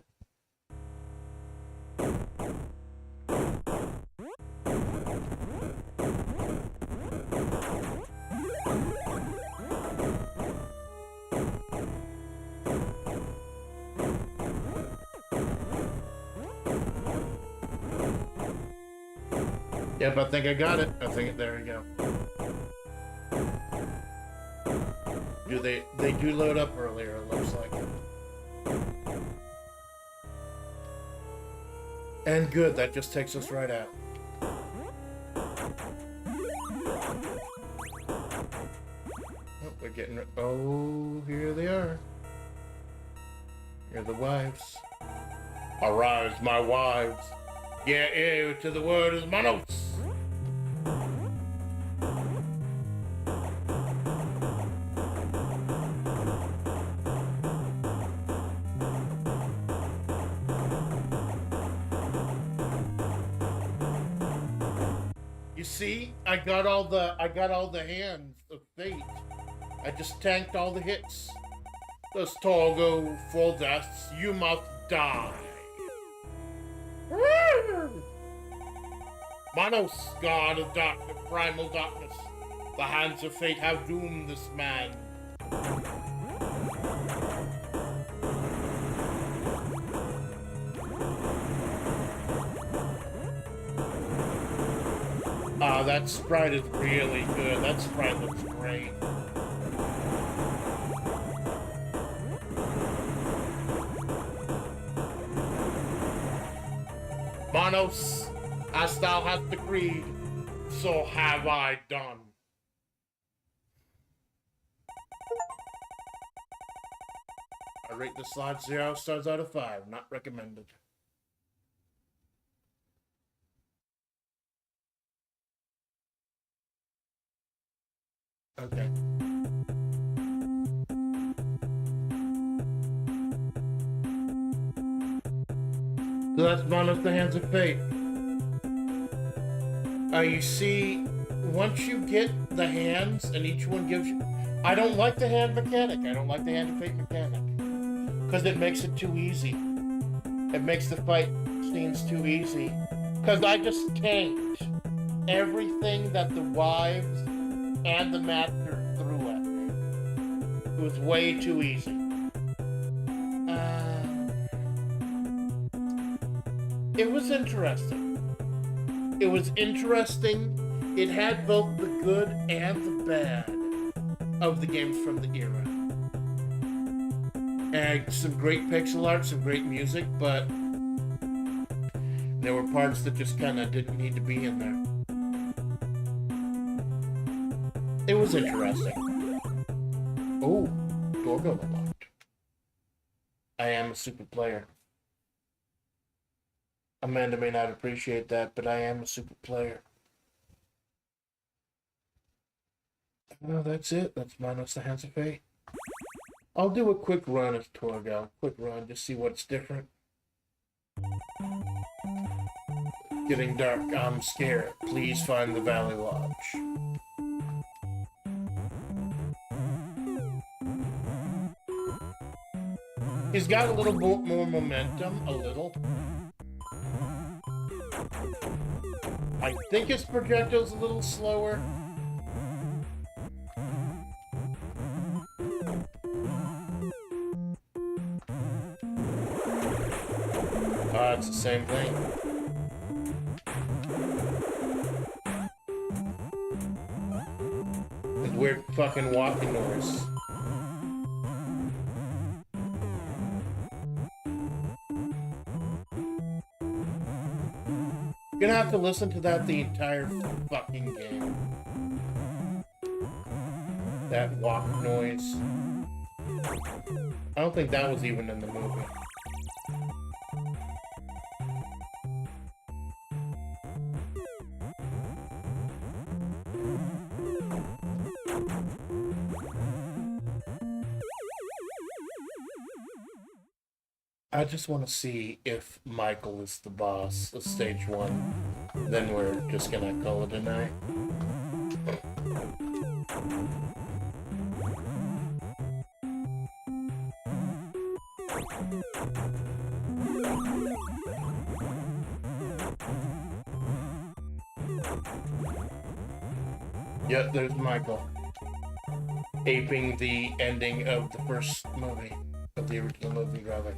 Yep, I think I got it. There we go. They do load up earlier, it looks like. And good, that just takes us right out. Oh, we're getting... Oh, here they are. Here are the wives. Arise, my wives. Get ear to the word is Manos. You see, I got all the hands of fate. I just tanked all the hits. Those Torgo full deaths, you must die. Manos, god of darkness, primal darkness. The hands of fate have doomed this man. Ah, that sprite is really good. That sprite looks great. Manos, as thou hast decreed, so have I done. I rate the slide 0 stars out of 5. Not recommended. Okay. So that's Manos, the Hands of Fate. You see, once you get the hands and each one gives you... I don't like the hand mechanic. I don't like the Hand of Fate mechanic. Because it makes it too easy. It makes the fight scenes too easy. Because I just tanked everything that the wives and the master threw at me. It was way too easy. It was interesting. It was interesting. It had both the good and the bad of the games from the era. And some great pixel art, some great music, but there were parts that just kind of didn't need to be in there. It was interesting. Oh, doorbell unlocked. I am a super player. Amanda may not appreciate that, but I am a super player. Well, that's it. That's Manos, the Hands of Fate. I'll do a quick run as Torgo. Quick run, just see what's different. Getting dark. I'm scared. Please find the Valley Lodge. He's got a little more momentum, a little. I think his projectile's a little slower. It's the same thing. It's weird fucking walking noise. You're gonna have to listen to that the entire fucking game. That walk noise. I don't think that was even in the movie. I just want to see if Michael is the boss of stage 1. Then we're just gonna call it a night. Yep, there's Michael. Aping the ending of the first movie. Of the original movie, rather.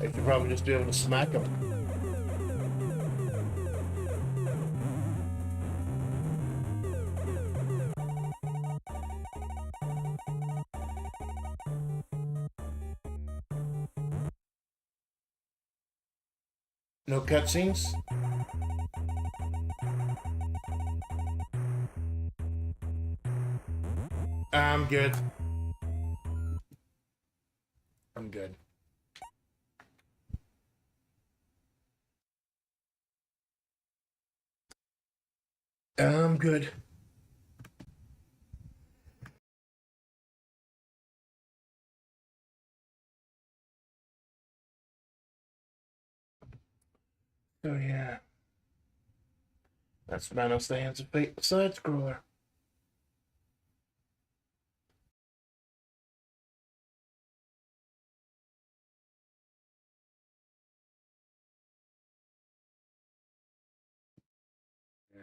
I should probably just be able to smack him. No cutscenes? I'm good. I'm good. I'm good. Oh yeah. That's Manos, the Hands of Fate, side scroller. Yeah.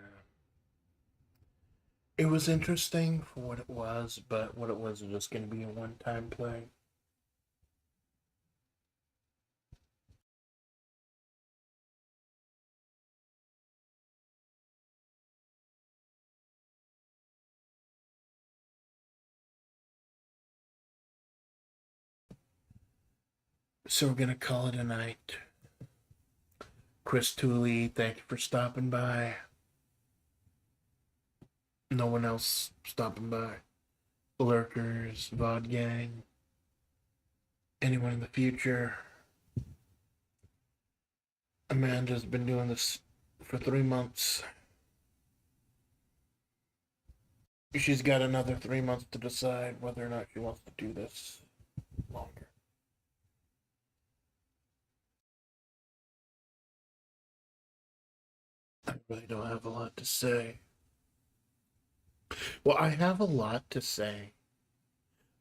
It was interesting for what it was, but what it was just going to be a one-time play. So we're going to call it a night. Chris Tooley, thank you for stopping by. No one else stopping by. Lurkers, VOD Gang. Anyone in the future. Amanda's been doing this for 3 months. she's got another 3 months to decide whether or not she wants to do this longer. I really don't have a lot to say. Well, I have a lot to say,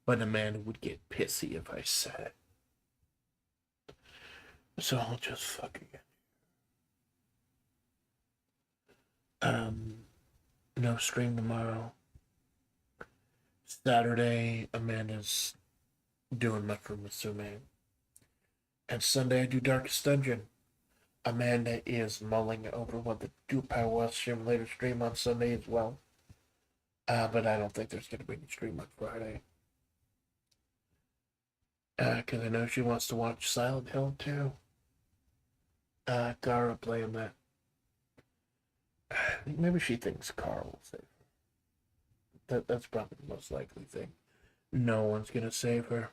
but Amanda would get pissy if I said it. So I'll just fucking no stream tomorrow. Saturday, Amanda's doing Metro Musume. And Sunday, I do Darkest Dungeon. Amanda is mulling over what the Do Power was. She'll later stream on Sunday as well. But I don't think there's going to be any stream on Friday. Because I know she wants to watch Silent Hill too. Gara playing that. Maybe she thinks Carl will save her. That's probably the most likely thing. No one's going to save her.